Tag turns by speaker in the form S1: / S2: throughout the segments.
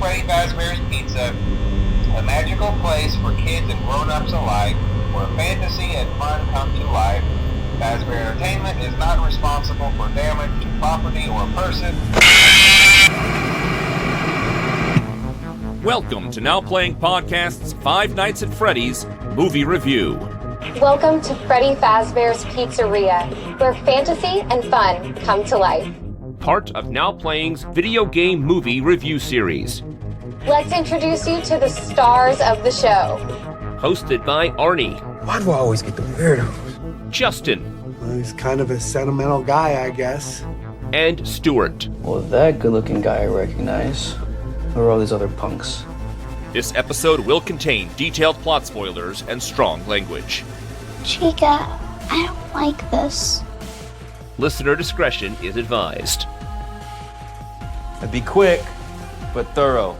S1: Freddy Fazzbear's Pizza, a magical place for kids and grown-ups alike, where fantasy and fun come to life. Fazbear Entertainment is not responsible for damage to property or person.
S2: Welcome to Now Playing Podcast's Five Nights at Freddy's Movie Review.
S3: Welcome to Freddy Fazzbear's Pizzeria, where fantasy and fun come to life.
S2: Part of Now Playing's video game movie review series.
S3: Let's introduce you to the stars of the show.
S2: Hosted by Arnie.
S4: Why do I always get the weirdos?
S2: Justin.
S4: Well, he's kind of a sentimental guy, I guess.
S2: And Stuart.
S5: Well, that good-looking guy I recognize. Who are all these other punks?
S2: This episode will contain detailed plot spoilers and strong language.
S6: Chica, I don't like this.
S2: Listener discretion is advised.
S5: And be quick, but thorough.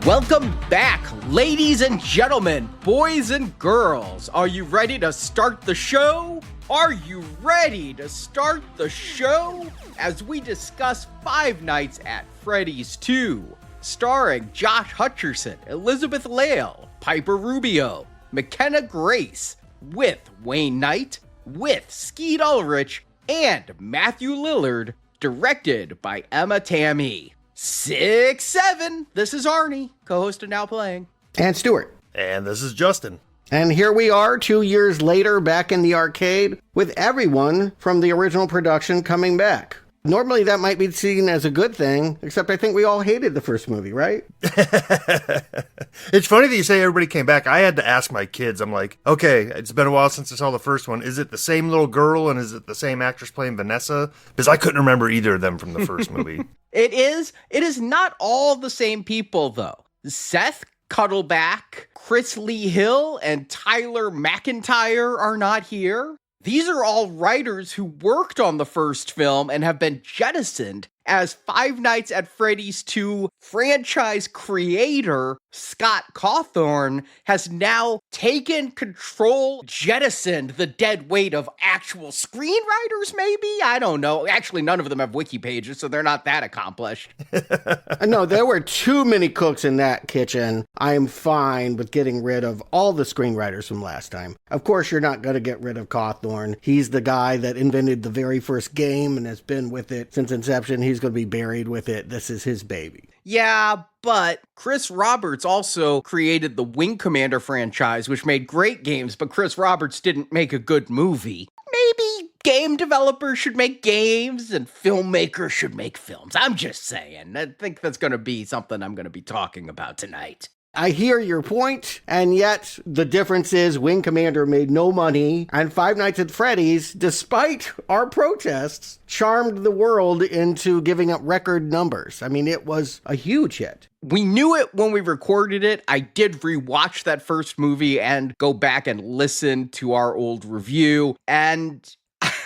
S7: Welcome back, ladies and gentlemen, boys and girls. Are you ready to start the show? Are you ready to start the show? As we discuss Five Nights at Freddy's 2, starring Josh Hutcherson, Elizabeth Lail, Piper Rubio, McKenna Grace, with Wayne Knight, with Skeet Ulrich, and Matthew Lillard, directed by Emma Tammy. 6-7, this is Arnie, co-host of Now Playing.
S8: And Stuart.
S9: And this is Justin.
S8: And here we are 2 years later back in the arcade with everyone from the original production coming back. Normally that might be seen as a good thing, except I think we all hated the first movie, right?
S9: It's funny that you say everybody came back. I had to ask my kids. I'm like, okay, it's been a while since I saw the first one. Is it the same little girl and is it the same actress playing Vanessa? Because I couldn't remember either of them from the first movie.
S7: It is not all the same people, though. Seth Cuddleback, Chris Lee Hill, and Tyler McIntyre are not here. These are all writers who worked on the first film and have been jettisoned as Five Nights at Freddy's 2 franchise creator Scott Cawthorn has now taken control, jettisoned the dead weight of actual screenwriters, maybe? I don't know. Actually, none of them have wiki pages, so they're not that accomplished.
S8: No, there were too many cooks in that kitchen. I am fine with getting rid of all the screenwriters from last time. Of course, you're not going to get rid of Cawthorn. He's the guy that invented the very first game and has been with it since inception. He's going to be buried with it. This is his baby.
S7: Yeah, but Chris Roberts also created the Wing Commander franchise, which made great games, but Chris Roberts didn't make a good movie. Maybe game developers should make games and filmmakers should make films. I'm just saying. I think that's going to be something I'm going to be talking about tonight.
S8: I hear your point, and yet the difference is Wing Commander made no money, and Five Nights at Freddy's, despite our protests, charmed the world into giving up record numbers. I mean, it was a huge hit.
S7: We knew it when we recorded it. I did rewatch that first movie and go back and listen to our old review, and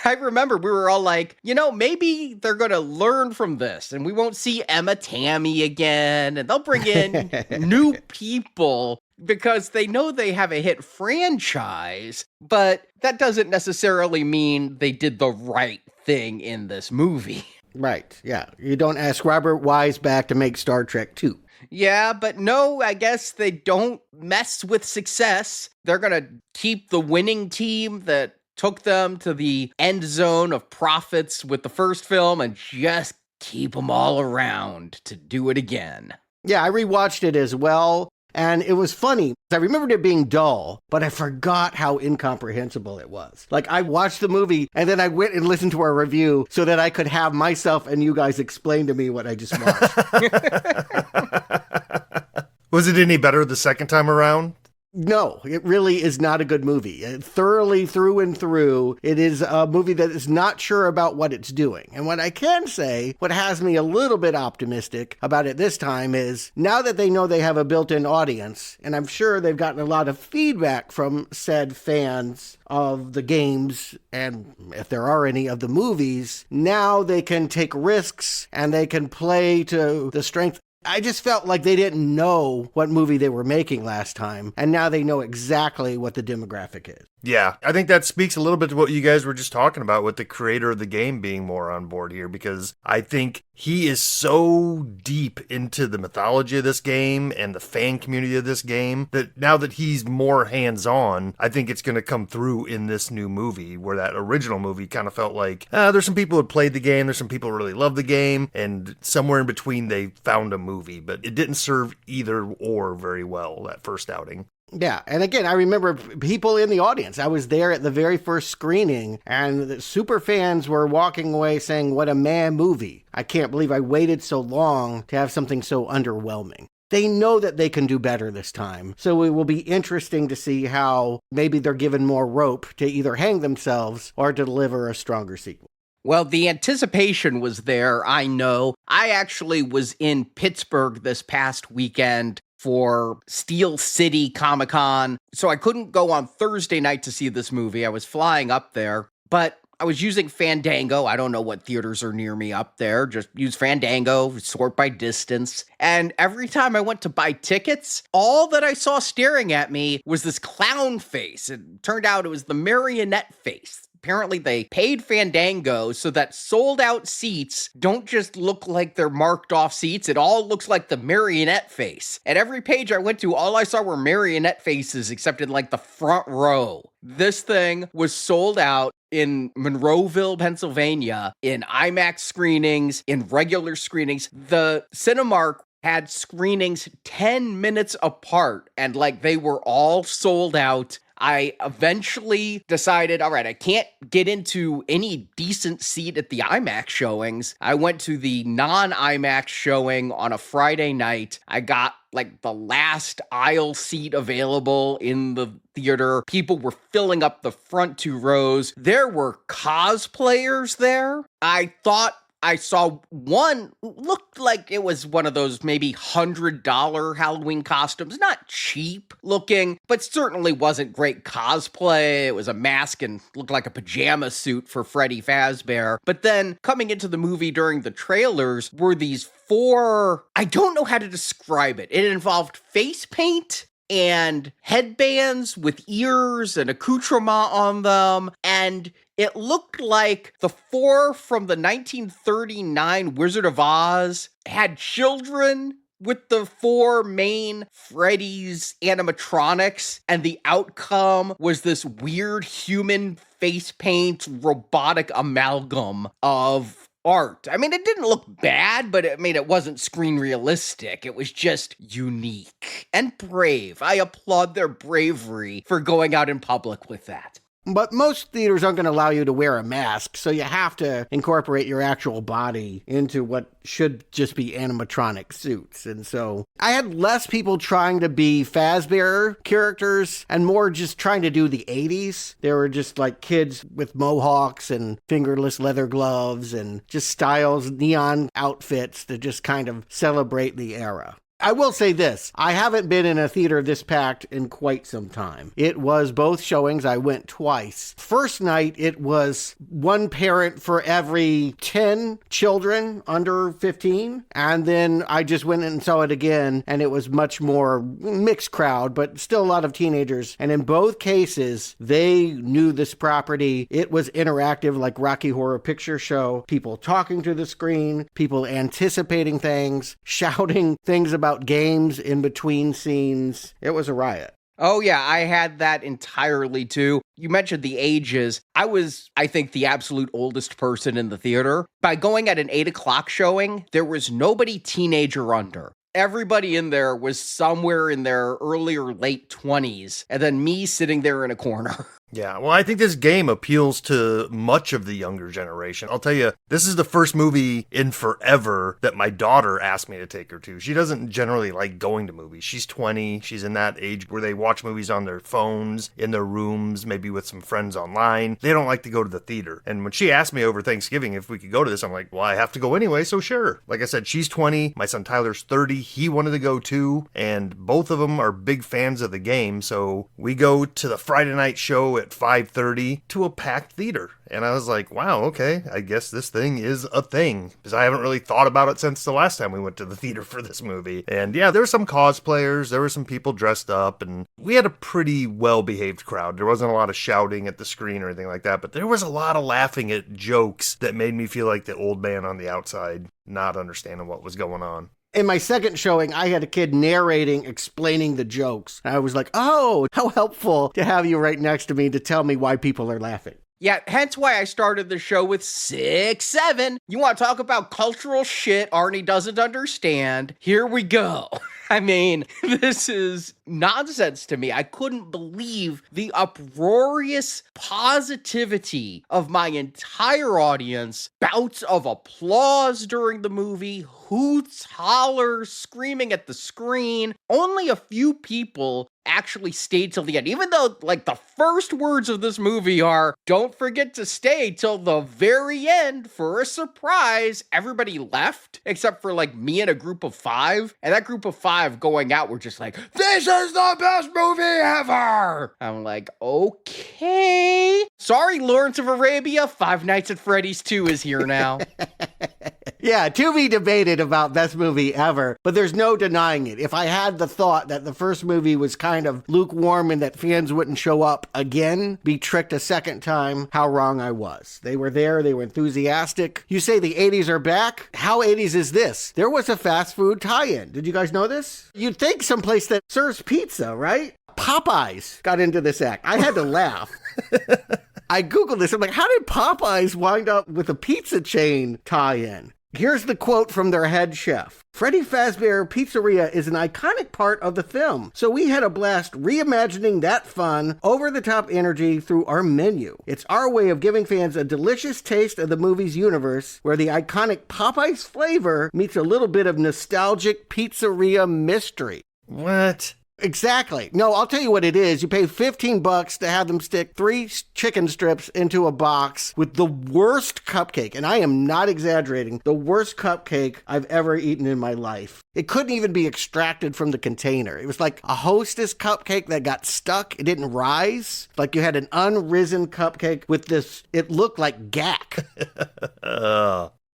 S7: I remember we were all like, maybe they're going to learn from this and we won't see Emma Tammy again and they'll bring in new people because they know they have a hit franchise, but that doesn't necessarily mean they did the right thing in this movie.
S8: Right, yeah. You don't ask Robert Wise back to make Star Trek 2.
S7: Yeah, but no, I guess they don't mess with success. They're going to keep the winning team that took them to the end zone of profits with the first film and just keep them all around to do it again.
S8: Yeah, I rewatched it as well, and it was funny. I remembered it being dull, but I forgot how incomprehensible it was. Like, I watched the movie, and then I went and listened to our review so that I could have myself and you guys explain to me what I just watched.
S9: Was it any better the second time around?
S8: No, it really is not a good movie. Thoroughly through and through, it is a movie that is not sure about what it's doing. And what I can say, what has me a little bit optimistic about it this time is, now that they know they have a built-in audience, and I'm sure they've gotten a lot of feedback from said fans of the games, and if there are any of the movies, now they can take risks and they can play to the strength. I just felt like they didn't know what movie they were making last time, and now they know exactly what the demographic is.
S9: Yeah, I think that speaks a little bit to what you guys were just talking about with the creator of the game being more on board here, because I think he is so deep into the mythology of this game and the fan community of this game that now that he's more hands-on, I think it's going to come through in this new movie, where that original movie kind of felt like, there's some people who had played the game, there's some people who really love the game, and somewhere in between they found a movie, but it didn't serve either or very well, that first outing.
S8: Yeah, and again, I remember people in the audience. I was there at the very first screening, and the super fans were walking away saying, what a man movie. I can't believe I waited so long to have something so underwhelming. They know that they can do better this time, so it will be interesting to see how maybe they're given more rope to either hang themselves or to deliver a stronger sequel.
S7: Well, the anticipation was there, I know. I actually was in Pittsburgh this past weekend for Steel City Comic-Con, so I couldn't go on Thursday night to see this movie. I was flying up there, but I was using Fandango. I don't know what theaters are near me up there. Just use Fandango, sort by distance. And every time I went to buy tickets, all that I saw staring at me was this clown face. It turned out it was the Marionette face. Apparently they paid Fandango so that sold out seats don't just look like they're marked off seats. It all looks like the Marionette face. At every page I went to, all I saw were Marionette faces except in like the front row. This thing was sold out in Monroeville, Pennsylvania, in IMAX screenings, in regular screenings. The Cinemark had screenings 10 minutes apart, and like they were all sold out. I eventually decided, all right, I can't get into any decent seat at the IMAX showings. I went to the non-IMAX showing on a Friday night. I got like the last aisle seat available in the theater. People were filling up the front two rows. There were cosplayers there. I thought I saw one, looked like it was one of those maybe $100 Halloween costumes. Not cheap looking, but certainly wasn't great cosplay. It was a mask and looked like a pajama suit for Freddy Fazzbear. But then coming into the movie during the trailers were these 4, I don't know how to describe it. It involved face paint and headbands with ears and accoutrement on them, and it looked like the 4 from the 1939 Wizard of Oz had children with the 4 main Freddy's animatronics, and the outcome was this weird human face paint robotic amalgam of art. I mean, it didn't look bad, but it wasn't screen realistic. It was just unique and brave. I applaud their bravery for going out in public with that.
S8: But most theaters aren't going to allow you to wear a mask, so you have to incorporate your actual body into what should just be animatronic suits. And so I had less people trying to be Fazzbear characters and more just trying to do the 80s. They were just like kids with mohawks and fingerless leather gloves and just styles, neon outfits to just kind of celebrate the era. I will say this, I haven't been in a theater this packed in quite some time. It was both showings, I went twice. First night, it was one parent for every 10 children under 15. And then I just went and saw it again, and it was much more mixed crowd, but still a lot of teenagers. And in both cases, they knew this property. It was interactive like Rocky Horror Picture Show. People talking to the screen, people anticipating things, shouting things about games in between scenes. It was a riot.
S7: Oh yeah, I had that entirely too. You mentioned the ages. I think, the absolute oldest person in the theater. By going at an 8 o'clock showing, there was nobody teenager under. Everybody in there was somewhere in their early or late 20s, and then me sitting there in a corner.
S9: Yeah, well, I think this game appeals to much of the younger generation. I'll tell you, this is the first movie in forever that my daughter asked me to take her to. She doesn't generally like going to movies. She's 20. She's in that age where they watch movies on their phones, in their rooms, maybe with some friends online. They don't like to go to the theater. And when she asked me over Thanksgiving if we could go to this, I'm like, well, I have to go anyway, so sure. Like I said, she's 20. My son Tyler's 30. He wanted to go too. And both of them are big fans of the game. So we go to the Friday night show show at 5:30 to a packed theater. And I was like, wow, okay, I guess this thing is a thing. Because I haven't really thought about it since the last time we went to the theater for this movie. And yeah, there were some cosplayers, there were some people dressed up, and we had a pretty well-behaved crowd. There wasn't a lot of shouting at the screen or anything like that, but there was a lot of laughing at jokes that made me feel like the old man on the outside, not understanding what was going on.
S8: In my second showing, I had a kid narrating, explaining the jokes. I was like, oh, how helpful to have you right next to me to tell me why people are laughing.
S7: Yeah, hence why I started the show with 6-7. You want to talk about cultural shit Arnie doesn't understand? Here we go. I mean, this is nonsense to me. I couldn't believe the uproarious positivity of my entire audience. Bouts of applause during the movie, hoots, hollers, screaming at the screen. Only a few people actually stayed till the end, even though like the first words of this movie are, don't forget to stay till the very end for a surprise. Everybody left except for like me and a group of 5, and that group of 5 going out were just like, this is the best movie ever. I'm like, okay, sorry, Lawrence of Arabia, Five Nights at Freddy's 2 is here now.
S8: Yeah, to be debated about best movie ever, but there's no denying it. If I had the thought that the first movie was kind of lukewarm and that fans wouldn't show up again, be tricked a second time, how wrong I was. They were there, they were enthusiastic. You say the 80s are back? How 80s is this? There was a fast food tie-in. Did you guys know this? You'd think someplace that serves pizza, right? Popeyes got into this act. I had to laugh. I Googled this. I'm like, how did Popeyes wind up with a pizza chain tie-in? Here's the quote from their head chef. Freddy Fazzbear Pizzeria is an iconic part of the film, so we had a blast reimagining that fun, over-the-top energy through our menu. It's our way of giving fans a delicious taste of the movie's universe, where the iconic Popeyes flavor meets a little bit of nostalgic pizzeria mystery.
S9: What?
S8: Exactly. No, I'll tell you what it is. You pay $15 to have them stick 3 chicken strips into a box with the worst cupcake, and I am not exaggerating, the worst cupcake I've ever eaten in my life. It couldn't even be extracted from the container. It was like a Hostess cupcake that got stuck. It didn't rise. Like you had an unrisen cupcake with this, it looked like gack.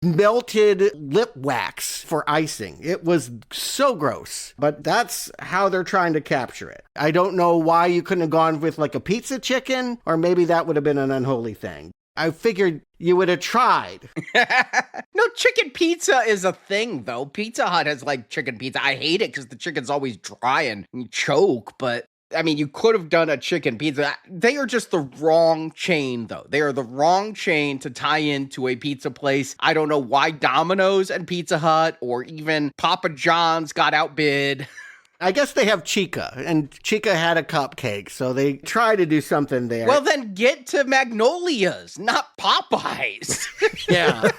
S8: Melted lip wax for icing. It was so gross, but that's how they're trying to capture it. I don't know why you couldn't have gone with like a pizza chicken, or maybe that would have been an unholy thing. I figured you would have tried.
S7: No, chicken pizza is a thing, though. Pizza Hut has like chicken pizza. I hate it because the chicken's always dry and you choke, but I mean, you could have done a chicken pizza. They are just the wrong chain, though. They are the wrong chain to tie into a pizza place. I don't know why Domino's and Pizza Hut or even Papa John's got outbid.
S8: I guess they have Chica, and Chica had a cupcake, so they try to do something there.
S7: Well, then get to Magnolia's, not Popeyes.
S8: Yeah.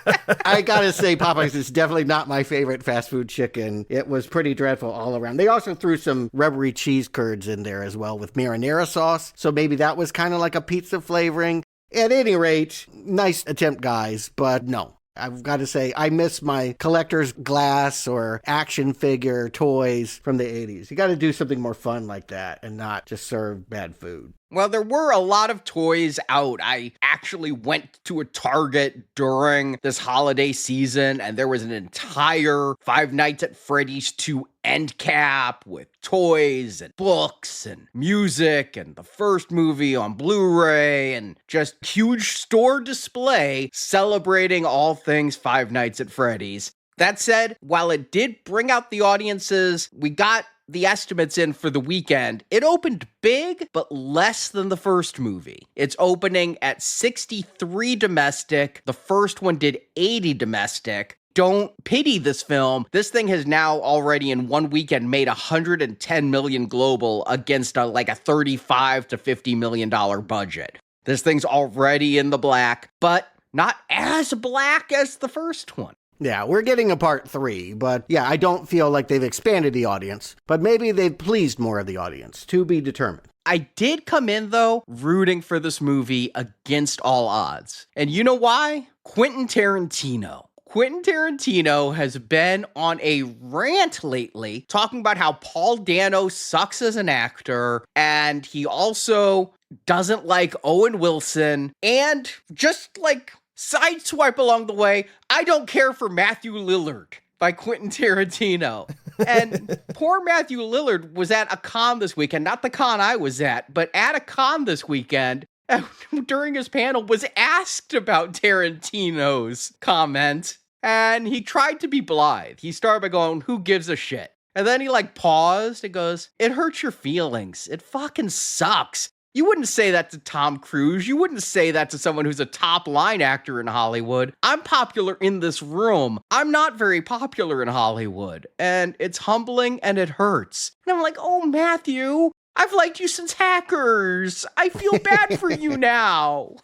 S8: I gotta say, Popeyes is definitely not my favorite fast food chicken. It was pretty dreadful all around. They also threw some rubbery cheese curds in there as well with marinara sauce, so maybe that was kind of like a pizza flavoring. At any rate, nice attempt, guys, but no. I've got to say, I miss my collector's glass or action figure toys from the 80s. You got to do something more fun like that and not just serve bad food.
S7: Well, there were a lot of toys out. I actually went to a Target during this holiday season, and there was an entire Five Nights at Freddy's 2 end cap with toys and books and music and the first movie on Blu-ray and just huge store display celebrating all things Five Nights at Freddy's. That said, while it did bring out the audiences, we got the estimates in for the weekend. It opened big, but less than the first movie. It's opening at 63 domestic. The first one did 80 domestic. Don't pity this film. This thing has now already in one weekend made $110 million global against a $35 to $50 million budget. This thing's already in the black, but not as black as the first one.
S8: Yeah, we're getting a part 3, but yeah, I don't feel like they've expanded the audience, but maybe they've pleased more of the audience, to be determined.
S7: I did come in, though, rooting for this movie against all odds. And you know why? Quentin Tarantino. Quentin Tarantino has been on a rant lately talking about how Paul Dano sucks as an actor, and he also doesn't like Owen Wilson, and just like sideswipe along the way, I don't care for Matthew Lillard by Quentin Tarantino. And poor Matthew Lillard was at a con this weekend, not the con I was at, but at a con this weekend, and during his panel was asked about Tarantino's comment, and he tried to be blithe. He started by going, who gives a shit? And then he paused and goes, it hurts your feelings. It fucking sucks. You wouldn't say that to Tom Cruise. You wouldn't say that to someone who's a top line actor in Hollywood. I'm popular in this room. I'm not very popular in Hollywood. And it's humbling and it hurts. And I'm like, oh, Matthew, I've liked you since Hackers. I feel bad for you now.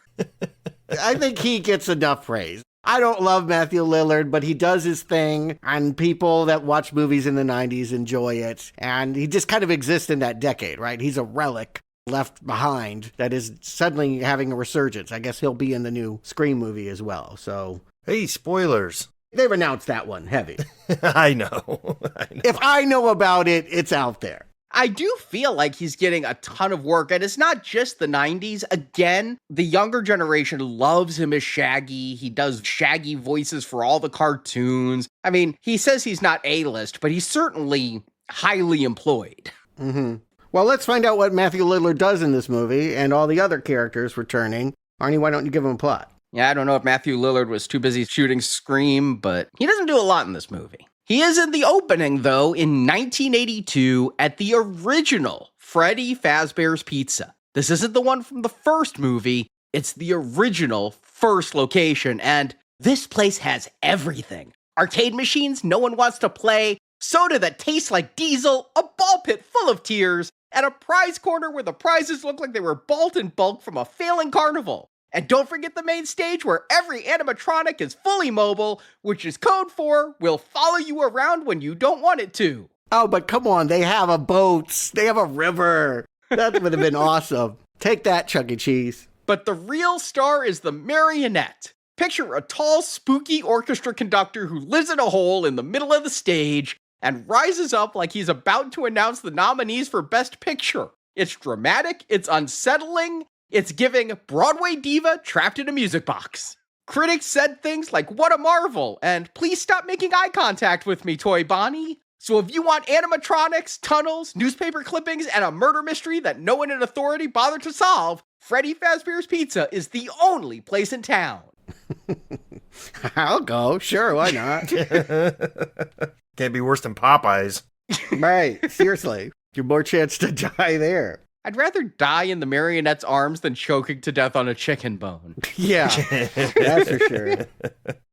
S8: I think he gets enough praise. I don't love Matthew Lillard, but he does his thing, and people that watch movies in the 90s enjoy it. And he just kind of exists in that decade, right? He's a relic left behind that is suddenly having a resurgence. I guess he'll be in the new Scream movie as well. So,
S9: hey, spoilers.
S8: They've announced that one heavy.
S9: I know.
S8: If I know about it, it's out there.
S7: I do feel like he's getting a ton of work, and it's not just the 90s. Again, the younger generation loves him as Shaggy. He does Shaggy voices for all the cartoons. I mean, he says he's not A-list, but he's certainly highly employed.
S8: Mm-hmm. Well, let's find out what Matthew Lillard does in this movie and all the other characters returning. Arnie, why don't you give him a plot?
S7: Yeah, I don't know if Matthew Lillard was too busy shooting Scream, but he doesn't do a lot in this movie. He is in the opening, though, in 1982 at the original Freddy Fazzbear's Pizza. This isn't the one from the first movie. It's the original first location, and this place has everything. Arcade machines no one wants to play, soda that tastes like diesel, a ball pit full of tears, and a prize corner where the prizes look like they were bought in bulk from a failing carnival. And don't forget the main stage where every animatronic is fully mobile, which is code for will follow you around when you don't want it to.
S8: Oh, but come on, they have a boat. They have a river. That would have been awesome. Take that, Chuck E. Cheese.
S7: But the real star is the Marionette. Picture a tall, spooky orchestra conductor who lives in a hole in the middle of the stage and rises up like he's about to announce the nominees for Best Picture. It's dramatic, it's unsettling, it's giving Broadway diva trapped in a music box. Critics said things like, what a marvel, and please stop making eye contact with me, Toy Bonnie. So if you want animatronics, tunnels, newspaper clippings, and a murder mystery that no one in authority bothered to solve, Freddy Fazzbear's Pizza is the only place in town.
S8: I'll go. Sure, why not?
S9: Can't be worse than Popeyes.
S8: Right, seriously. You're more chance to die there.
S7: I'd rather die in the Marionette's arms than choking to death on a chicken bone.
S8: Yeah, that's for sure.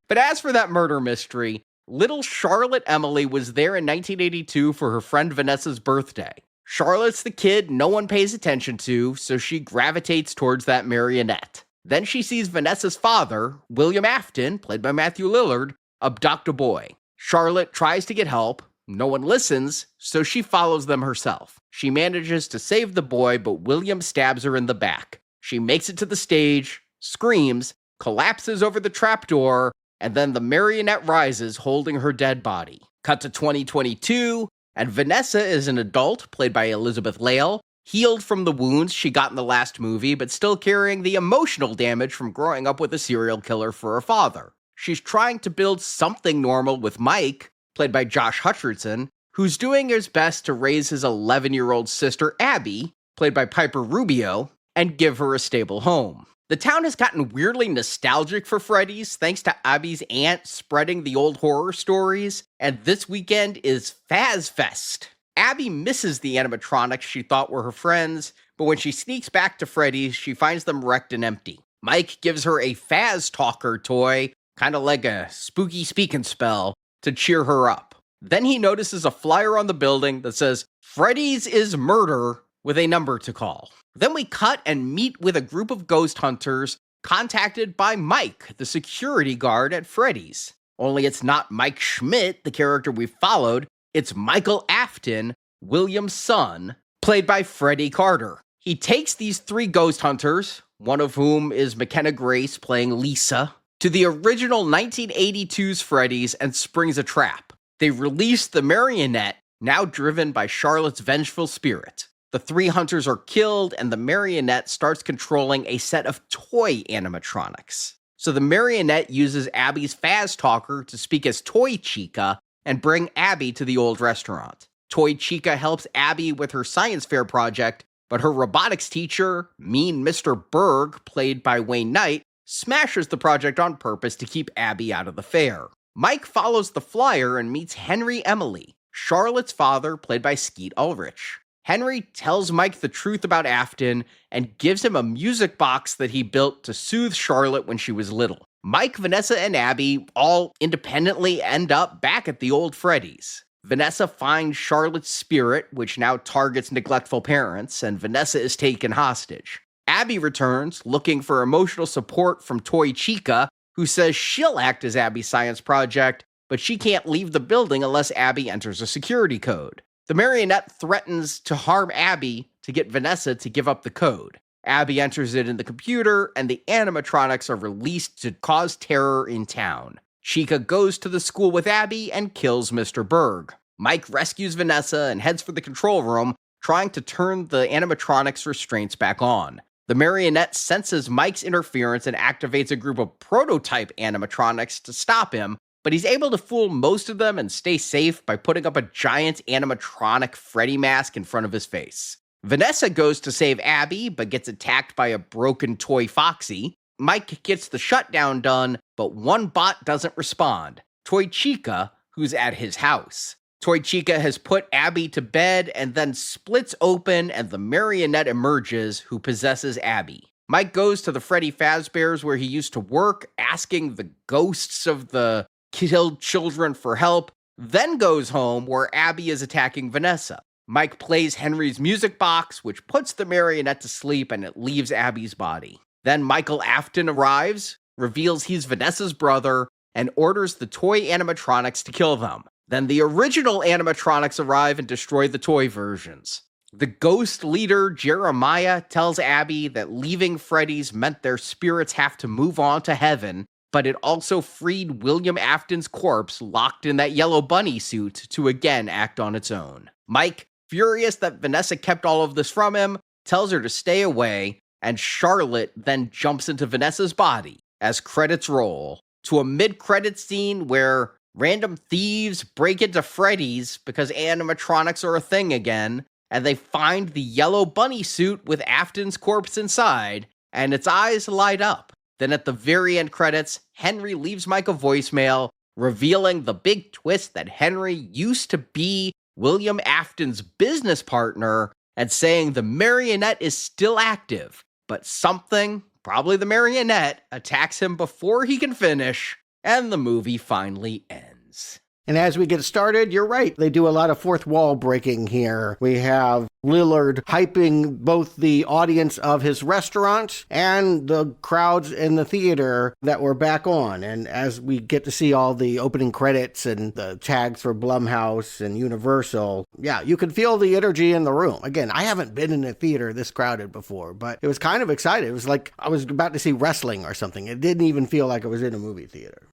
S7: But as for that murder mystery, little Charlotte Emily was there in 1982 for her friend Vanessa's birthday. Charlotte's the kid no one pays attention to, so she gravitates towards that Marionette. Then she sees Vanessa's father, William Afton, played by Matthew Lillard, abduct a boy. Charlotte tries to get help. No one listens, so she follows them herself. She manages to save the boy, but William stabs her in the back. She makes it to the stage, screams, collapses over the trapdoor, and then the Marionette rises holding her dead body. Cut to 2022, and Vanessa is an adult, played by Elizabeth Lail, healed from the wounds she got in the last movie, but still carrying the emotional damage from growing up with a serial killer for her father. She's trying to build something normal with Mike, played by Josh Hutcherson, who's doing his best to raise his 11-year-old sister Abby, played by Piper Rubio, and give her a stable home. The town has gotten weirdly nostalgic for Freddy's thanks to Abby's aunt spreading the old horror stories, and this weekend is Fazzfest. Abby misses the animatronics she thought were her friends, but when she sneaks back to Freddy's, she finds them wrecked and empty. Mike gives her a Fazz Talker toy, kind of like a spooky speaking spell, to cheer her up. Then he notices a flyer on the building that says, Freddy's is murder, with a number to call. Then we cut and meet with a group of ghost hunters contacted by Mike, the security guard at Freddy's. Only it's not Mike Schmidt, the character we followed, it's Michael Afton, William's son, played by Freddie Carter. He takes these three ghost hunters, one of whom is McKenna Grace playing Lisa, to the original 1982's Freddy's and springs a trap. They release the Marionette, now driven by Charlotte's vengeful spirit. The 3 hunters are killed, and the Marionette starts controlling a set of toy animatronics. So the Marionette uses Abby's Fazz Talker to speak as Toy Chica and bring Abby to the old restaurant. Toy Chica helps Abby with her science fair project, but her robotics teacher, Mean Mr. Berg, played by Wayne Knight, smashes the project on purpose to keep Abby out of the fair. Mike follows the flyer and meets Henry Emily, Charlotte's father, played by Skeet Ulrich. Henry tells Mike the truth about Afton and gives him a music box that he built to soothe Charlotte when she was little. Mike, Vanessa, and Abby all independently end up back at the old Freddy's. Vanessa finds Charlotte's spirit, which now targets neglectful parents, and Vanessa is taken hostage. Abby returns, looking for emotional support from Toy Chica, who says she'll act as Abby's science project, but she can't leave the building unless Abby enters a security code. The Marionette threatens to harm Abby to get Vanessa to give up the code. Abby enters it in the computer, and the animatronics are released to cause terror in town. Chica goes to the school with Abby and kills Mr. Berg. Mike rescues Vanessa and heads for the control room, trying to turn the animatronics restraints back on. The Marionette senses Mike's interference and activates a group of prototype animatronics to stop him, but he's able to fool most of them and stay safe by putting up a giant animatronic Freddy mask in front of his face. Vanessa goes to save Abby, but gets attacked by a broken toy Foxy. Mike gets the shutdown done, but one bot doesn't respond. Toy Chica, who's at his house. Toy Chica has put Abby to bed and then splits open, and the Marionette emerges, who possesses Abby. Mike goes to the Freddy Fazzbear's where he used to work, asking the ghosts of the killed children for help, then goes home where Abby is attacking Vanessa. Mike plays Henry's music box, which puts the Marionette to sleep, and it leaves Abby's body. Then Michael Afton arrives, reveals he's Vanessa's brother, and orders the toy animatronics to kill them. Then the original animatronics arrive and destroy the toy versions. The ghost leader, Jeremiah, tells Abby that leaving Freddy's meant their spirits have to move on to heaven, but it also freed William Afton's corpse locked in that yellow bunny suit to again act on its own. Mike, furious that Vanessa kept all of this from him, tells her to stay away, and Charlotte then jumps into Vanessa's body as credits roll to a mid-credits scene where random thieves break into Freddy's because animatronics are a thing again, and they find the yellow bunny suit with Afton's corpse inside, and its eyes light up. Then at the very end credits, Henry leaves Mike a voicemail, revealing the big twist that Henry used to be William Afton's business partner, and saying the Marionette is still active, but something, probably the Marionette, attacks him before he can finish, and the movie finally ends.
S8: And as we get started, you're right. They do a lot of fourth wall breaking here. We have Lillard hyping both the audience of his restaurant and the crowds in the theater that were back on. And as we get to see all the opening credits and the tags for Blumhouse and Universal, yeah, you can feel the energy in the room. Again, I haven't been in a theater this crowded before, but it was kind of exciting. It was like I was about to see wrestling or something. It didn't even feel like I was in a movie theater.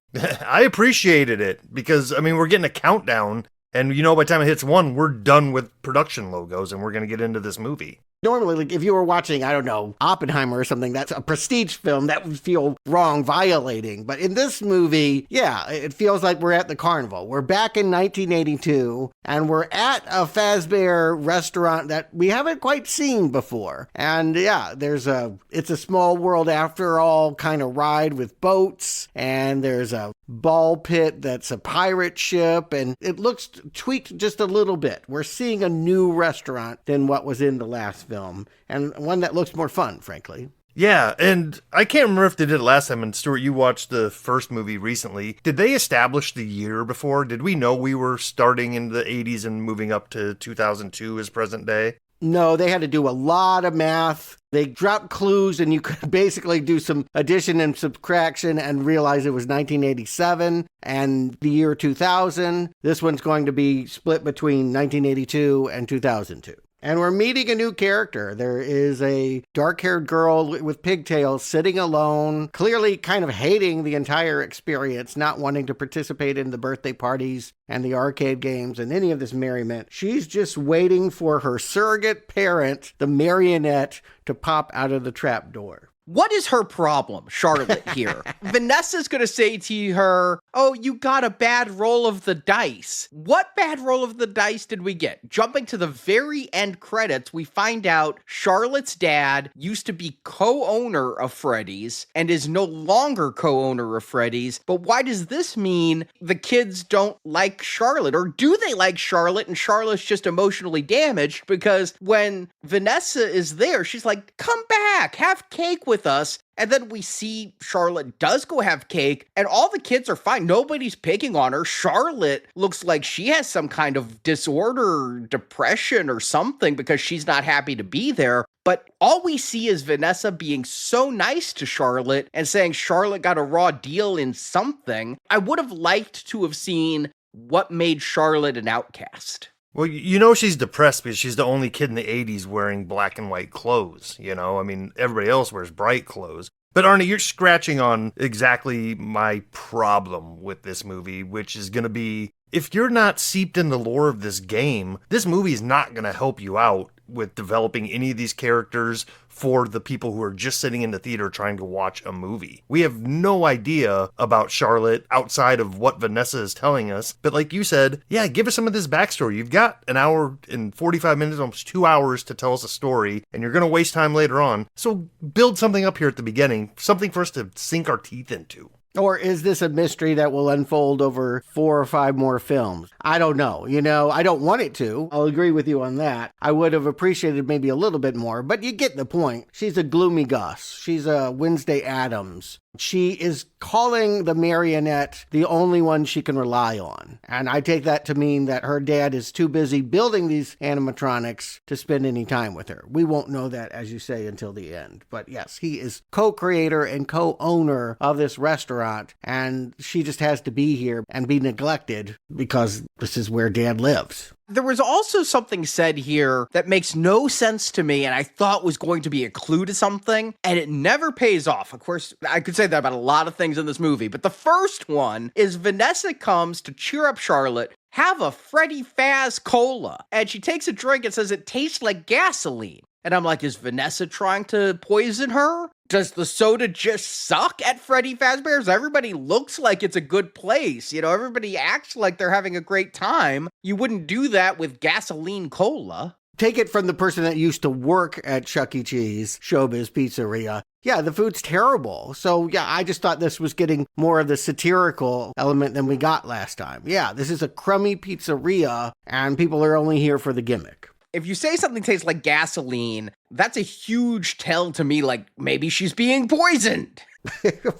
S9: I appreciated it because, I mean, we're getting a countdown and, you know, by the time it hits 1, we're done with production logos and we're going to get into this movie.
S8: Normally, like, if you were watching, I don't know, Oppenheimer or something, that's a prestige film, that would feel wrong, violating. But in this movie, yeah, it feels like we're at the carnival. We're back in 1982, and we're at a Fazzbear restaurant that we haven't quite seen before. And yeah, it's a small world after all kind of ride with boats, and there's a ball pit that's a pirate ship, and it looks tweaked just a little bit. We're seeing a new restaurant than what was in the last film, and one that looks more fun, frankly.
S9: Yeah, and I can't remember if they did it last time, and Stuart, you watched the first movie recently. Did they establish the year before? Did we know we were starting in the 80s and moving up to 2002 as present day?
S8: No, they had to do a lot of math. They dropped clues, and you could basically do some addition and subtraction and realize it was 1987 and the year 2000. This one's going to be split between 1982 and 2002. And we're meeting a new character. There is a dark-haired girl with pigtails sitting alone, clearly kind of hating the entire experience, not wanting to participate in the birthday parties and the arcade games and any of this merriment. She's just waiting for her surrogate parent, the Marionette, to pop out of the trapdoor.
S7: What is her problem, Charlotte, here? Vanessa's gonna say to her, oh, you got a bad roll of the dice. What bad roll of the dice did we get? Jumping to the very end credits, we find out Charlotte's dad used to be co-owner of Freddy's and is no longer co-owner of Freddy's. But why does this mean the kids don't like Charlotte? Or do they like Charlotte and Charlotte's just emotionally damaged? Because when Vanessa is there, she's like, come back, have cake with us. And then we see Charlotte does go have cake and all the kids are fine. Nobody's picking on her. Charlotte looks like she has some kind of disorder, depression or something because she's not happy to be there. But all we see is Vanessa being so nice to Charlotte and saying Charlotte got a raw deal in something. I would have liked to have seen what made Charlotte an outcast.
S9: Well, you know she's depressed because she's the only kid in the 80s wearing black and white clothes, you know? I mean, everybody else wears bright clothes. But Arnie, you're scratching on exactly my problem with this movie, which is going to be, if you're not seeped in the lore of this game, this movie is not going to help you out with developing any of these characters for the people who are just sitting in the theater trying to watch a movie. We have no idea about Charlotte outside of what Vanessa is telling us. But like you said, yeah, give us some of this backstory. You've got an hour and 45 minutes, almost 2 hours to tell us a story, and you're going to waste time later on. So build something up here at the beginning, something for us to sink our teeth into.
S8: Or is this a mystery that will unfold over 4 or 5 more films? I don't know. You know, I don't want it to. I'll agree with you on that. I would have appreciated maybe a little bit more, but you get the point. She's a gloomy Gus. She's a Wednesday Addams. She is calling the Marionette the only one she can rely on. And I take that to mean that her dad is too busy building these animatronics to spend any time with her. We won't know that, as you say, until the end. But yes, he is co-creator and co-owner of this restaurant, and she just has to be here and be neglected because this is where dad lives.
S7: There was also something said here that makes no sense to me and I thought was going to be a clue to something, and it never pays off. Of course, I could say that about a lot of things in this movie, but the first one is Vanessa comes to cheer up Charlotte, have a Freddy Fazz cola, and she takes a drink and says it tastes like gasoline. And I'm like, is Vanessa trying to poison her? Does the soda just suck at Freddy Fazzbear's? Everybody looks like it's a good place. You know, everybody acts like they're having a great time. You wouldn't do that with gasoline cola.
S8: Take it from the person that used to work at Chuck E. Cheese, Showbiz Pizzeria. Yeah, the food's terrible. So yeah, I just thought this was getting more of the satirical element than we got last time. Yeah, this is a crummy pizzeria and people are only here for the gimmick.
S7: If you say something tastes like gasoline, that's a huge tell to me, like maybe she's being poisoned.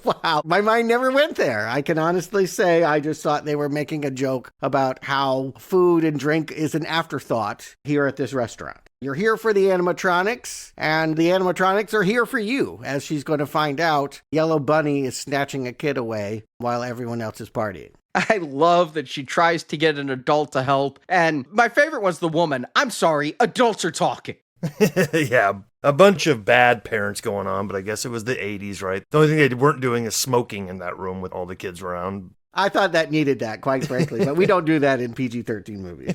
S8: Wow, my mind never went there. I can honestly say I just thought they were making a joke about how food and drink is an afterthought here at this restaurant. You're here for the animatronics, and the animatronics are here for you, as she's going to find out Yellow Bunny is snatching a kid away while everyone else is partying.
S7: I love that she tries to get an adult to help, and my favorite was the woman. I'm sorry, adults are talking.
S9: Yeah, a bunch of bad parents going on, but I guess it was the 80s, right? The only thing they weren't doing is smoking in that room with all the kids around.
S8: I thought that needed that, quite frankly, but we don't do that in PG-13 movies.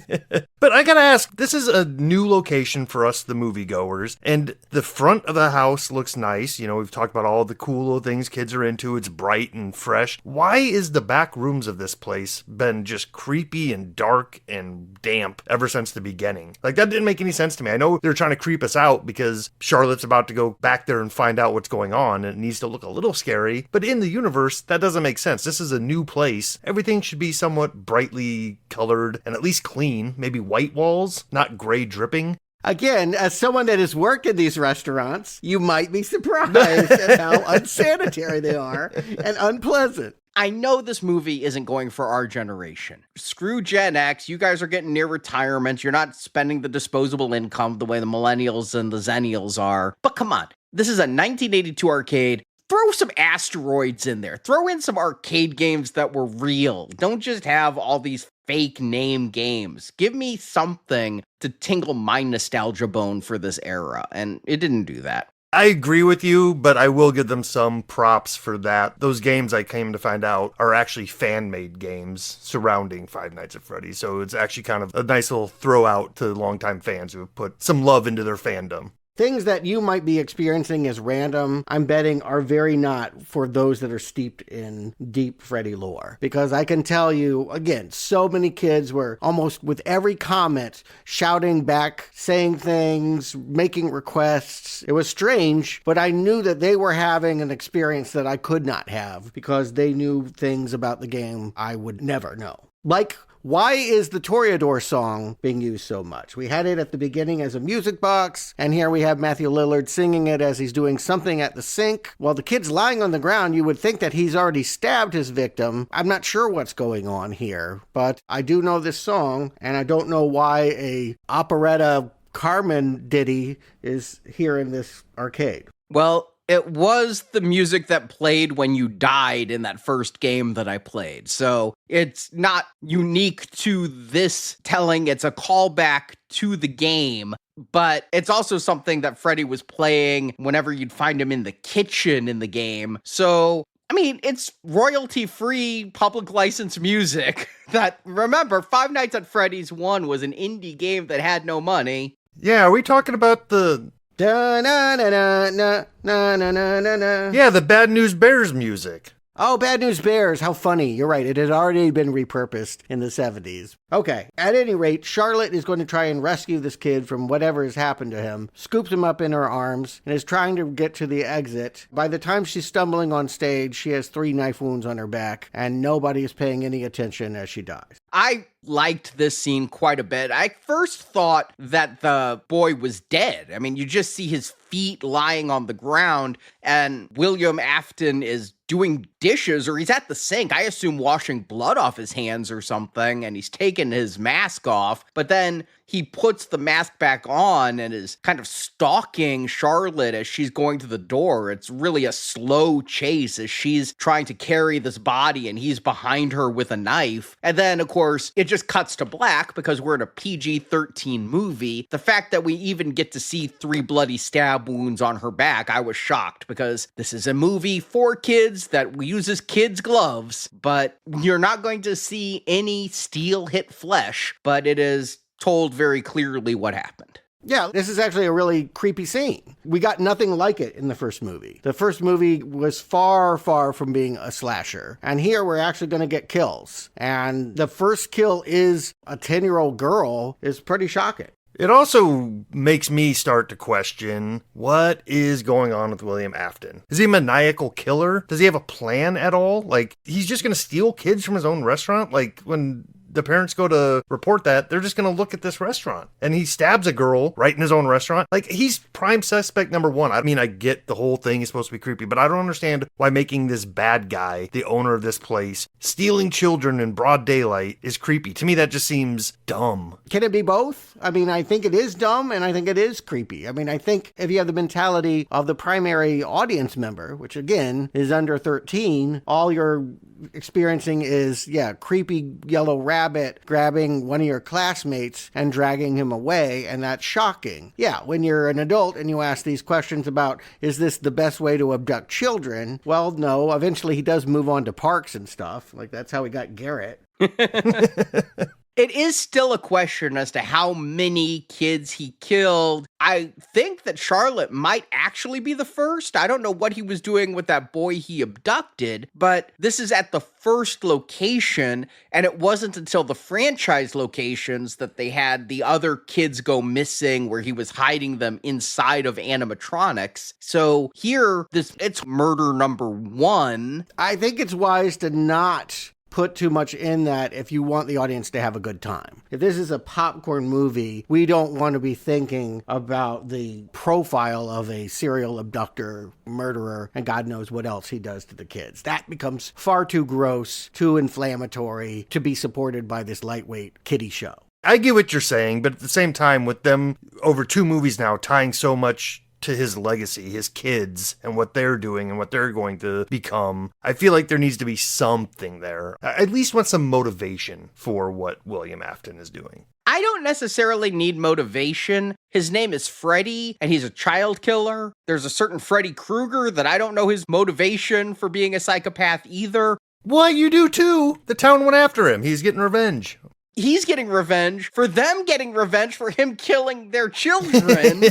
S9: But I gotta ask, this is a new location for us, the moviegoers, and the front of the house looks nice. You know, we've talked about all the cool little things kids are into. It's bright and fresh. Why is the back rooms of this place been just creepy and dark and damp ever since the beginning? Like, that didn't make any sense to me. I know they're trying to creep us out because Charlotte's about to go back there and find out what's going on, and it needs to look a little scary, but in the universe, that doesn't make sense. This is a new place. Everything should be somewhat brightly colored and at least clean, maybe white walls, not gray dripping.
S8: Again, as someone that has worked in these restaurants, you might be surprised at how unsanitary they are and unpleasant.
S7: I know this movie isn't going for our generation. Screw Gen X. You guys are getting near retirement. You're not spending the disposable income the way the millennials and the zennials are. But come on. This is a 1982 arcade. Throw some asteroids in there. Throw in some arcade games that were real. Don't just have all these fake name games. Give me something to tingle my nostalgia bone for this era, and it didn't do that.
S9: I agree with you, but I will give them some props for that. Those games, I came to find out, are actually fan-made games surrounding Five Nights at Freddy's. So it's actually kind of a nice little throw out to longtime fans who have put some love into their fandom.
S8: Things that you might be experiencing as random, I'm betting are very not for those that are steeped in deep Freddy lore. Because I can tell you, again, so many kids were almost with every comment shouting back, saying things, making requests. It was strange, but I knew that they were having an experience that I could not have because they knew things about the game I would never know. Like, why is the Toreador song being used so much? We had it at the beginning as a music box, and here we have Matthew Lillard singing it as he's doing something at the sink. While the kid's lying on the ground, you would think that he's already stabbed his victim. I'm not sure what's going on here, but I do know this song, and I don't know why a operetta Carmen ditty is here in this arcade.
S7: Well, it was the music that played when you died in that first game that I played. So it's not unique to this telling. It's a callback to the game, but it's also something that Freddy was playing whenever you'd find him in the kitchen in the game. So, I mean, it's royalty-free public license music that, remember, Five Nights at Freddy's 1 was an indie game that had no money.
S9: Yeah, are we talking about the...
S8: Da na na na na na na na na na.
S9: Yeah, the Bad News Bears music.
S8: Oh, Bad News Bears. How funny. You're right. It had already been repurposed in the 70s. Okay. At any rate, Charlotte is going to try and rescue this kid from whatever has happened to him, scoops him up in her arms, and is trying to get to the exit. By the time she's stumbling on stage, she has 3 knife wounds on her back, and nobody is paying any attention as she dies.
S7: I liked this scene quite a bit. I first thought that the boy was dead. I mean, you just see his feet lying on the ground, and William Afton is doing dishes, or he's at the sink. I assume washing blood off his hands or something, and he's taken his mask off. But then he puts the mask back on and is kind of stalking Charlotte as she's going to the door. It's really a slow chase as she's trying to carry this body and he's behind her with a knife. And then, of course, it just cuts to black because we're in a PG-13 movie. The fact that we even get to see 3 bloody stab wounds on her back, I was shocked because this is a movie for kids that uses kids' gloves, but you're not going to see any steel hit flesh, but it is told very clearly what happened.
S8: Yeah, this is actually a really creepy scene. We got nothing like it in the first movie. The first movie was far, far from being a slasher. And here we're actually going to get kills. And the first kill is a 10-year-old girl is pretty shocking.
S9: It also makes me start to question what is going on with William Afton. Is he a maniacal killer? Does he have a plan at all? Like, he's just going to steal kids from his own restaurant? Like, when the parents go to report that, they're just going to look at this restaurant. And he stabs a girl right in his own restaurant. Like, he's prime suspect number 1. I mean, I get the whole thing is supposed to be creepy, but I don't understand why making this bad guy the owner of this place, stealing children in broad daylight, is creepy. To me, that just seems dumb.
S8: Can it be both? I mean, I think it is dumb and I think it is creepy. I mean, I think if you have the mentality of the primary audience member, which again is under 13, all you're experiencing is, creepy yellow rabbit grabbing one of your classmates and dragging him away, and that's shocking. Yeah, when you're an adult and you ask these questions about, is this the best way to abduct children? Well, no, eventually he does move on to parks and stuff. Like, that's how he got Garrett.
S7: It is still a question as to how many kids he killed. I think that Charlotte might actually be the first. I don't know what he was doing with that boy he abducted, but this is at the first location, and it wasn't until the franchise locations that they had the other kids go missing where he was hiding them inside of animatronics. So here, it's murder number 1.
S8: I think it's wise to not put too much in that if you want the audience to have a good time. If this is a popcorn movie, we don't want to be thinking about the profile of a serial abductor, murderer, and God knows what else he does to the kids. That becomes far too gross, too inflammatory to be supported by this lightweight kiddie show.
S9: I get what you're saying, but at the same time, with them over 2 movies now tying so much to his legacy, his kids, and what they're doing and what they're going to become. I feel like there needs to be something there. I at least want some motivation for what William Afton is doing.
S7: I don't necessarily need motivation. His name is Freddy, and he's a child killer. There's a certain Freddy Krueger that I don't know his motivation for being a psychopath either.
S9: Well, you do too. The town went after him. He's getting revenge.
S7: He's getting revenge for them getting revenge for him killing their children.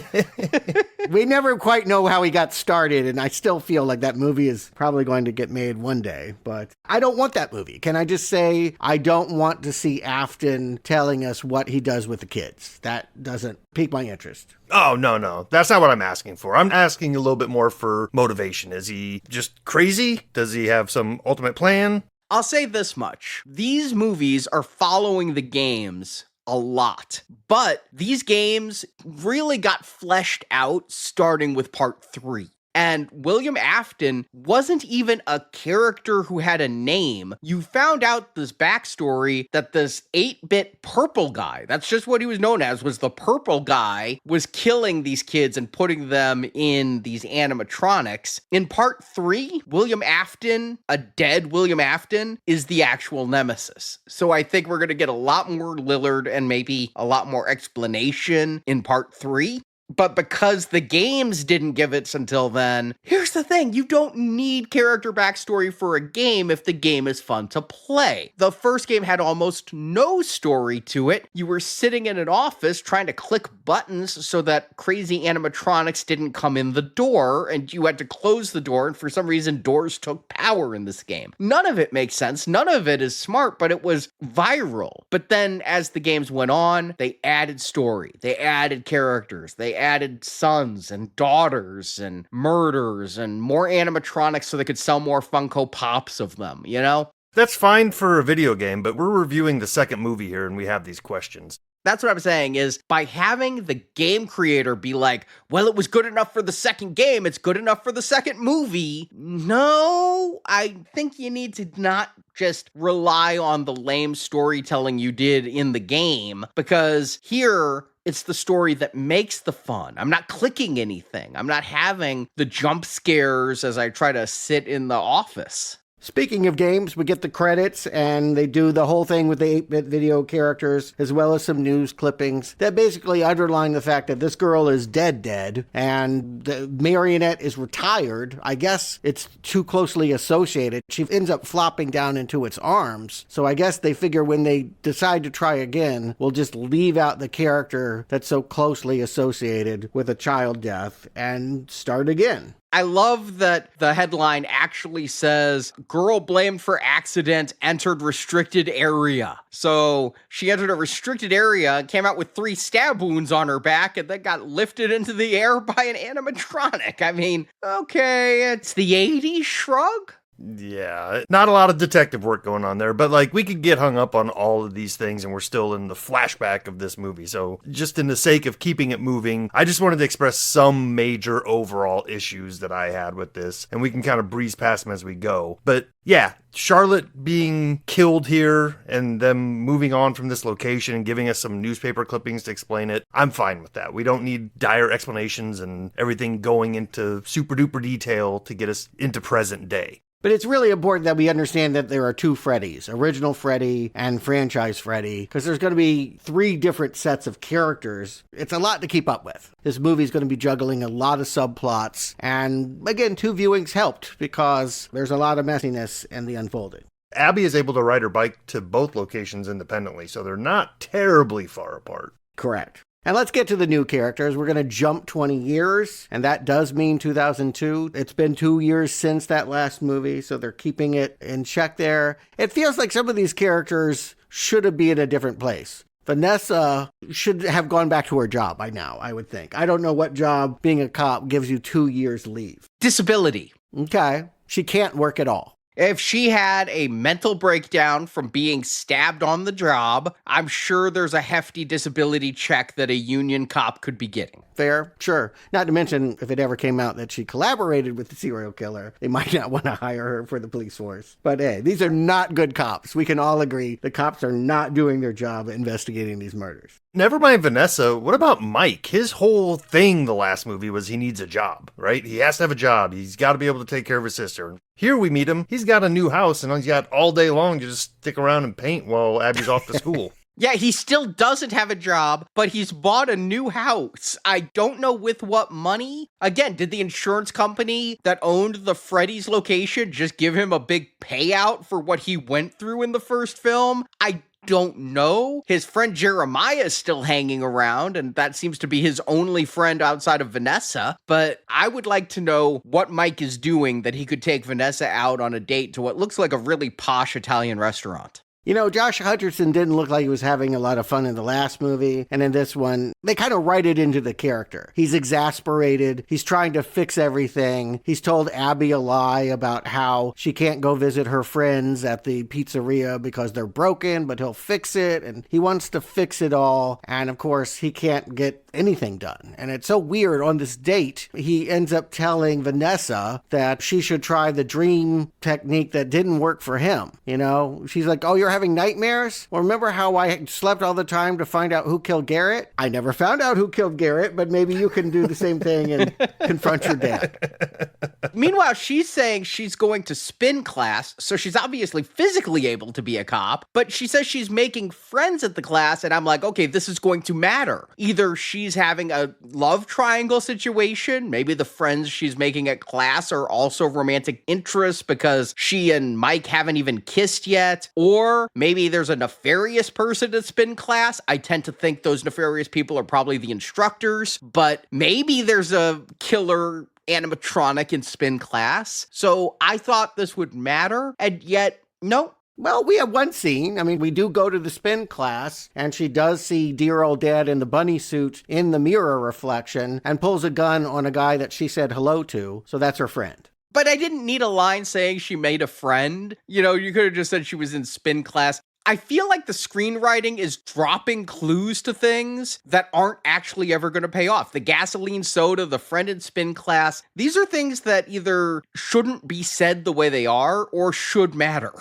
S8: We never quite know how he got started, and I still feel like that movie is probably going to get made one day, but I don't want that movie. Can I just say I don't want to see Afton telling us what he does with the kids? That doesn't pique my interest.
S9: Oh, no. That's not what I'm asking for. I'm asking a little bit more for motivation. Is he just crazy? Does he have some ultimate plan?
S7: I'll say this much. These movies are following the games a lot, but these games really got fleshed out starting with part 3. And William Afton wasn't even a character who had a name. You found out this backstory that this 8-bit purple guy, that's just what he was known as, was the purple guy, was killing these kids and putting them in these animatronics. In part 3, William Afton, a dead William Afton, is the actual nemesis. So I think we're going to get a lot more Lillard and maybe a lot more explanation in part 3. But because the games didn't give it until then, here's the thing. You don't need character backstory for a game if the game is fun to play. The first game had almost no story to it. You were sitting in an office trying to click buttons so that crazy animatronics didn't come in the door, and you had to close the door, and for some reason, doors took power in this game. None of it makes sense. None of it is smart, but it was viral. But then as the games went on, they added story. They added characters. They added sons and daughters and murders and more animatronics so they could sell more Funko Pops of them, you know?
S9: That's fine for a video game, but we're reviewing the second movie here and we have these questions.
S7: That's what I'm saying is by having the game creator be like, well, it was good enough for the second game, it's good enough for the second movie. No, I think you need to not just rely on the lame storytelling you did in the game, because here it's the story that makes the fun. I'm not clicking anything. I'm not having the jump scares as I try to sit in the office.
S8: Speaking of games, we get the credits, and they do the whole thing with the 8-bit video characters, as well as some news clippings that basically underline the fact that this girl is dead, and the Marionette is retired. I guess it's too closely associated. She ends up flopping down into its arms, so I guess they figure when they decide to try again, we'll just leave out the character that's so closely associated with a child death and start again.
S7: I love that the headline actually says, girl blamed for accident entered restricted area. So she entered a restricted area and came out with 3 stab wounds on her back and then got lifted into the air by an animatronic. I mean, okay, it's the 80s, shrug?
S9: Yeah, not a lot of detective work going on there, but like we could get hung up on all of these things and we're still in the flashback of this movie. So just in the sake of keeping it moving, I just wanted to express some major overall issues that I had with this, and we can kind of breeze past them as we go. But yeah, Charlotte being killed here and them moving on from this location and giving us some newspaper clippings to explain it, I'm fine with that. We don't need dire explanations and everything going into super duper detail to get us into present day.
S8: But it's really important that we understand that there are 2 Freddys, original Freddy and franchise Freddy, because there's going to be 3 different sets of characters. It's a lot to keep up with. This movie's going to be juggling a lot of subplots, and again, 2 viewings helped because there's a lot of messiness in the unfolding.
S9: Abby is able to ride her bike to both locations independently, so they're not terribly far apart.
S8: Correct. And let's get to the new characters. We're going to jump 20 years, and that does mean 2002. It's been 2 years since that last movie, so they're keeping it in check there. It feels like some of these characters should have been in a different place. Vanessa should have gone back to her job by now, I would think. I don't know what job being a cop gives you 2 years leave.
S7: Disability.
S8: Okay. She can't work at all.
S7: If she had a mental breakdown from being stabbed on the job, I'm sure there's a hefty disability check that a union cop could be getting.
S8: Fair, sure. Not to mention, if it ever came out that she collaborated with the serial killer, they might not want to hire her for the police force. But hey, these are not good cops. We can all agree the cops are not doing their job investigating these murders.
S9: Never mind Vanessa, what about Mike? His whole thing the last movie was he needs a job, right? He has to have a job. He's got to be able to take care of his sister. Here we meet him. He's got a new house, and he's got all day long to just stick around and paint while Abby's off to school.
S7: Yeah, he still doesn't have a job, but he's bought a new house. I don't know with what money. Again, did the insurance company that owned the Freddy's location just give him a big payout for what he went through in the first film? I don't know. His friend Jeremiah is still hanging around, and that seems to be his only friend outside of Vanessa. But I would like to know what Mike is doing that he could take Vanessa out on a date to what looks like a really posh Italian restaurant.
S8: You know, Josh Hutcherson didn't look like he was having a lot of fun in the last movie, and in this one, they kind of write it into the character. He's exasperated. He's trying to fix everything. He's told Abby a lie about how she can't go visit her friends at the pizzeria because they're broken, but he'll fix it, and he wants to fix it all, and of course, he can't get anything done. And it's so weird. On this date, he ends up telling Vanessa that she should try the dream technique that didn't work for him. You know, she's like, oh, you're having nightmares? Well, remember how I slept all the time to find out who killed Garrett? I never found out who killed Garrett, but maybe you can do the same thing and confront your dad.
S7: Meanwhile, she's saying she's going to spin class, so she's obviously physically able to be a cop, but she says she's making friends at the class, and I'm like, okay, this is going to matter. Either she's having a love triangle situation, maybe the friends she's making at class are also romantic interests because she and Mike haven't even kissed yet, or maybe there's a nefarious person at spin class. I tend to think those nefarious people are probably the instructors, but maybe there's a killer animatronic in spin class. So I thought this would matter, and yet, no.
S8: Well, we have one scene. I mean, we do go to the spin class, and she does see dear old dad in the bunny suit in the mirror reflection and pulls a gun on a guy that she said hello to. So that's her friend.
S7: But I didn't need a line saying she made a friend. You know, you could have just said she was in spin class. I feel like the screenwriting is dropping clues to things that aren't actually ever going to pay off. The gasoline soda, the friend in spin class, these are things that either shouldn't be said the way they are or should matter.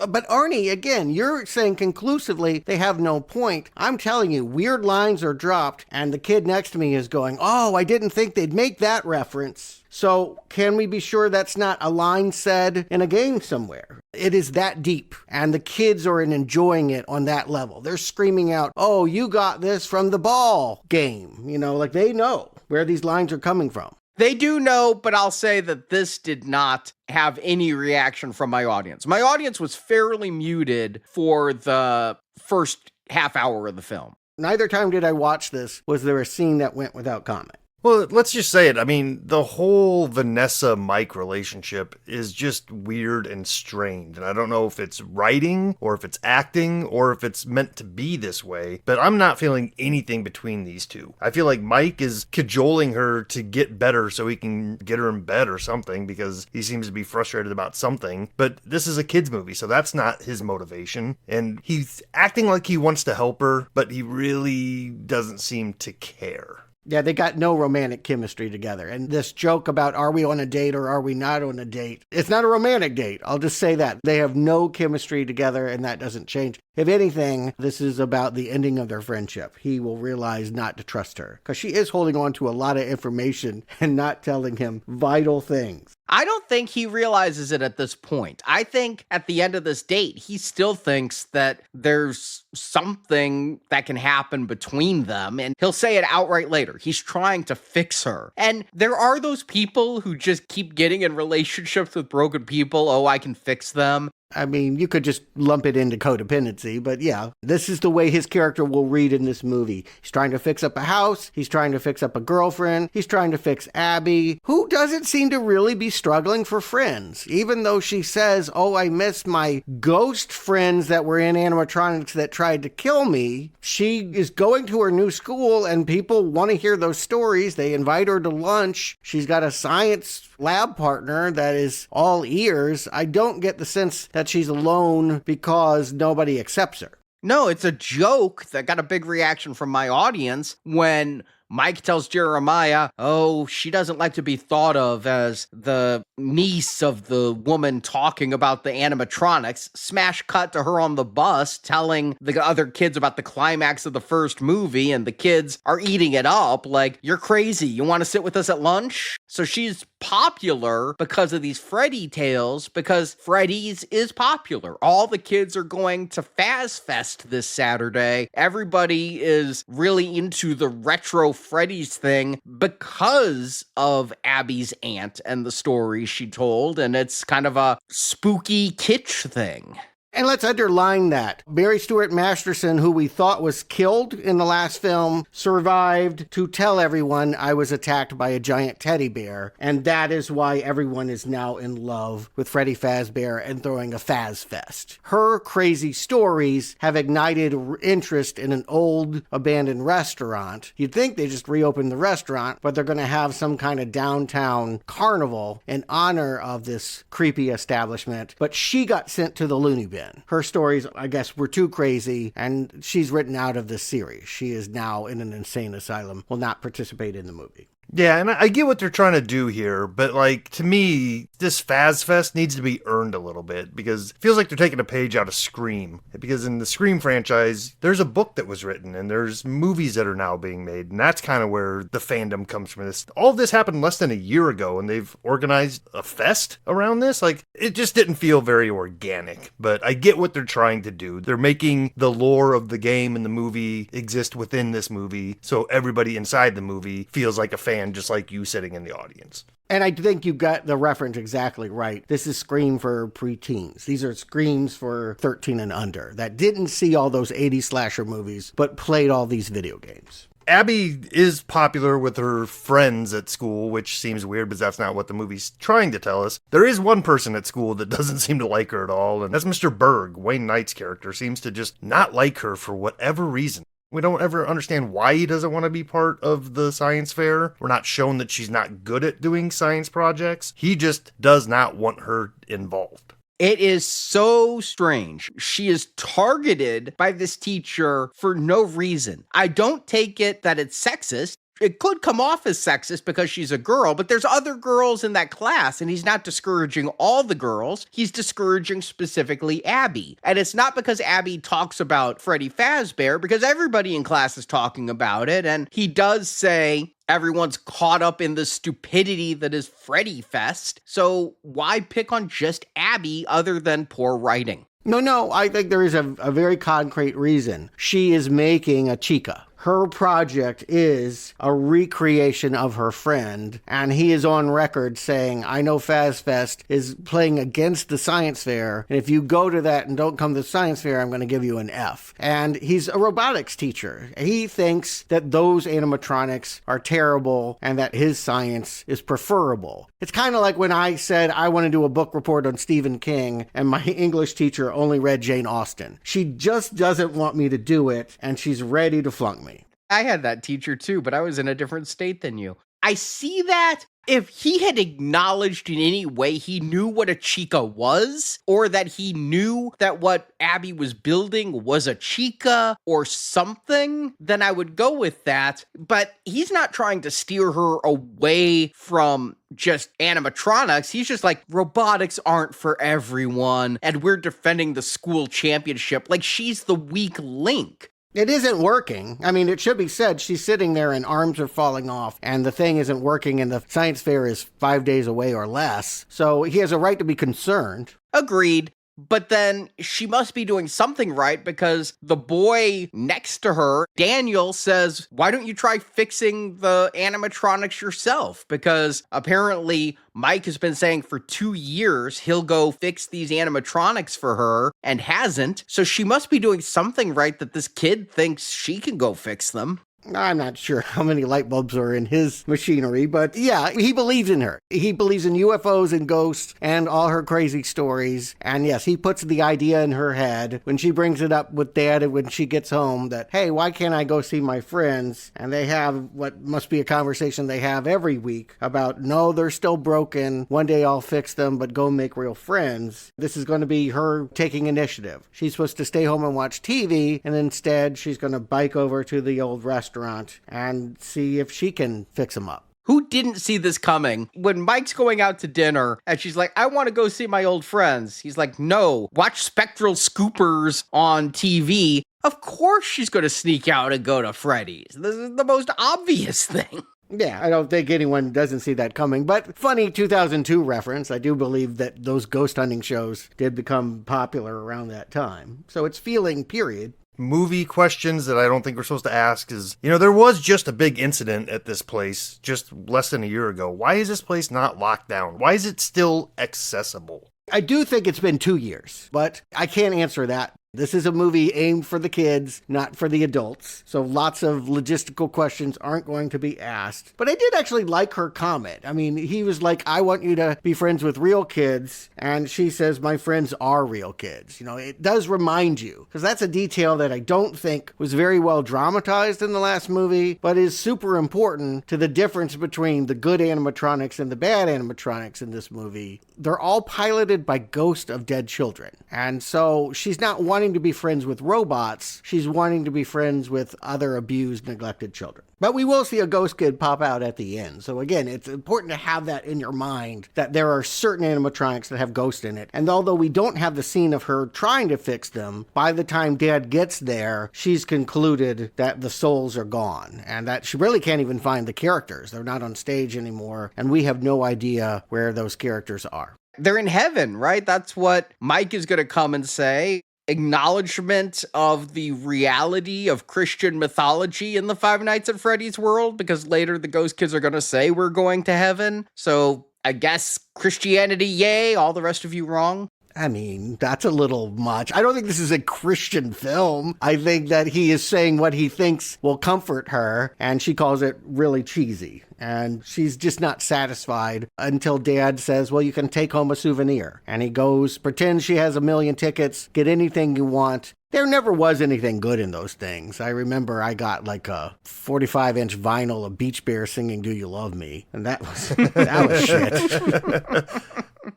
S8: But Arnie, again, you're saying conclusively they have no point. I'm telling you, weird lines are dropped, and the kid next to me is going, oh, I didn't think they'd make that reference. So can we be sure that's not a line said in a game somewhere? It is that deep, and the kids are enjoying it on that level. They're screaming out, oh, you got this from the ball game. You know, like they know where these lines are coming from.
S7: They do know, but I'll say that this did not have any reaction from my audience. My audience was fairly muted for the first half hour of the film.
S8: Neither time did I watch this was there a scene that went without comment.
S9: Well, let's just say it. I mean, the whole Vanessa-Mike relationship is just weird and strained. And I don't know if it's writing or if it's acting or if it's meant to be this way, but I'm not feeling anything between these two. I feel like Mike is cajoling her to get better so he can get her in bed or something because he seems to be frustrated about something. But this is a kid's movie, so that's not his motivation. And he's acting like he wants to help her, but he really doesn't seem to care.
S8: Yeah, they got no romantic chemistry together. And this joke about are we on a date or are we not on a date? It's not a romantic date. I'll just say that. They have no chemistry together, and that doesn't change. If anything, this is about the ending of their friendship. He will realize not to trust her because she is holding on to a lot of information and not telling him vital things.
S7: I don't think he realizes it at this point. I think at the end of this date, he still thinks that there's something that can happen between them, and he'll say it outright later. He's trying to fix her. And there are those people who just keep getting in relationships with broken people. Oh, I can fix them.
S8: I mean, you could just lump it into codependency, but yeah, this is the way his character will read in this movie. He's trying to fix up a house. He's trying to fix up a girlfriend. He's trying to fix Abby, who doesn't seem to really be struggling for friends, even though she says, oh, I miss my ghost friends that were in animatronics that tried to kill me. She is going to her new school and people want to hear those stories. They invite her to lunch. She's got a science lab partner that is all ears. I don't get the sense that she's alone because nobody accepts her.
S7: No, it's a joke that got a big reaction from my audience when Mike tells Jeremiah, oh, she doesn't like to be thought of as the niece of the woman talking about the animatronics. Smash cut to her on the bus telling the other kids about the climax of the first movie, and the kids are eating it up like, you're crazy, you want to sit with us at lunch? So she's popular because of these Freddy tales, because Freddy's is popular. All the kids are going to Fazzfest this Saturday. Everybody is really into the retro Freddy's thing because of Abby's aunt and the story she told, and it's kind of a spooky kitsch thing.
S8: And let's underline that. Mary Stuart Masterson, who we thought was killed in the last film, survived to tell everyone I was attacked by a giant teddy bear. And that is why everyone is now in love with Freddy Fazzbear and throwing a Fazzfest. Her crazy stories have ignited interest in an old abandoned restaurant. You'd think they just reopened the restaurant, but they're going to have some kind of downtown carnival in honor of this creepy establishment. But she got sent to the loony bin. Her stories, I guess, were too crazy, and she's written out of this series. She is now in an insane asylum, will not participate in the movie.
S9: Yeah, and I get what they're trying to do here, but like, to me, this Fazzfest needs to be earned a little bit, because it feels like they're taking a page out of Scream. Because in the Scream franchise, there's a book that was written, and there's movies that are now being made, and that's kind of where the fandom comes from this. All of this happened less than a year ago, and they've organized a fest around this. Like, it just didn't feel very organic, but I get what they're trying to do. They're making the lore of the game and the movie exist within this movie, so everybody inside the movie feels like a fan, just like you sitting in the audience.
S8: And I think you got the reference exactly right. This is Scream for preteens. These are Screams for 13 and under that didn't see all those 80s slasher movies, but played all these video games.
S9: Abby is popular with her friends at school, which seems weird because that's not what the movie's trying to tell us. There is one person at school that doesn't seem to like her at all, and that's Mr. Berg. Wayne Knight's character seems to just not like her for whatever reason. We don't ever understand why he doesn't want to be part of the science fair. We're not shown that she's not good at doing science projects. He just does not want her involved.
S7: It is so strange. She is targeted by this teacher for no reason. I don't take it that it's sexist. It could come off as sexist because she's a girl, but there's other girls in that class, and he's not discouraging all the girls. He's discouraging specifically Abby. And it's not because Abby talks about Freddy Fazzbear, because everybody in class is talking about it, and he does say everyone's caught up in the stupidity that is Freddy Fest, so why pick on just Abby other than poor writing?
S8: No, I think there is a very concrete reason. She is making a Chica. Her project is a recreation of her friend, and he is on record saying, I know Fazzfest is playing against the science fair, and if you go to that and don't come to the science fair, I'm going to give you an F. And he's a robotics teacher. He thinks that those animatronics are terrible and that his science is preferable. It's kind of like when I said I want to do a book report on Stephen King, and my English teacher only read Jane Austen. She just doesn't want me to do it, and she's ready to flunk me.
S7: I had that teacher too, but I was in a different state than you. I see that if he had acknowledged in any way he knew what a Chica was, or that he knew that what Abby was building was a Chica or something, then I would go with that. But he's not trying to steer her away from just animatronics. He's just like, robotics aren't for everyone, and we're defending the school championship like she's the weak link.
S8: It isn't working. I mean, it should be said, she's sitting there and arms are falling off, and the thing isn't working, and the science fair is 5 days away or less. So he has a right to be concerned.
S7: Agreed. But then she must be doing something right, because the boy next to her, Daniel, says, why don't you try fixing the animatronics yourself? Because apparently Mike has been saying for 2 years he'll go fix these animatronics for her and hasn't. So she must be doing something right that this kid thinks she can go fix them.
S8: I'm not sure how many light bulbs are in his machinery, but yeah, he believes in her. He believes in UFOs and ghosts and all her crazy stories. And yes, he puts the idea in her head when she brings it up with Dad when she gets home that, hey, why can't I go see my friends? And they have what must be a conversation they have every week about, no, they're still broken. One day I'll fix them, but go make real friends. This is going to be her taking initiative. She's supposed to stay home and watch TV, and instead she's going to bike over to the old restaurant restaurant and see if she can fix him up.
S7: Who didn't see this coming? When Mike's going out to dinner and she's like, I want to go see my old friends. He's like, no, watch Spectral Scoopers on TV. Of course she's going to sneak out and go to Freddy's. This is the most obvious thing.
S8: Yeah, I don't think anyone doesn't see that coming, but funny 2002 reference. I do believe that those ghost hunting shows did become popular around that time. So it's feeling, period.
S9: Movie questions that I don't think we're supposed to ask is, there was just a big incident at this place just less than a year ago. Why is this place not locked down? Why is it still accessible?
S8: I do think it's been 2 years, but I can't answer that. This is a movie aimed for the kids, not for the adults. So lots of logistical questions aren't going to be asked. But I did actually like her comment. I mean, he was like, I want you to be friends with real kids. And she says, my friends are real kids. It does remind you, because that's a detail that I don't think was very well dramatized in the last movie, but is super important to the difference between the good animatronics and the bad animatronics in this movie. They're all piloted by ghosts of dead children. And so she's not wanting to be friends with robots. She's wanting to be friends with other abused, neglected children. But we will see a ghost kid pop out at the end. So again, it's important to have that in your mind, that there are certain animatronics that have ghosts in it. And although we don't have the scene of her trying to fix them, by the time Dad gets there, she's concluded that the souls are gone and that she really can't even find the characters. They're not on stage anymore. And we have no idea where those characters are.
S7: They're in heaven, right? That's what Mike is going to come and say. Acknowledgement of the reality of Christian mythology in the Five Nights at Freddy's world, because later the ghost kids are going to say we're going to heaven. So I guess Christianity, yay, all the rest of you wrong.
S8: I mean, that's a little much. I don't think this is a Christian film. I think that he is saying what he thinks will comfort her, and she calls it really cheesy. And she's just not satisfied until Dad says, well, you can take home a souvenir. And he goes, pretend she has 1 million tickets, get anything you want. There never was anything good in those things. I remember I got like a 45-inch vinyl of Beach Bear singing Do You Love Me? And that was shit.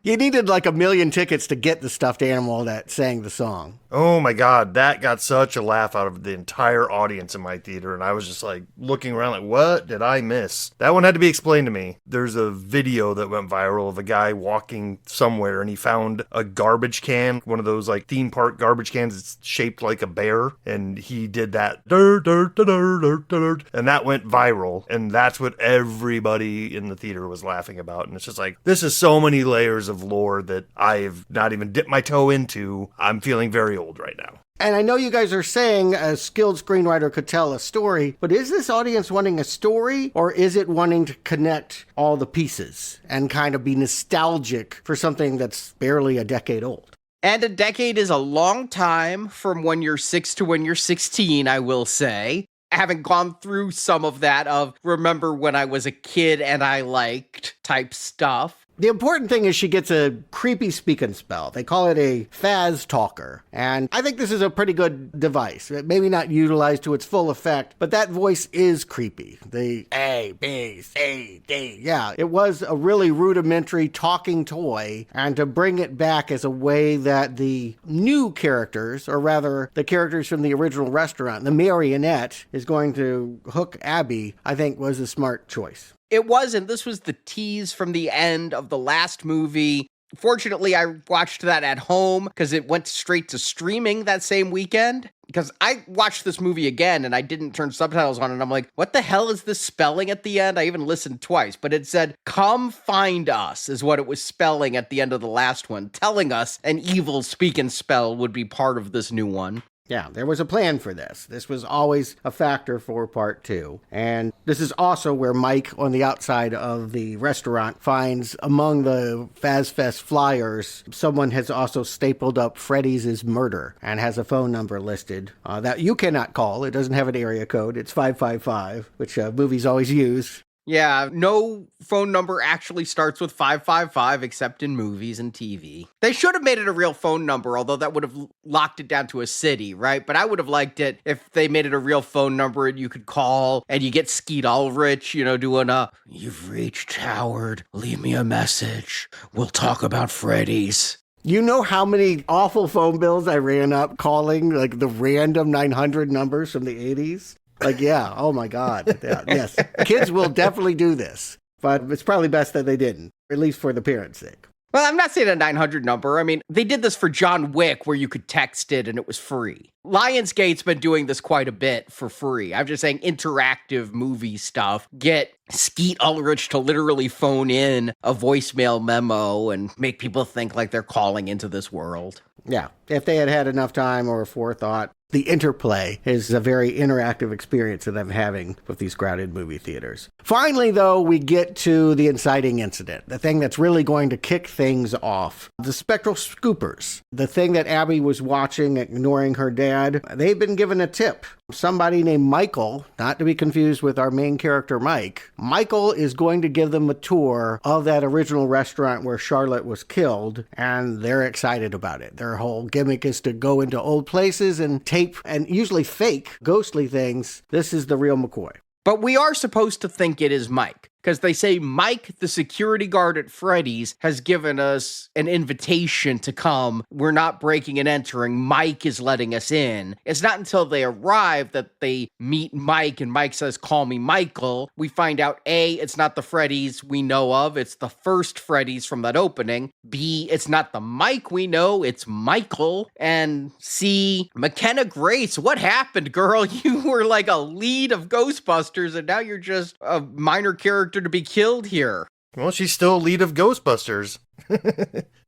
S8: You needed like 1 million tickets to get the stuffed animal that sang the song.
S9: Oh my God, that got such a laugh out of the entire audience in my theater. And I was just like looking around like, what did I miss? That one had to be explained to me. There's a video that went viral of a guy walking somewhere and he found a garbage can, one of those like theme park garbage cans. It's shaped like a bear. And he did that. And that went viral. And that's what everybody in the theater was laughing about. And it's just like, this is so many layers of lore that I've not even dipped my toe into. I'm feeling very old right now.
S8: And I know you guys are saying a skilled screenwriter could tell a story, but is this audience wanting a story, or is it wanting to connect all the pieces and kind of be nostalgic for something that's barely a decade old?
S7: And a decade is a long time from when you're 6 to when you're 16, I will say. Having gone through some of that of remember when I was a kid and I liked type stuff.
S8: The important thing is she gets a creepy speak and spell. They call it a Faz talker. And I think this is a pretty good device. Maybe not utilized to its full effect, but that voice is creepy. The A, B, C, D. Yeah, it was a really rudimentary talking toy. And to bring it back as a way that the new characters, or rather the characters from the original restaurant, the Marionette, is going to hook Abby, I think was a smart choice.
S7: It wasn't. This was the tease from the end of the last movie. Fortunately, I watched that at home because it went straight to streaming that same weekend. Because I watched this movie again and I didn't turn subtitles on and I'm like, what the hell is this spelling at the end? I even listened twice, but it said, come find us is what it was spelling at the end of the last one, telling us an evil speak and spell would be part of this new one.
S8: Yeah, there was a plan for this. This was always a factor for part 2. And this is also where Mike, on the outside of the restaurant, finds among the FazFest flyers, someone has also stapled up Freddy's murder and has a phone number listed that you cannot call. It doesn't have an area code. It's 555, which movies always use.
S7: Yeah, no phone number actually starts with 555 except in movies and TV. They should have made it a real phone number, although that would have locked it down to a city, right? But I would have liked it if they made it a real phone number and you could call and you get Skeet Ulrich, doing you've reached Howard, leave me a message. We'll talk about Freddy's.
S8: You know how many awful phone bills I ran up calling like the random 900 numbers from the 80s? Like, yeah, oh my God. Yeah, yes, kids will definitely do this, but it's probably best that they didn't, at least for the parents' sake.
S7: Well, I'm not saying a 900 number. I mean, they did this for John Wick where you could text it and it was free. Lionsgate's been doing this quite a bit for free. I'm just saying interactive movie stuff. Get Skeet Ulrich to literally phone in a voicemail memo and make people think like they're calling into this world.
S8: Yeah, if they had had enough time or forethought. The interplay is a very interactive experience that I'm having with these crowded movie theaters. Finally, though, we get to the inciting incident, the thing that's really going to kick things off. The spectral scoopers, the thing that Abby was watching, ignoring her dad, they've been given a tip. Somebody named Michael, not to be confused with our main character, Mike. Michael is going to give them a tour of that original restaurant where Charlotte was killed, and they're excited about it. Their whole gimmick is to go into old places and tape, and usually fake, ghostly things. This is the real McCoy.
S7: But we are supposed to think it is Mike, because they say Mike, the security guard at Freddy's, has given us an invitation to come. We're not breaking and entering. Mike is letting us in. It's not until they arrive that they meet Mike, and Mike says, "Call me Michael." We find out, A, it's not the Freddy's we know of. It's the first Freddy's from that opening. B, it's not the Mike we know. It's Michael. And C, McKenna Grace. What happened, girl? You were like a lead of Ghostbusters, and now you're just a minor character to be killed here.
S9: Well, she's still lead of Ghostbusters.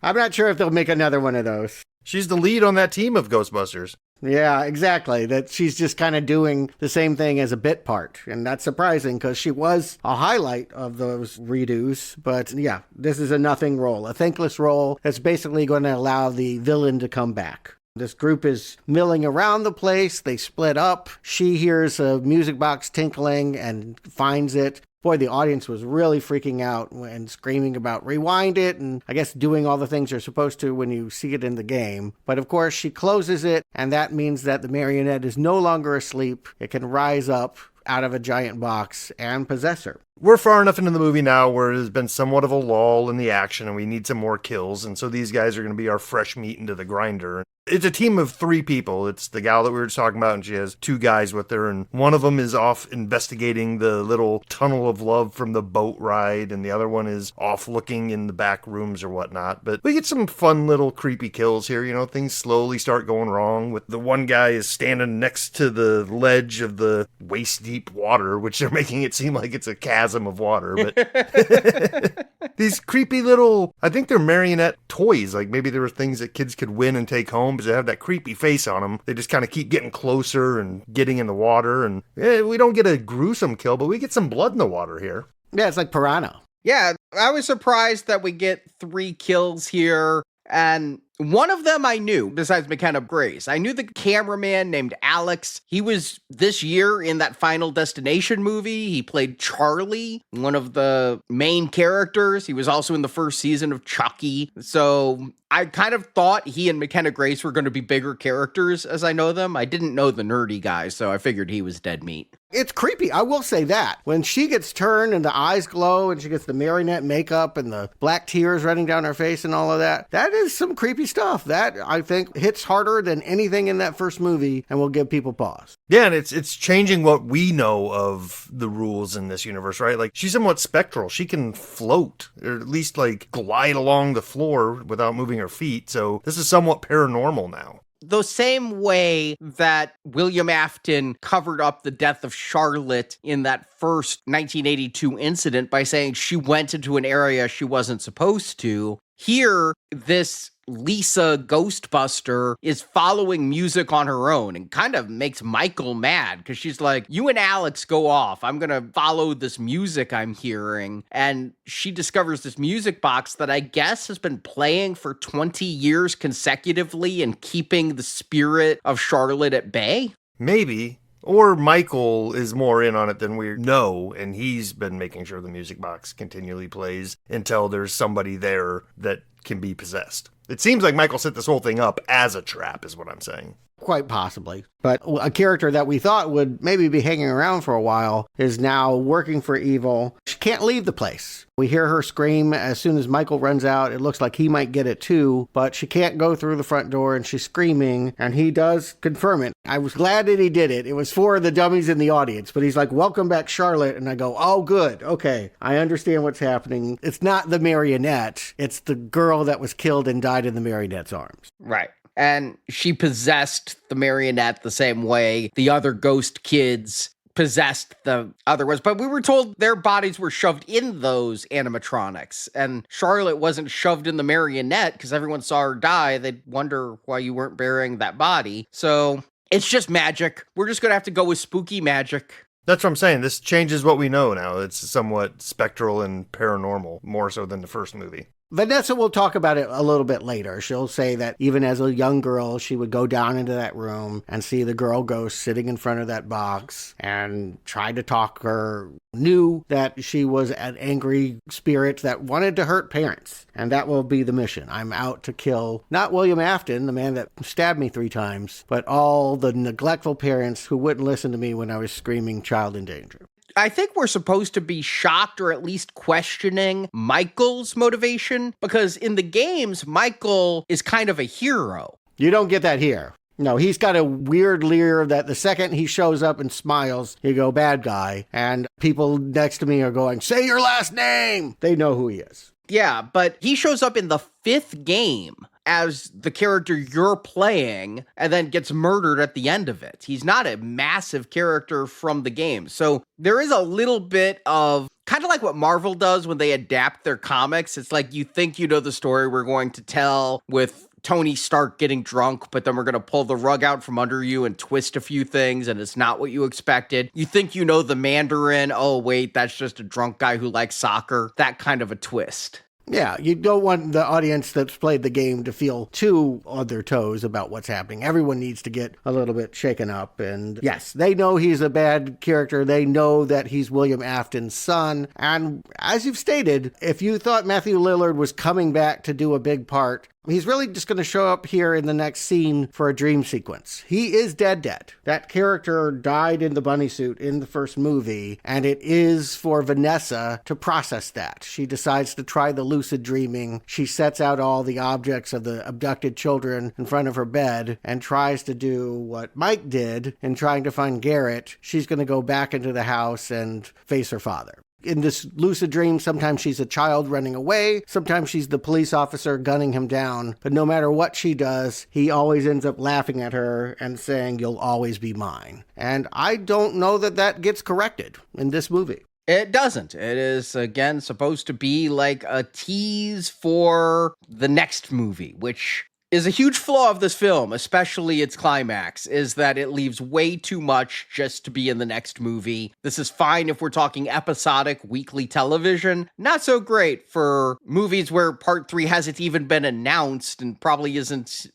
S8: I'm not sure if they'll make another one of those.
S9: She's the lead on that team of Ghostbusters.
S8: Yeah, exactly. That she's just kind of doing the same thing as a bit part. And that's surprising because she was a highlight of those redos. But yeah, this is a nothing role, a thankless role that's basically going to allow the villain to come back. This group is milling around the place. They split up. She hears a music box tinkling and finds it. Boy, the audience was really freaking out and screaming about rewind it and I guess doing all the things you're supposed to when you see it in the game. But of course, she closes it, and that means that the marionette is no longer asleep. It can rise up out of a giant box and possess her.
S9: We're far enough into the movie now where there's been somewhat of a lull in the action and we need some more kills, and so these guys are going to be our fresh meat into the grinder. It's a team of 3 people. It's the gal that we were talking about, and she has 2 guys with her, and one of them is off investigating the little tunnel of love from the boat ride, and the other one is off looking in the back rooms or whatnot. But we get some fun little creepy kills here. You know, things slowly start going wrong. With the one guy is standing next to the ledge of the waist-deep water, which they're making it seem like it's a chasm of water. But these creepy little, I think they're marionette toys. Like maybe there were things that kids could win and take home, because they have that creepy face on them. They just kind of keep getting closer and getting in the water, and we don't get a gruesome kill, but we get some blood in the water here.
S8: Yeah, it's like Piranha.
S7: Yeah, I was surprised that we get 3 kills here, and one of them I knew, besides McKenna Grace. I knew the cameraman named Alex. He was this year in that Final Destination movie. He played Charlie, one of the main characters. He was also in the first season of Chucky. So I kind of thought he and McKenna Grace were going to be bigger characters as I know them. I didn't know the nerdy guy, so I figured he was dead meat.
S8: It's creepy, I will say that. When she gets turned and the eyes glow and she gets the marionette makeup and the black tears running down her face and all of that, that is some creepy stuff. That, I think, hits harder than anything in that first movie and will give people pause.
S9: Yeah, and it's changing what we know of the rules in this universe, right? Like, she's somewhat spectral. She can float, or at least, like, glide along the floor without moving her feet. So this is somewhat paranormal now.
S7: The same way that William Afton covered up the death of Charlotte in that first 1982 incident by saying she went into an area she wasn't supposed to, here, this Lisa Ghostbuster is following music on her own and kind of makes Michael mad because she's like, you and Alex go off. I'm going to follow this music I'm hearing. And she discovers this music box that I guess has been playing for 20 years consecutively and keeping the spirit of Charlotte at bay.
S9: Maybe. Or Michael is more in on it than we know, and he's been making sure the music box continually plays until there's somebody there that can be possessed. It seems like Michael set this whole thing up as a trap, is what I'm saying.
S8: Quite possibly. But a character that we thought would maybe be hanging around for a while is now working for evil. She can't leave the place. We hear her scream as soon as Michael runs out. It looks like he might get it too, but she can't go through the front door and she's screaming, and he does confirm it. I was glad that he did it. It was for the dummies in the audience, but he's like, welcome back, Charlotte. And I go, oh, good. Okay. I understand what's happening. It's not the Marionette. It's the girl that was killed and died in the Marionette's arms.
S7: Right. And she possessed the Marionette the same way the other ghost kids possessed the other ones. But we were told their bodies were shoved in those animatronics. And Charlotte wasn't shoved in the Marionette because everyone saw her die. They'd wonder why you weren't burying that body. So it's just magic. We're just going to have to go with spooky magic.
S9: That's what I'm saying. This changes what we know now. It's somewhat spectral and paranormal, more so than the first movie.
S8: Vanessa will talk about it a little bit later. She'll say that even as a young girl, she would go down into that room and see the girl ghost sitting in front of that box and try to talk her, knew that she was an angry spirit that wanted to hurt parents. And that will be the mission. I'm out to kill not William Afton, the man that stabbed me 3 times, but all the neglectful parents who wouldn't listen to me when I was screaming child in danger.
S7: I think we're supposed to be shocked or at least questioning Michael's motivation, because in the games, Michael is kind of a hero.
S8: You don't get that here. No, he's got a weird leer that the second he shows up and smiles, you go, bad guy. And people next to me are going, say your last name. They know who he is.
S7: Yeah, but he shows up in the 5th game as the character you're playing and then gets murdered at the end of it. He's not a massive character from the game. So there is a little bit of kind of like what Marvel does when they adapt their comics. It's like you think you know the story we're going to tell with Tony Stark getting drunk, but then we're going to pull the rug out from under you and twist a few things, and it's not what you expected. You think you know the Mandarin. Oh, wait, that's just a drunk guy who likes soccer. That kind of a twist.
S8: Yeah, you don't want the audience that's played the game to feel too on their toes about what's happening. Everyone needs to get a little bit shaken up. And yes, they know he's a bad character. They know that he's William Afton's son. And as you've stated, if you thought Matthew Lillard was coming back to do a big part, he's really just going to show up here in the next scene for a dream sequence. He is dead. That character died in the bunny suit in the first movie, and it is for Vanessa to process that. She decides to try the lucid dreaming. She sets out all the objects of the abducted children in front of her bed and tries to do what Mike did in trying to find Garrett. She's going to go back into the house and face her father. In this lucid dream, sometimes she's a child running away, sometimes she's the police officer gunning him down, but no matter what she does, he always ends up laughing at her and saying, you'll always be mine. And I don't know that that gets corrected in this movie.
S7: It doesn't. It is, again, supposed to be like a tease for the next movie, which is a huge flaw of this film, especially its climax, is that it leaves way too much just to be in the next movie. This is fine if we're talking episodic weekly television. Not so great for movies where part 3 hasn't even been announced and probably isn't,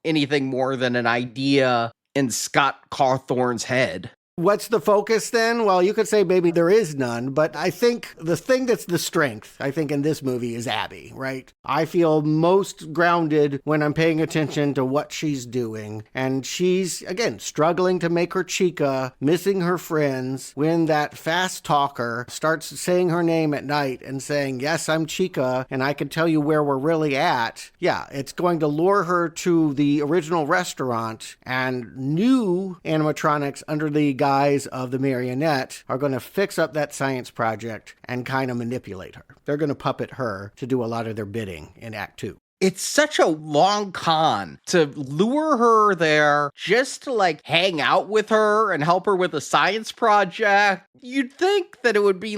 S7: anything more than an idea in Scott Cawthorn's head.
S8: What's the focus then? Well, you could say maybe there is none, but I think the thing that's the strength, I think in this movie is Abby, right? I feel most grounded when I'm paying attention to what she's doing. And she's, again, struggling to make her Chica, missing her friends, when that fast talker starts saying her name at night and saying, yes, I'm Chica, and I can tell you where we're really at. Yeah, it's going to lure her to the original restaurant, and new animatronics under the guise of the Marionette are going to fix up that science project and kind of manipulate her. They're going to puppet her to do a lot of their bidding in Act 2.
S7: It's such a long con to lure her there just to hang out with her and help her with a science project. You'd think that it would be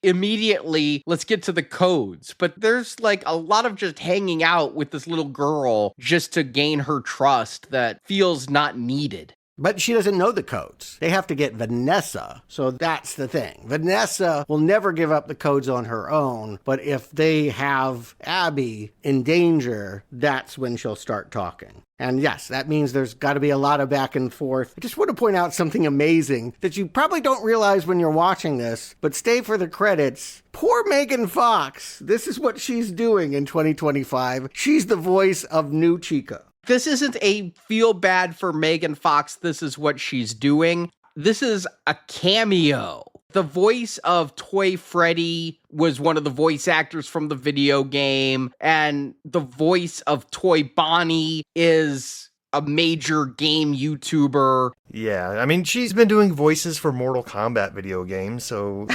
S7: immediately, let's get to the codes. But there's a lot of just hanging out with this little girl just to gain her trust that feels not needed.
S8: But she doesn't know the codes. They have to get Vanessa. So that's the thing. Vanessa will never give up the codes on her own. But if they have Abby in danger, that's when she'll start talking. And yes, that means there's got to be a lot of back and forth. I just want to point out something amazing that you probably don't realize when you're watching this, but stay for the credits. Poor Megan Fox. This is what she's doing in 2025. She's the voice of new Chica.
S7: This isn't a feel bad for Megan Fox, this is what she's doing. This is a cameo. The voice of Toy Freddy was one of the voice actors from the video game, and the voice of Toy Bonnie is a major game YouTuber.
S9: Yeah, I mean, she's been doing voices for Mortal Kombat video games, so...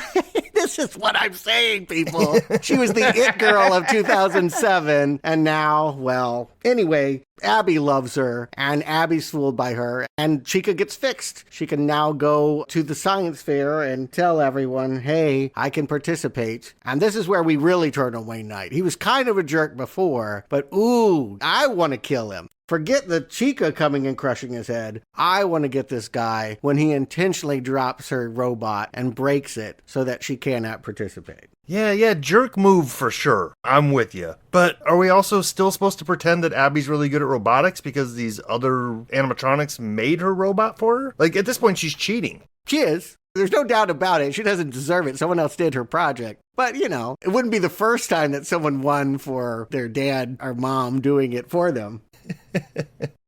S8: This is what I'm saying, people. She was the it girl of 2007, and now, well, anyway, Abby loves her, and Abby's fooled by her, and Chica gets fixed. She can now go to the science fair and tell everyone, hey, I can participate. And this is where we really turn on Wayne Knight. He was kind of a jerk before, but ooh, I want to kill him. Forget the Chica coming and crushing his head. I want to get this guy when he intentionally drops her robot and breaks it so that she cannot participate.
S9: Yeah, jerk move for sure. I'm with you. But are we also still supposed to pretend that Abby's really good at robotics because these other animatronics made her robot for her? Like, at this point, she's cheating.
S8: She is. There's no doubt about it. She doesn't deserve it. Someone else did her project. But, you know, it wouldn't be the first time that someone won for their dad or mom doing it for them.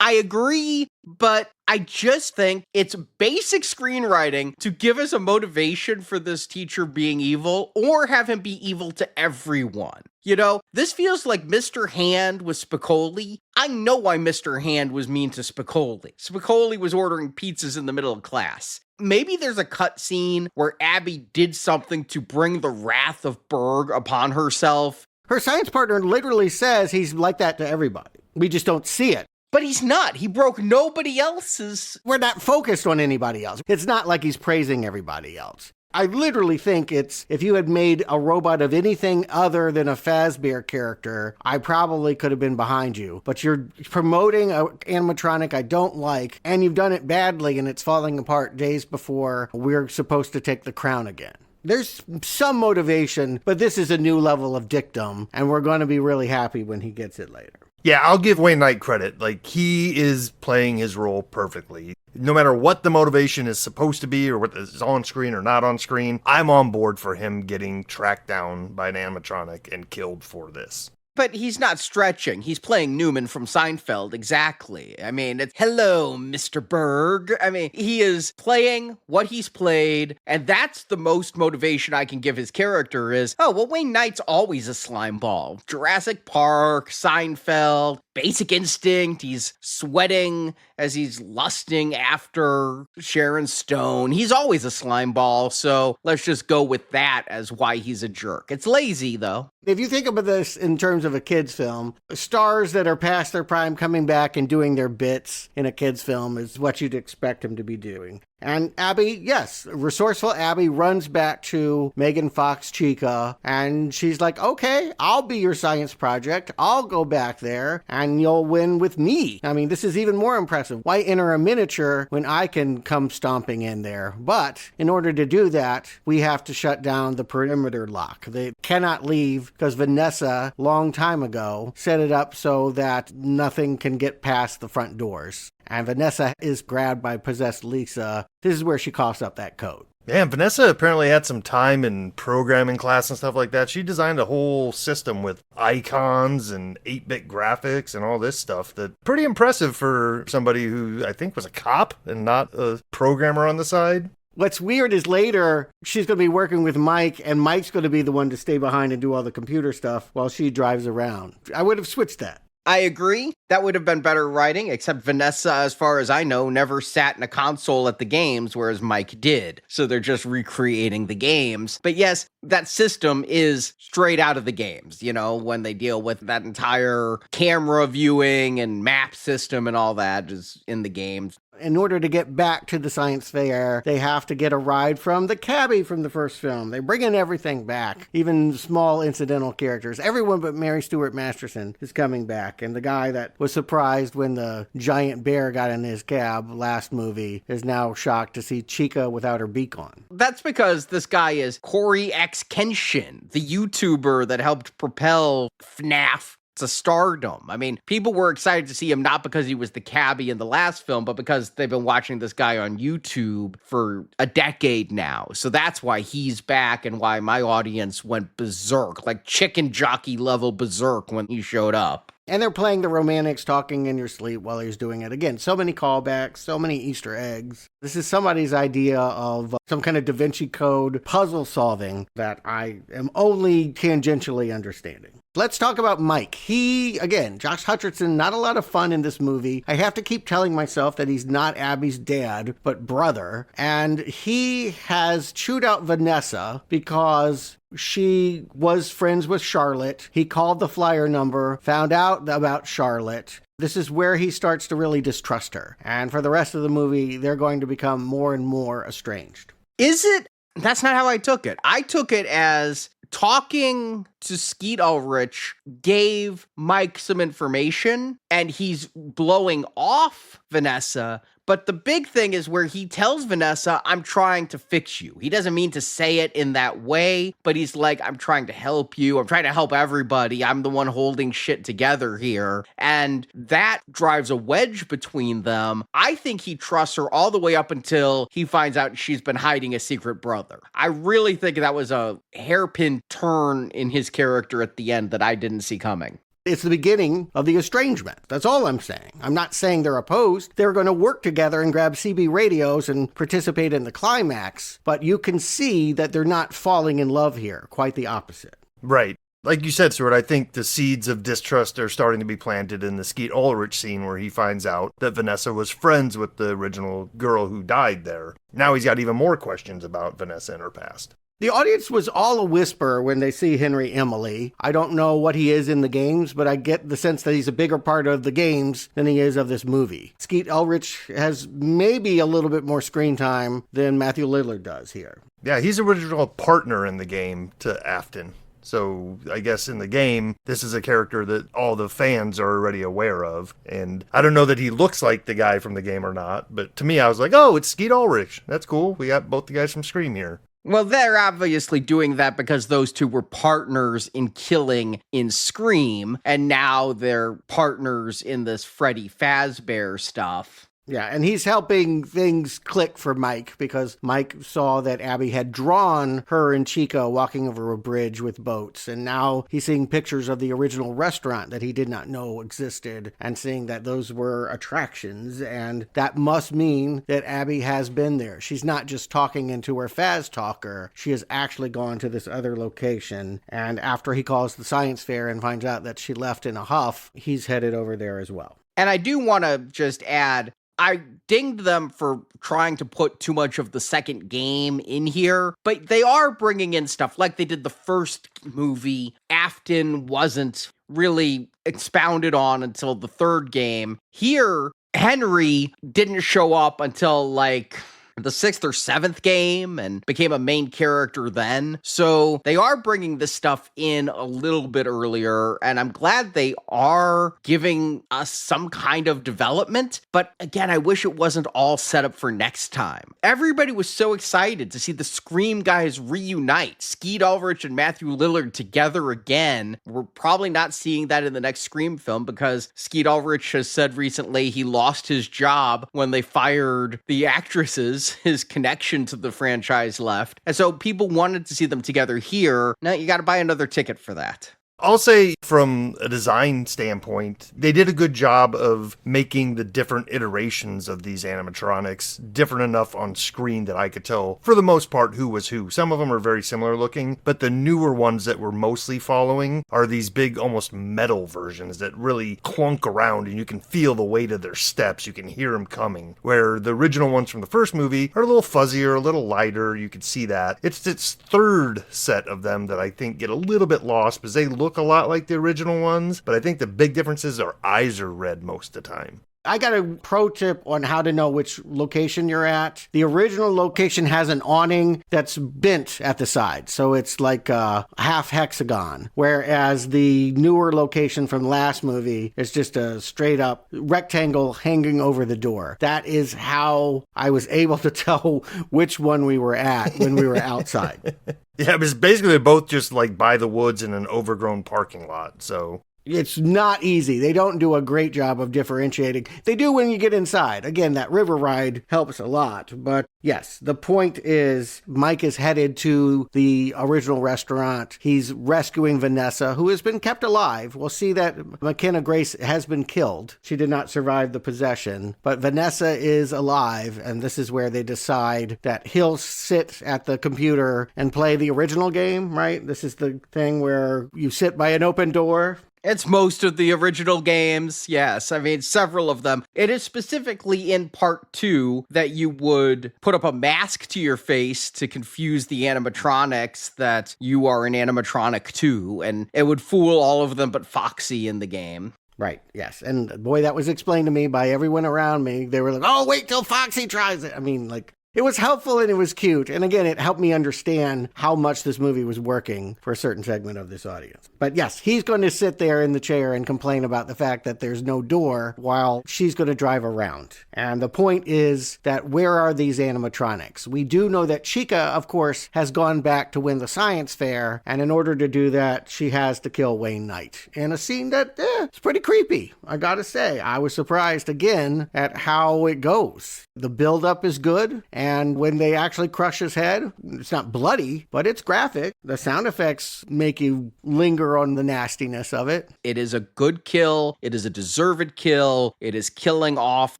S7: I agree, but I just think it's basic screenwriting to give us a motivation for this teacher being evil or have him be evil to everyone. You know, this feels like Mr. Hand with Spicoli. I know why Mr. Hand was mean to Spicoli. Spicoli was ordering pizzas in the middle of class. Maybe there's a cut scene where Abby did something to bring the wrath of Berg upon herself.
S8: Her science partner literally says he's like that to everybody. We just don't see it.
S7: But he's not. He broke nobody else's.
S8: We're not focused on anybody else. It's not like he's praising everybody else. I literally think it's, if you had made a robot of anything other than a Fazzbear character, I probably could have been behind you. But you're promoting an animatronic I don't like, and you've done it badly, and it's falling apart days before we're supposed to take the crown again. There's some motivation, but this is a new level of dictum, and we're going to be really happy when he gets it later.
S9: Yeah, I'll give Wayne Knight credit. Like, he is playing his role perfectly. No matter what the motivation is supposed to be or what is on screen or not on screen, I'm on board for him getting tracked down by an animatronic and killed for this.
S7: But he's not stretching. He's playing Newman from Seinfeld, exactly. I mean, it's, hello, Mr. Berg. I mean, he is playing what he's played, and that's the most motivation I can give his character is, oh, well, Wayne Knight's always a slime ball. Jurassic Park, Seinfeld, Basic Instinct, he's sweating as he's lusting after Sharon Stone. He's always a slime ball, so let's just go with that as why he's a jerk. It's lazy, though.
S8: If you think about this in terms of a kid's film, stars that are past their prime coming back and doing their bits in a kid's film is what you'd expect him to be doing. And Abby, yes, resourceful Abby runs back to Megan Fox Chica, and she's like, okay, I'll be your science project. I'll go back there, and you'll win with me. I mean, this is even more impressive. Why enter a miniature when I can come stomping in there? But in order to do that, we have to shut down the perimeter lock. They cannot leave because Vanessa, long time ago, set it up so that nothing can get past the front doors. And Vanessa is grabbed by possessed Lisa. This is where she coughs up that code.
S9: Yeah, Vanessa apparently had some time in programming class and stuff like that. She designed a whole system with icons and 8-bit graphics and all this stuff. That's pretty impressive for somebody who I think was a cop and not a programmer on the side.
S8: What's weird is later, she's going to be working with Mike, and Mike's going to be the one to stay behind and do all the computer stuff while she drives around. I would have switched that.
S7: I agree. That would have been better writing, except Vanessa, as far as I know, never sat in a console at the games, whereas Mike did. So they're just recreating the games. But yes, that system is straight out of the games, you know, when they deal with that entire camera viewing and map system and all that is in the games.
S8: In order to get back to the science fair, they have to get a ride from the cabbie from the first film. They're bringing everything back, even small incidental characters. Everyone but Mary Stuart Masterson is coming back. And the guy that was surprised when the giant bear got in his cab last movie is now shocked to see Chica without her beak on.
S7: That's because this guy is Corey X. Kenshin, the YouTuber that helped propel FNAF to stardom. I mean, people were excited to see him not because he was the cabbie in the last film, but because they've been watching this guy on YouTube for a decade now. So that's why he's back and why my audience went berserk, like chicken jockey level berserk when he showed up.
S8: And they're playing the romantics, talking in your sleep while he's doing it. Again, so many callbacks, so many Easter eggs. This is somebody's idea of some kind of Da Vinci Code puzzle solving that I am only tangentially understanding. Let's talk about Mike. Again, Josh Hutcherson, not a lot of fun in this movie. I have to keep telling myself that he's not Abby's dad, but brother. And he has chewed out Vanessa because she was friends with Charlotte. He called the flyer number, found out about Charlotte. This is where he starts to really distrust her. And for the rest of the movie, they're going to become more and more estranged.
S7: Is it? That's not how I took it. I took it as talking to Skeet Ulrich gave Mike some information, and he's blowing off Vanessa. But the big thing is where he tells Vanessa, I'm trying to fix you. He doesn't mean to say it in that way, but he's like, I'm trying to help you. I'm trying to help everybody. I'm the one holding shit together here. And that drives a wedge between them. I think he trusts her all the way up until he finds out she's been hiding a secret brother. I really think that was a hairpin turn in his character at the end that I didn't see coming.
S8: It's the beginning of the estrangement. That's all I'm saying. I'm not saying they're opposed. They're going to work together and grab CB radios and participate in the climax. But you can see that they're not falling in love here. Quite the opposite.
S9: Right. Like you said, Stuart, I think the seeds of distrust are starting to be planted in the Skeet Ulrich scene where he finds out that Vanessa was friends with the original girl who died there. Now he's got even more questions about Vanessa and her past.
S8: The audience was all a whisper when they see Henry Emily. I don't know what he is in the games, but I get the sense that he's a bigger part of the games than he is of this movie. Skeet Ulrich has maybe a little bit more screen time than Matthew Lillard does here.
S9: Yeah, he's the original partner in the game to Afton. So I guess in the game, this is a character that all the fans are already aware of. And I don't know that he looks like the guy from the game or not, but to me, I was like, oh, it's Skeet Ulrich. That's cool. We got both the guys from Scream here.
S7: Well, they're obviously doing that because those two were partners in killing in Scream, and now they're partners in this Freddy Fazzbear stuff.
S8: Yeah, and he's helping things click for Mike because Mike saw that Abby had drawn her and Chica walking over a bridge with boats, and now he's seeing pictures of the original restaurant that he did not know existed and seeing that those were attractions, and that must mean that Abby has been there. She's not just talking into her Faz talker, she has actually gone to this other location, and after he calls the science fair and finds out that she left in a huff, he's headed over there as well.
S7: And I do want to just add, I dinged them for trying to put too much of the second game in here, but they are bringing in stuff like they did the first movie. Afton wasn't really expounded on until the third game. Here, Henry didn't show up until like the 6th or 7th game and became a main character then. So they are bringing this stuff in a little bit earlier, and I'm glad they are giving us some kind of development. But again, I wish it wasn't all set up for next time. Everybody was so excited to see the Scream guys reunite. Skeet Ulrich and Matthew Lillard together again. We're probably not seeing that in the next Scream film because Skeet Ulrich has said recently he lost his job when they fired the actresses. His connection to the franchise left. And so people wanted to see them together here. Now you got to buy another ticket for that.
S9: I'll say from a design standpoint, they did a good job of making the different iterations of these animatronics different enough on screen that I could tell, for the most part, who was who. Some of them are very similar looking, but the newer ones that we're mostly following are these big, almost metal versions that really clunk around and you can feel the weight of their steps. You can hear them coming. Where the original ones from the first movie are a little fuzzier, a little lighter. You can see that. It's its third set of them that I think get a little bit lost because they look a lot like the original ones, but I think the big difference is our eyes are red most of the time.
S8: I got a pro tip on how to know which location you're at. The original location has an awning that's bent at the side, so it's like a half hexagon, whereas the newer location from last movie is just a straight up rectangle hanging over the door. That is how I was able to tell which one we were at when we were outside.
S9: Yeah, it was basically both just like by the woods in an overgrown parking lot, so...
S8: It's not easy. They don't do a great job of differentiating. They do when you get inside. Again, that river ride helps a lot. But yes, the point is Mike is headed to the original restaurant. He's rescuing Vanessa, who has been kept alive. We'll see that McKenna Grace has been killed. She did not survive the possession. But Vanessa is alive, and this is where they decide that he'll sit at the computer and play the original game, right? This is the thing where you sit by an open door.
S7: It's most of the original games, yes. I mean, several of them. It is specifically in part 2 that you would put up a mask to your face to confuse the animatronics that you are an animatronic too, and it would fool all of them but Foxy in the game.
S8: Right, yes. And boy, that was explained to me by everyone around me. They were like, oh, wait till Foxy tries it. I mean, like, it was helpful and it was cute. And again, it helped me understand how much this movie was working for a certain segment of this audience. But yes, he's going to sit there in the chair and complain about the fact that there's no door while she's going to drive around. And the point is that where are these animatronics? We do know that Chica, of course, has gone back to win the science fair. And in order to do that, she has to kill Wayne Knight. In a scene that, it's pretty creepy. I gotta say, I was surprised again at how it goes. The buildup is good. And when they actually crush his head, it's not bloody, but it's graphic. The sound effects make you linger on the nastiness of it.
S7: It is a good kill. It is a deserved kill. It is killing off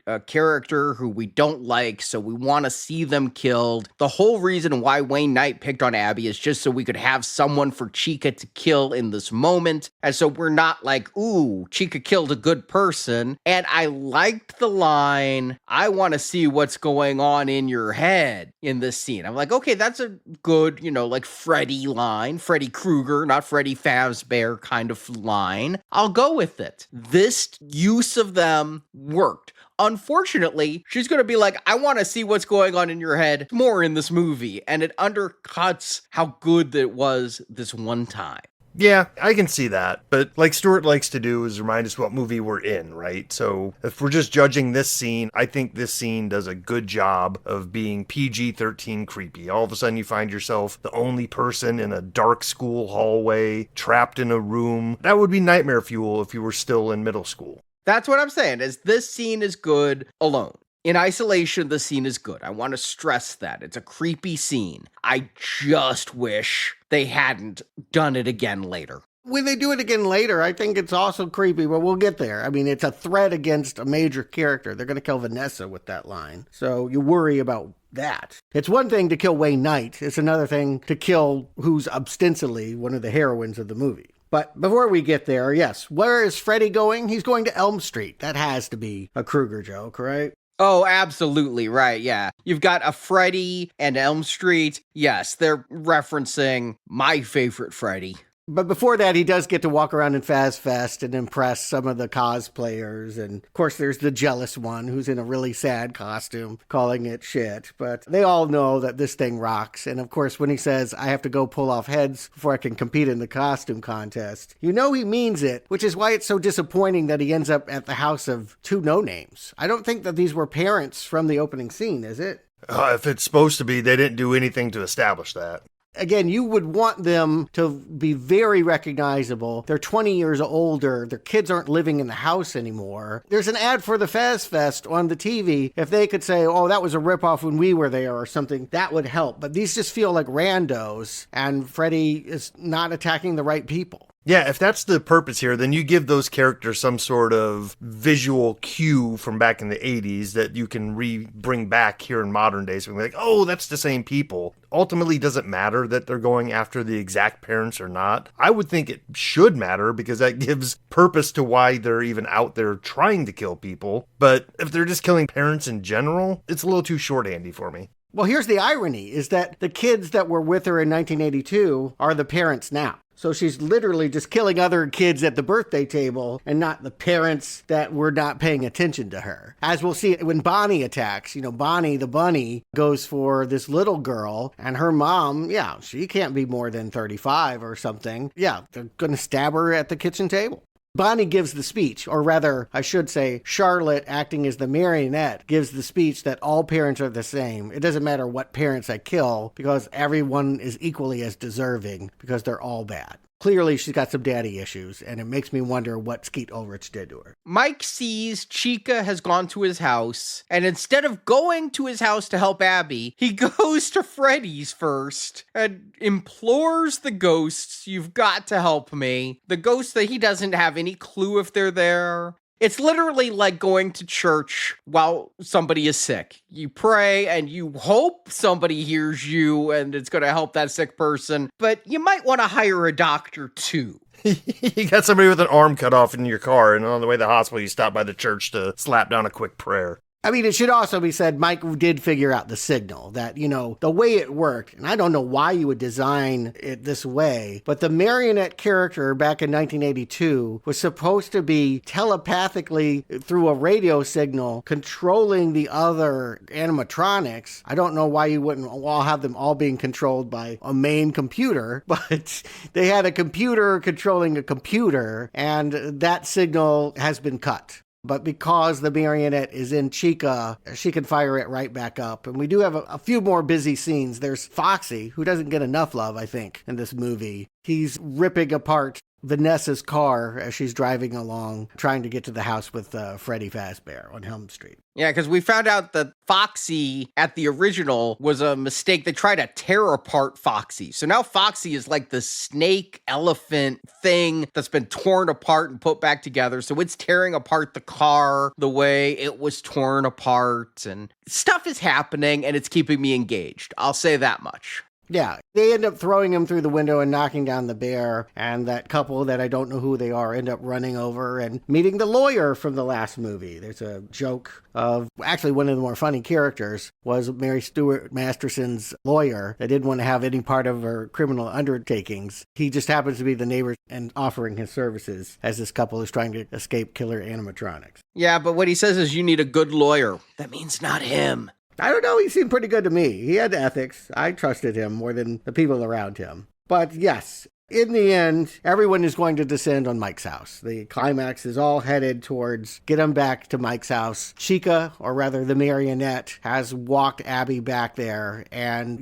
S7: a character who we don't like, so we want to see them killed. The whole reason why Wayne Knight picked on Abby is just so we could have someone for Chica to kill in this moment. And so we're not like, ooh, Chica killed a good person. And I liked the line, I want to see what's going on in your head in this scene. I'm like, okay, that's a good, like Freddy line, Freddy Krueger, not Freddy Fazzbear kind of line. I'll go with it. This use of them worked. Unfortunately, she's going to be like, I want to see what's going on in your head more in this movie. And it undercuts how good that it was this one time.
S9: Yeah, I can see that. But like Stuart likes to do is remind us what movie we're in, right? So if we're just judging this scene, I think this scene does a good job of being PG-13 creepy. All of a sudden you find yourself the only person in a dark school hallway, trapped in a room. That would be nightmare fuel if you were still in middle school.
S7: That's what I'm saying, is this scene is good alone. In isolation, the scene is good. I want to stress that. It's a creepy scene. I just wish they hadn't done it again later.
S8: When they do it again later, I think it's also creepy, but we'll get there. I mean, it's a threat against a major character. They're going to kill Vanessa with that line. So you worry about that. It's one thing to kill Wayne Knight. It's another thing to kill who's ostensibly one of the heroines of the movie. But before we get there, yes, where is Freddy going? He's going to Elm Street. That has to be a Krueger joke, right?
S7: Oh, absolutely right, yeah. You've got a Freddy and Elm Street. Yes, they're referencing my favorite Freddy.
S8: But before that, he does get to walk around in Faz Fest and impress some of the cosplayers. And of course, there's the jealous one who's in a really sad costume, calling it shit. But they all know that this thing rocks. And of course, when he says, I have to go pull off heads before I can compete in the costume contest, you know he means it, which is why it's so disappointing that he ends up at the house of two no-names. I don't think that these were parents from the opening scene, is it?
S9: If it's supposed to be, they didn't do anything to establish that.
S8: Again, you would want them to be very recognizable. They're 20 years older. Their kids aren't living in the house anymore. There's an ad for the Faz Fest on the TV. If they could say, oh, that was a ripoff when we were there or something, that would help. But these just feel like randos, and Freddy is not attacking the right people.
S9: Yeah, if that's the purpose here, then you give those characters some sort of visual cue from back in the 80s that you can bring back here in modern days. So we're like, oh, that's the same people. Ultimately, does it matter that they're going after the exact parents or not? I would think it should matter because that gives purpose to why they're even out there trying to kill people. But if they're just killing parents in general, it's a little too shorthandy for me.
S8: Well, here's the irony, is that the kids that were with her in 1982 are the parents now. So she's literally just killing other kids at the birthday table and not the parents that were not paying attention to her. As we'll see when Bonnie attacks, Bonnie the bunny goes for this little girl and her mom, she can't be more than 35 or something. Yeah, they're going to stab her at the kitchen table. Bonnie gives the speech, or rather, I should say, Charlotte, acting as the marionette, gives the speech that all parents are the same. It doesn't matter what parents I kill, because everyone is equally as deserving, because they're all bad. Clearly, she's got some daddy issues, and it makes me wonder what Skeet Ulrich did to her.
S7: Mike sees Chica has gone to his house, and instead of going to his house to help Abby, he goes to Freddy's first and implores the ghosts, "You've got to help me." The ghosts that he doesn't have any clue if they're there. It's literally like going to church while somebody is sick. You pray and you hope somebody hears you and it's going to help that sick person, but you might want to hire a doctor too.
S9: You got somebody with an arm cut off in your car, and on the way to the hospital, you stop by the church to slap down a quick prayer.
S8: I mean, it should also be said, Mike did figure out the signal that, the way it worked, and I don't know why you would design it this way, but the Marionette character back in 1982 was supposed to be telepathically, through a radio signal, controlling the other animatronics. I don't know why you wouldn't all have them all being controlled by a main computer, but they had a computer controlling a computer, and that signal has been cut. But because the Marionette is in Chica, she can fire it right back up. And we do have a few more busy scenes. There's Foxy, who doesn't get enough love, I think, in this movie. He's ripping apart Vanessa's car as she's driving along, trying to get to the house with Freddy Fazzbear on Helm Street.
S7: Yeah, because we found out that Foxy at the original was a mistake. They tried to tear apart Foxy. So now Foxy is like the snake elephant thing that's been torn apart and put back together. So it's tearing apart the car the way it was torn apart. And stuff is happening and it's keeping me engaged. I'll say that much.
S8: Yeah, they end up throwing him through the window and knocking down the bear, and that couple that I don't know who they are end up running over and meeting the lawyer from the last movie. There's a joke of, actually one of the more funny characters was Mary Stuart Masterson's lawyer that didn't want to have any part of her criminal undertakings. He just happens to be the neighbor and offering his services as this couple is trying to escape killer animatronics.
S7: Yeah, but what he says is you need a good lawyer. That means not him.
S8: I don't know, he seemed pretty good to me. He had ethics. I trusted him more than the people around him. But yes, in the end, everyone is going to descend on Mike's house. The climax is all headed towards get him back to Mike's house. Chica, or rather the Marionette, has walked Abby back there, and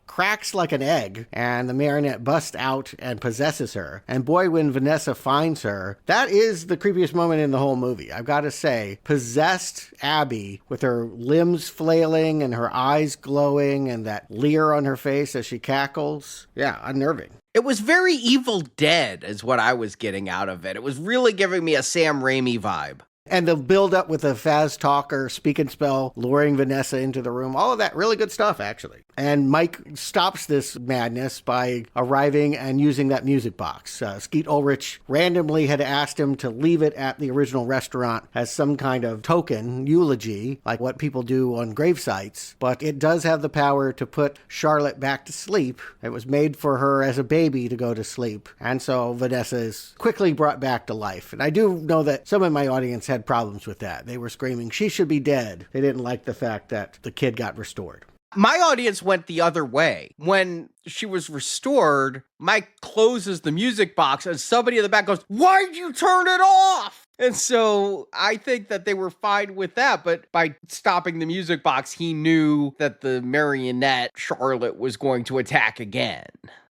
S8: cracks like an egg, and the Marionette busts out and possesses her. And boy, when Vanessa finds her, that is the creepiest moment in the whole movie. I've got to say, possessed Abby with her limbs flailing and her eyes glowing and that leer on her face as she cackles. Yeah, unnerving.
S7: It was very Evil Dead is what I was getting out of it. It was really giving me a Sam Raimi vibe.
S8: And the build up with the Faz talker, speak and spell, luring Vanessa into the room, all of that really good stuff, actually. And Mike stops this madness by arriving and using that music box. Skeet Ulrich randomly had asked him to leave it at the original restaurant as some kind of token, eulogy, like what people do on grave sites. But it does have the power to put Charlotte back to sleep. It was made for her as a baby to go to sleep. And so Vanessa is quickly brought back to life. And I do know that some of my audience had problems with that. They were screaming, she should be dead. They didn't like the fact that the kid got restored.
S7: My audience went the other way. When she was restored, Mike closes the music box and somebody in the back goes, "Why'd you turn it off?" And so I think that they were fine with that, but by stopping the music box, he knew that the Marionette, Charlotte, was going to attack again.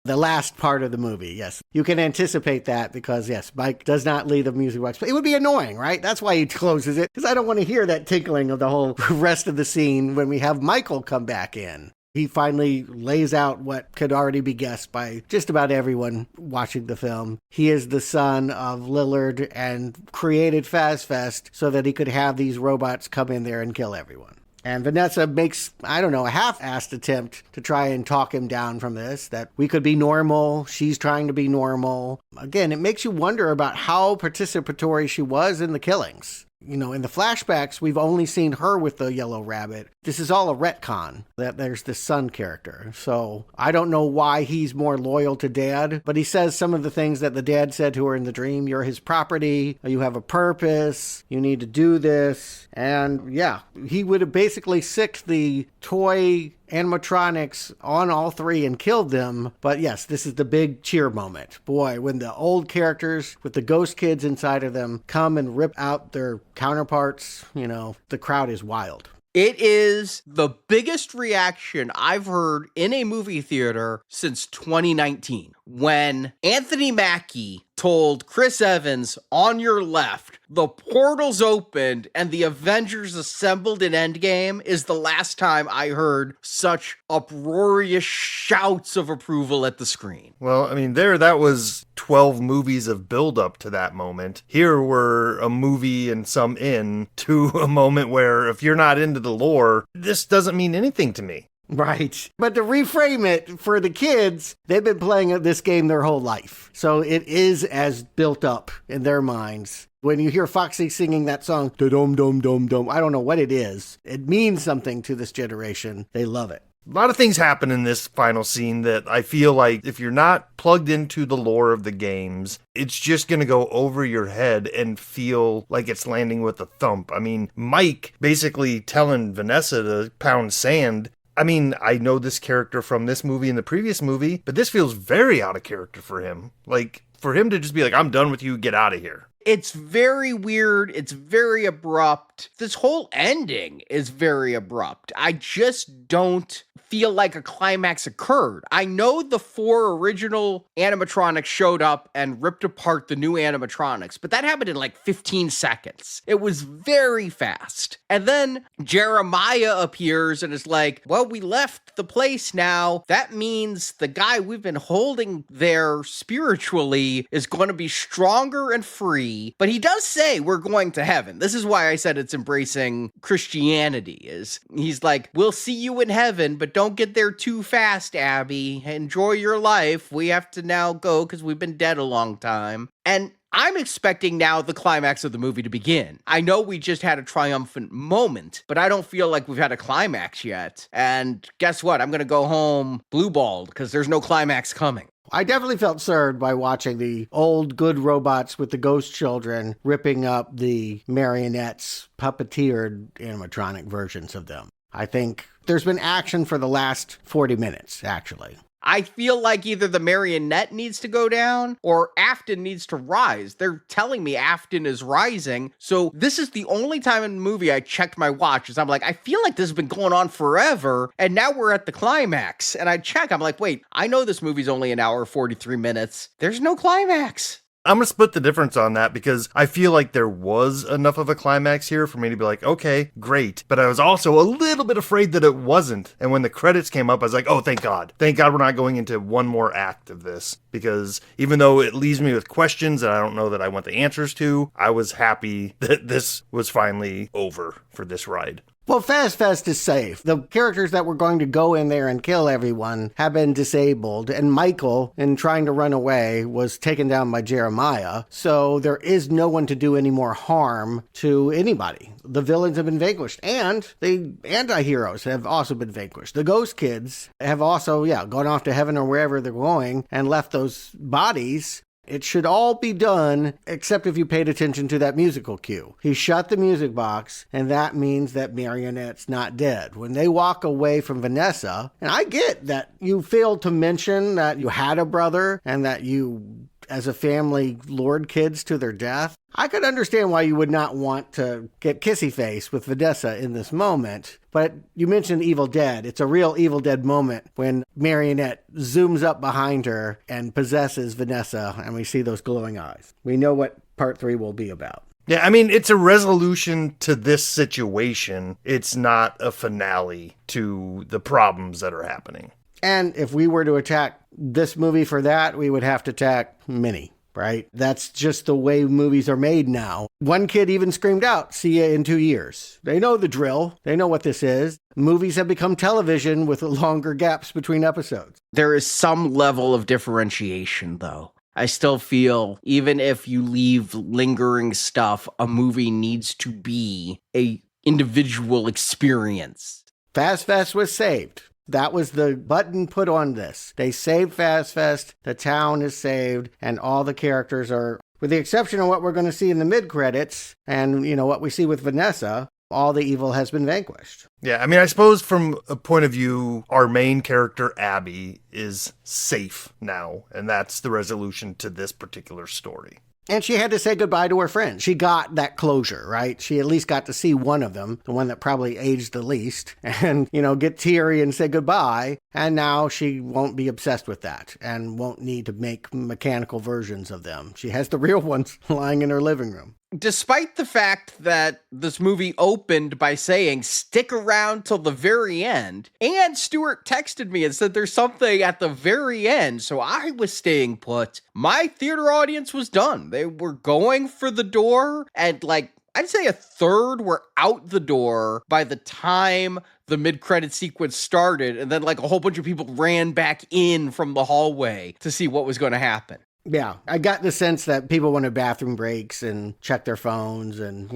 S8: The last part of the movie, yes. You can anticipate that because, yes, Mike does not leave the music box. But it would be annoying, right? That's why he closes it, because I don't want to hear that tinkling of the whole rest of the scene when we have Michael come back in. He finally lays out what could already be guessed by just about everyone watching the film. He is the son of Lillard and created FazFest so that he could have these robots come in there and kill everyone. And Vanessa makes, a half-assed attempt to try and talk him down from this, that we could be normal, she's trying to be normal. Again, it makes you wonder about how participatory she was in the killings. In the flashbacks, we've only seen her with the yellow rabbit. This is all a retcon, that there's this son character. So I don't know why he's more loyal to Dad, but he says some of the things that the dad said to her in the dream. You're his property, you have a purpose, you need to do this. And yeah, he would have basically sicked the toy animatronics on all three and killed them. But yes, this is the big cheer moment. Boy, when the old characters with the ghost kids inside of them come and rip out their counterparts, the crowd is wild.
S7: It is the biggest reaction I've heard in a movie theater since 2019 when Anthony Mackie told Chris Evans, on your left, the portals opened and the Avengers assembled in Endgame is the last time I heard such uproarious shouts of approval at the screen.
S9: Well, I mean, that was 12 movies of build-up to that moment. Here we're a movie and some in to a moment where if you're not into the lore, this doesn't mean anything to me.
S8: Right. But to reframe it for the kids, they've been playing this game their whole life. So it is as built up in their minds. When you hear Foxy singing that song, da-dum-dum-dum-dum, I don't know what it is. It means something to this generation. They love it.
S9: A lot of things happen in this final scene that I feel like if you're not plugged into the lore of the games, it's just going to go over your head and feel like it's landing with a thump. I mean, Mike basically telling Vanessa to pound sand. I mean, I know this character from this movie and the previous movie, but this feels very out of character for him. Like, for him to just be like, I'm done with you, get out of here.
S7: It's very weird. It's very abrupt. This whole ending is very abrupt. I just don't feel like a climax occurred. I know the 4 original animatronics showed up and ripped apart the new animatronics, but that happened in like 15 seconds. It was very fast. And then Jeremiah appears and is like, well, we left the place now. That means the guy we've been holding there spiritually is going to be stronger and free. But he does say we're going to heaven. This is why I said it's embracing Christianity. He's like, we'll see you in heaven, but don't get there too fast, Abby. Enjoy your life. We have to now go because we've been dead a long time. And I'm expecting now the climax of the movie to begin. I know we just had a triumphant moment, but I don't feel like we've had a climax yet. And guess what? I'm going to go home blue-balled because there's no climax coming.
S8: I definitely felt served by watching the old good robots with the ghost children ripping up the Marionette's puppeteered animatronic versions of them. I think there's been action for the last 40 minutes, actually.
S7: I feel like either the Marionette needs to go down or Afton needs to rise. They're telling me Afton is rising. So this is the only time in the movie I checked my watch. Is I'm like, I feel like this has been going on forever. And now we're at the climax. And I check. I'm like, wait, I know this movie's only an hour, 43 minutes. There's no climax.
S9: I'm going to split the difference on that because I feel like there was enough of a climax here for me to be like, okay, great. But I was also a little bit afraid that it wasn't. And when the credits came up, I was like, oh, thank God. Thank God we're not going into one more act of this. Because even though it leaves me with questions that I don't know that I want the answers to, I was happy that this was finally over for this ride.
S8: Well, Faz Fest is safe. The characters that were going to go in there and kill everyone have been disabled, and Michael, in trying to run away, was taken down by Jeremiah, so there is no one to do any more harm to anybody. The villains have been vanquished, and the anti-heroes have also been vanquished. The ghost kids have also, gone off to heaven or wherever they're going and left those bodies. It should all be done, except if you paid attention to that musical cue. He shut the music box, and that means that Marionette's not dead. When they walk away from Vanessa, and I get that you failed to mention that you had a brother and that you, as a family, lured kids to their death, I could understand why you would not want to get kissy face with Vanessa in this moment. But you mentioned Evil Dead. It's a real Evil Dead moment when Marionette zooms up behind her and possesses Vanessa, and we see those glowing eyes. We know what part 3 will be about.
S9: Yeah, I mean, it's a resolution to this situation. It's not a finale to the problems that are happening.
S8: And if we were to attack this movie for that, we would have to attack Minnie. Right? That's just the way movies are made now. One kid even screamed out, see you in 2 years. They know the drill. They know what this is. Movies have become television with longer gaps between episodes.
S7: There is some level of differentiation, though. I still feel, even if you leave lingering stuff, a movie needs to be a individual experience.
S8: Faz Fest was saved. That was the button put on this. They saved Faz Fest, the town is saved, and all the characters are, with the exception of what we're going to see in the mid-credits, and, what we see with Vanessa, all the evil has been vanquished.
S9: Yeah, I mean, I suppose from a point of view, our main character, Abby, is safe now, and that's the resolution to this particular story.
S8: And she had to say goodbye to her friends. She got that closure, right? She at least got to see one of them, the one that probably aged the least, and, get teary and say goodbye. And now she won't be obsessed with that and won't need to make mechanical versions of them. She has the real ones lying in her living room.
S7: Despite the fact that this movie opened by saying, stick around till the very end, and Stuart texted me and said there's something at the very end, so I was staying put, my theater audience was done. They were going for the door, and I'd say a third were out the door by the time the mid-credit sequence started, and then a whole bunch of people ran back in from the hallway to see what was going to happen.
S8: Yeah, I got the sense that people wanted bathroom breaks and check their phones and,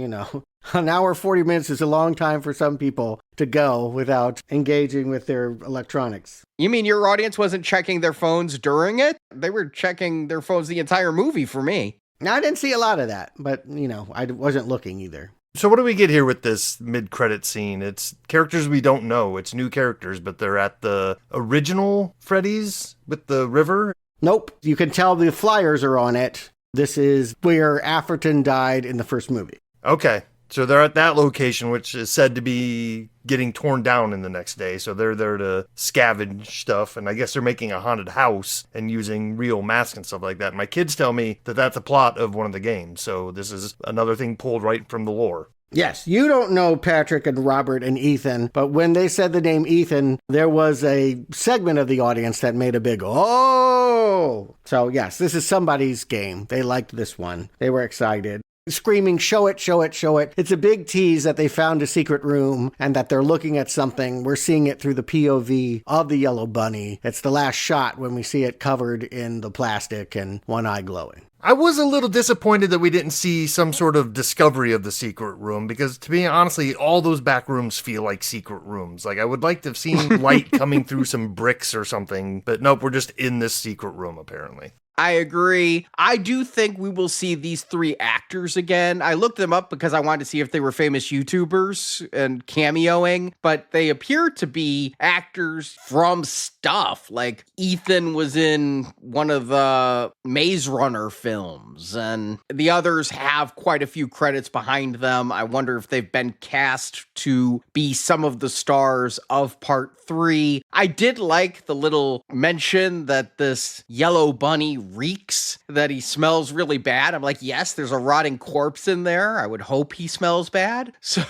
S8: an hour, 40 minutes is a long time for some people to go without engaging with their electronics.
S7: You mean your audience wasn't checking their phones during it? They were checking their phones the entire movie for me.
S8: Now, I didn't see a lot of that, but, I wasn't looking either.
S9: So what do we get here with this mid-credit scene? It's characters we don't know. It's new characters, but they're at the original Freddy's with the river.
S8: Nope. You can tell the flyers are on it. This is where Atherton died in the first movie.
S9: Okay. So they're at that location, which is said to be getting torn down in the next day. So they're there to scavenge stuff. And I guess they're making a haunted house and using real masks and stuff like that. My kids tell me that that's a plot of one of the games. So this is another thing pulled right from the lore.
S8: Yes, you don't know Patrick and Robert and Ethan, but when they said the name Ethan, there was a segment of the audience that made a big, oh! So yes, this is somebody's game. They liked this one. They were excited. Screaming, show it, show it, show it. It's a big tease that they found a secret room and that they're looking at something. We're seeing it through the POV of the yellow bunny. It's the last shot when we see it covered in the plastic and one eye glowing.
S9: I was a little disappointed that we didn't see some sort of discovery of the secret room because, to be honestly, all those back rooms feel like secret rooms. I would like to have seen light coming through some bricks or something, but nope, we're just in this secret room, apparently.
S7: I agree. I do think we will see these three actors again. I looked them up because I wanted to see if they were famous YouTubers and cameoing, but they appear to be actors from stuff. Ethan was in one of the Maze Runner films, and the others have quite a few credits behind them. I wonder if they've been cast to be some of the stars of Part 3. I did like the little mention that this yellow bunny reeks, that he smells really bad. I'm yes, there's a rotting corpse in there. I would hope he smells bad. So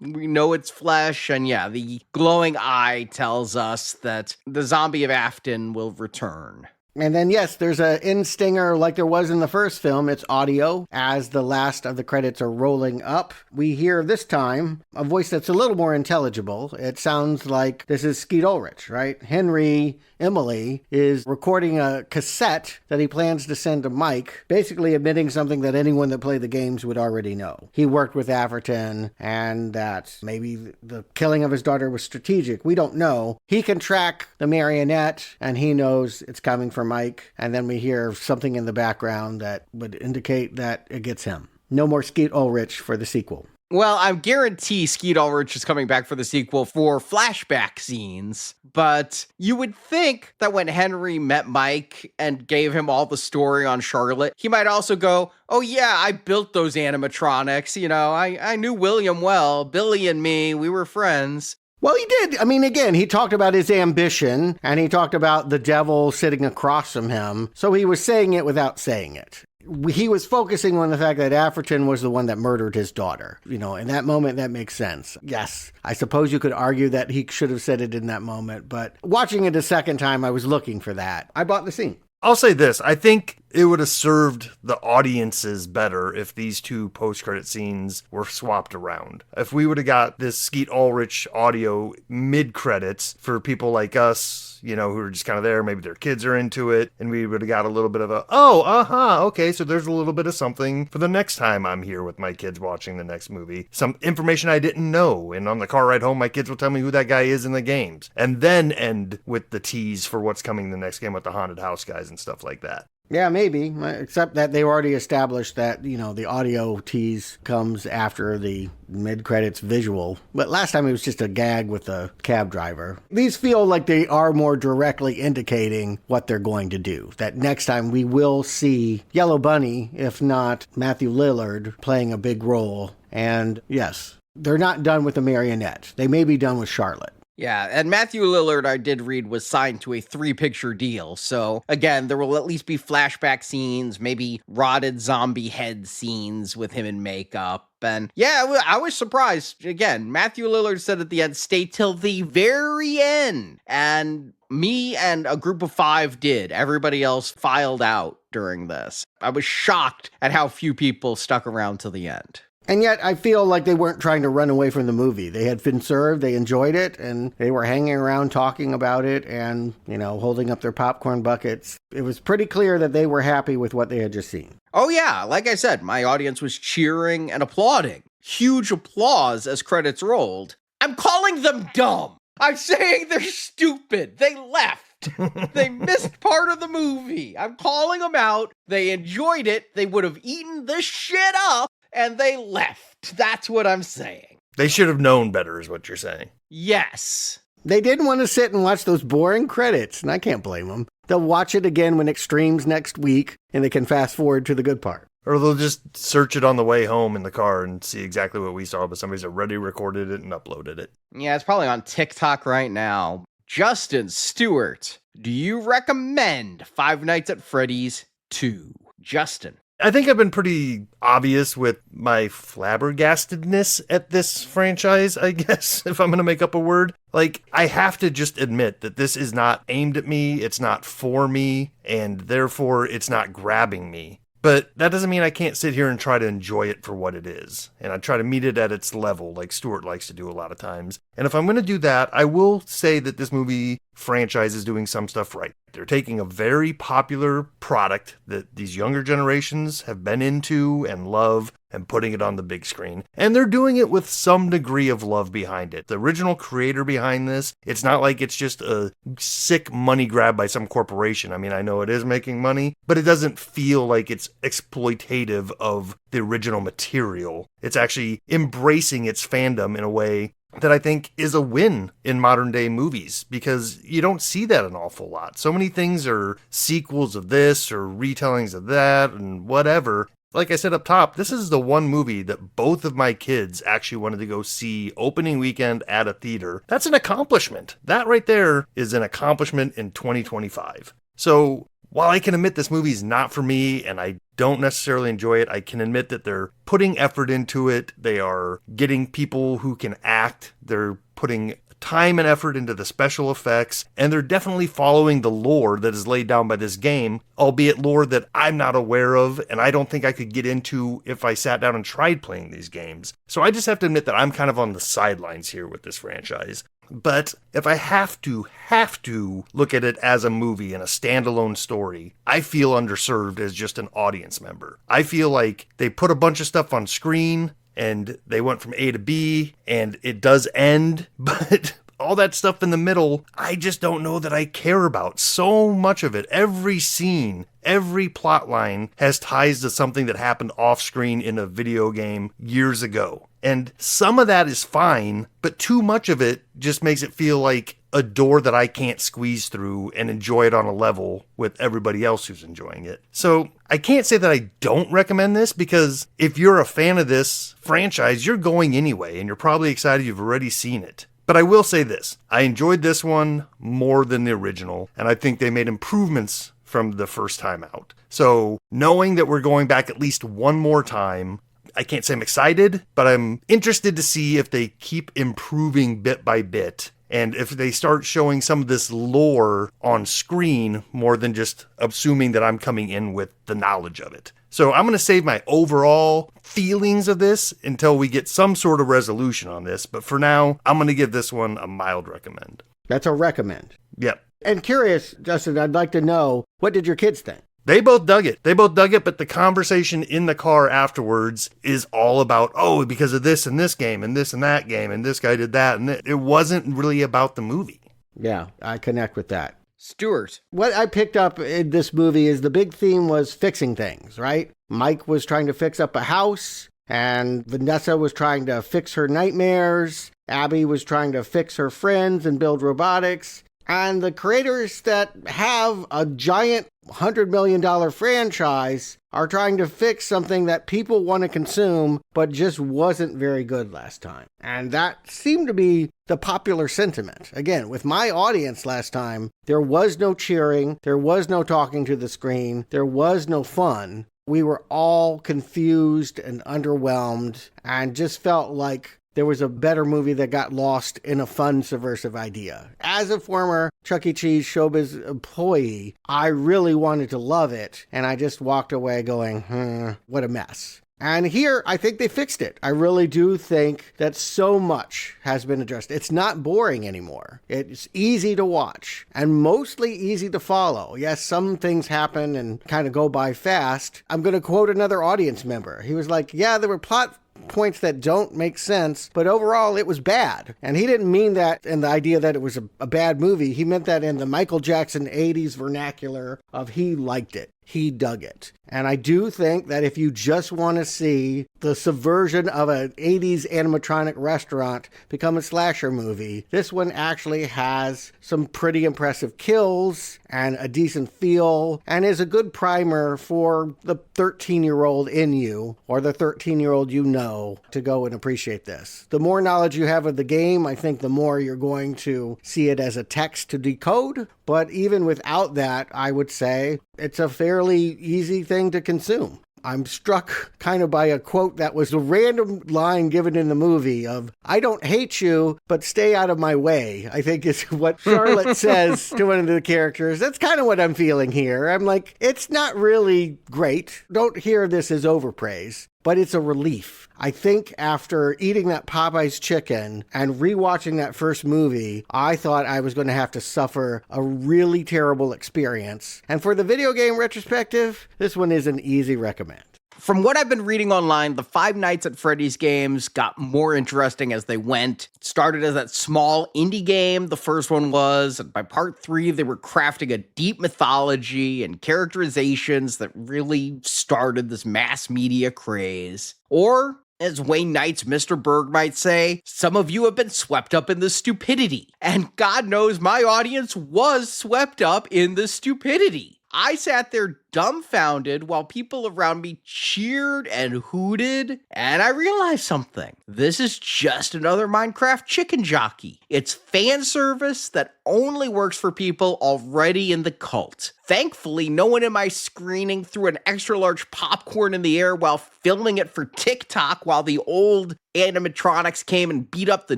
S7: we know it's flesh. And yeah, the glowing eye tells us that the zombie of Afton will return.
S8: And then, yes, there's an end stinger like there was in the first film. It's audio. As the last of the credits are rolling up, we hear this time a voice that's a little more intelligible. It sounds like this is Skeet Ulrich, right? Henry Emily is recording a cassette that he plans to send to Mike, basically admitting something that anyone that played the games would already know. He worked with Atherton, and that maybe the killing of his daughter was strategic. We don't know. He can track the Marionette, and he knows it's coming from Mike, and then we hear something in the background that would indicate that it gets him. No more Skeet Ulrich for the sequel.
S7: Well, I guarantee Skeet Ulrich is coming back for the sequel for flashback scenes, but you would think that when Henry met Mike and gave him all the story on Charlotte, he might also go, oh yeah, I built those animatronics, I knew William well, Billy and me, we were friends.
S8: Well, he did. I mean, again, he talked about his ambition, and he talked about the devil sitting across from him, so he was saying it without saying it. He was focusing on the fact that Atherton was the one that murdered his daughter. In that moment, that makes sense. Yes, I suppose you could argue that he should have said it in that moment, but watching it a second time, I was looking for that. I bought the scene.
S9: I'll say this. I think it would have served the audiences better if these two post-credit scenes were swapped around. If we would have got this Skeet Ulrich audio mid-credits for people like us, who are just kind of there, maybe their kids are into it, and we would have got a little bit of a, okay, so there's a little bit of something for the next time I'm here with my kids watching the next movie. Some information I didn't know, and on the car ride home, my kids will tell me who that guy is in the games. And then end with the tease for what's coming the next game with the haunted house guys and stuff like that.
S8: Yeah, maybe. Except that they already established that, the audio tease comes after the mid-credits visual. But last time it was just a gag with a cab driver. These feel like they are more directly indicating what they're going to do. That next time we will see Yellow Bunny, if not Matthew Lillard, playing a big role. And yes, they're not done with the Marionette. They may be done with Charlotte.
S7: Yeah, and Matthew Lillard, I did read, was signed to a 3-picture deal. So, again, there will at least be flashback scenes, maybe rotted zombie head scenes with him in makeup. And yeah, I was surprised. Again, Matthew Lillard said at the end, stay till the very end. And me and a group of 5 did. Everybody else filed out during this. I was shocked at how few people stuck around till the end.
S8: And yet, I feel like they weren't trying to run away from the movie. They had been served, they enjoyed it, and they were hanging around talking about it and, holding up their popcorn buckets. It was pretty clear that they were happy with what they had just seen.
S7: Oh yeah, like I said, my audience was cheering and applauding. Huge applause as credits rolled. I'm calling them dumb. I'm saying they're stupid. They left. They missed part of the movie. I'm calling them out. They enjoyed it. They would have eaten this shit up. And they left. That's what I'm saying.
S9: They should have known better, is what you're saying.
S7: Yes.
S8: They didn't want to sit and watch those boring credits, and I can't blame them. They'll watch it again when it streams next week, and they can fast forward to the good part.
S9: Or they'll just search it on the way home in the car and see exactly what we saw, but somebody's already recorded it and uploaded it.
S7: Yeah, it's probably on TikTok right now. Justin Stewart, do you recommend Five Nights at Freddy's 2? Justin.
S9: I think I've been pretty obvious with my flabbergastedness at this franchise, I guess, if I'm going to make up a word. Like, I have to just admit that this is not aimed at me, it's not for me, and therefore it's not grabbing me. But that doesn't mean I can't sit here and try to enjoy it for what it is. And I try to meet it at its level, like Stuart likes to do a lot of times. And if I'm going to do that, I will say that this movie franchise is doing some stuff right. They're taking a very popular product that these younger generations have been into and love and putting it on the big screen. And they're doing it with some degree of love behind it. The original creator behind this, it's not like it's just a sick money grab by some corporation. I mean, I know it is making money, but it doesn't feel like it's exploitative of the original material. It's actually embracing its fandom in a way that I think is a win in modern day movies, because you don't see that an awful lot. So many things are sequels of this or retellings of that and whatever. Like I said up top, this is the one movie that both of my kids actually wanted to go see opening weekend at a theater. That's an accomplishment. That right there is an accomplishment in 2025. So while I can admit this movie is not for me and I don't necessarily enjoy it, I can admit that they're putting effort into it. They are getting people who can act. They're putting time and effort into the special effects, and they're definitely following the lore that is laid down by this game, albeit lore that I'm not aware of and I don't think I could get into if I sat down and tried playing these games. So I just have to admit that I'm kind of on the sidelines here with this franchise. But if I have to look at it as a movie and a standalone story, I feel underserved as just an audience member. I feel like they put a bunch of stuff on screen and they went from A to B and it does end, but all that stuff in the middle, I just don't know that I care about. So much of it, every scene, every plot line has ties to something that happened off screen in a video game years ago. And some of that is fine, but too much of it just makes it feel like a door that I can't squeeze through and enjoy it on a level with everybody else who's enjoying it. So I can't say that I don't recommend this, because if you're a fan of this franchise, you're going anyway, and you're probably excited you've already seen it. But I will say this, I enjoyed this one more than the original, and I think they made improvements from the first time out. So knowing that we're going back at least one more time, I can't say I'm excited, but I'm interested to see if they keep improving bit by bit, and if they start showing some of this lore on screen more than just assuming that I'm coming in with the knowledge of it. So I'm going to save my overall feelings of this until we get some sort of resolution on this, but for now, I'm going to give this one a mild recommend.
S8: That's a recommend.
S9: Yep.
S8: And curious, Justin, I'd like to know, what did your kids think?
S9: They both dug it, but the conversation in the car afterwards is all about, oh, because of this and this game and this and that game and this guy did that, and it wasn't really about the movie.
S8: Yeah, I connect with that.
S7: Stuart.
S8: What I picked up in this movie is the big theme was fixing things, right? Mike was trying to fix up a house, and Vanessa was trying to fix her nightmares. Abby was trying to fix her friends and build robotics. And the creators that have a giant $100 million franchise are trying to fix something that people want to consume, but just wasn't very good last time. And that seemed to be the popular sentiment. Again, with my audience last time, there was no cheering, there was no talking to the screen, there was no fun. We were all confused and underwhelmed and just felt like there was a better movie that got lost in a fun, subversive idea. As a former Chuck E. Cheese showbiz employee, I really wanted to love it, and I just walked away going, what a mess. And here, I think they fixed it. I really do think that so much has been addressed. It's not boring anymore. It's easy to watch and mostly easy to follow. Yes, some things happen and kind of go by fast. I'm going to quote another audience member. He was like, yeah, there were plot points that don't make sense, but overall it was bad. And he didn't mean that in the idea that it was a bad movie. He meant that in the Michael Jackson 80s vernacular of he liked it. He dug it. And I do think that if you just want to see the subversion of an 80s animatronic restaurant become a slasher movie, this one actually has some pretty impressive kills and a decent feel and is a good primer for the 13-year-old in you or the 13-year-old you know to go and appreciate this. The more knowledge you have of the game, I think the more you're going to see it as a text to decode. But even without that, I would say it's a fairly easy thing to consume. I'm struck kind of by a quote that was a random line given in the movie of, I don't hate you, but stay out of my way, I think is what Charlotte says to one of the characters. That's kind of what I'm feeling here. I'm like, it's not really great. Don't hear this as overpraise, but it's a relief. I think after eating that Popeye's chicken and rewatching that first movie, I thought I was going to have to suffer a really terrible experience. And for the video game retrospective, this one is an easy recommend.
S7: From what I've been reading online, the Five Nights at Freddy's games got more interesting as they went. It started as that small indie game, the first one was, and by part 3, they were crafting a deep mythology and characterizations that really started this mass media craze. Or, as Wayne Knight's Mr. Berg might say, some of you have been swept up in the stupidity. And God knows my audience was swept up in the stupidity. I sat there dumbfounded while people around me cheered and hooted, and I realized something. This is just another Minecraft chicken jockey. It's fan service that only works for people already in the cult. Thankfully, no one in my screening threw an extra large popcorn in the air while filming it for TikTok while the old animatronics came and beat up the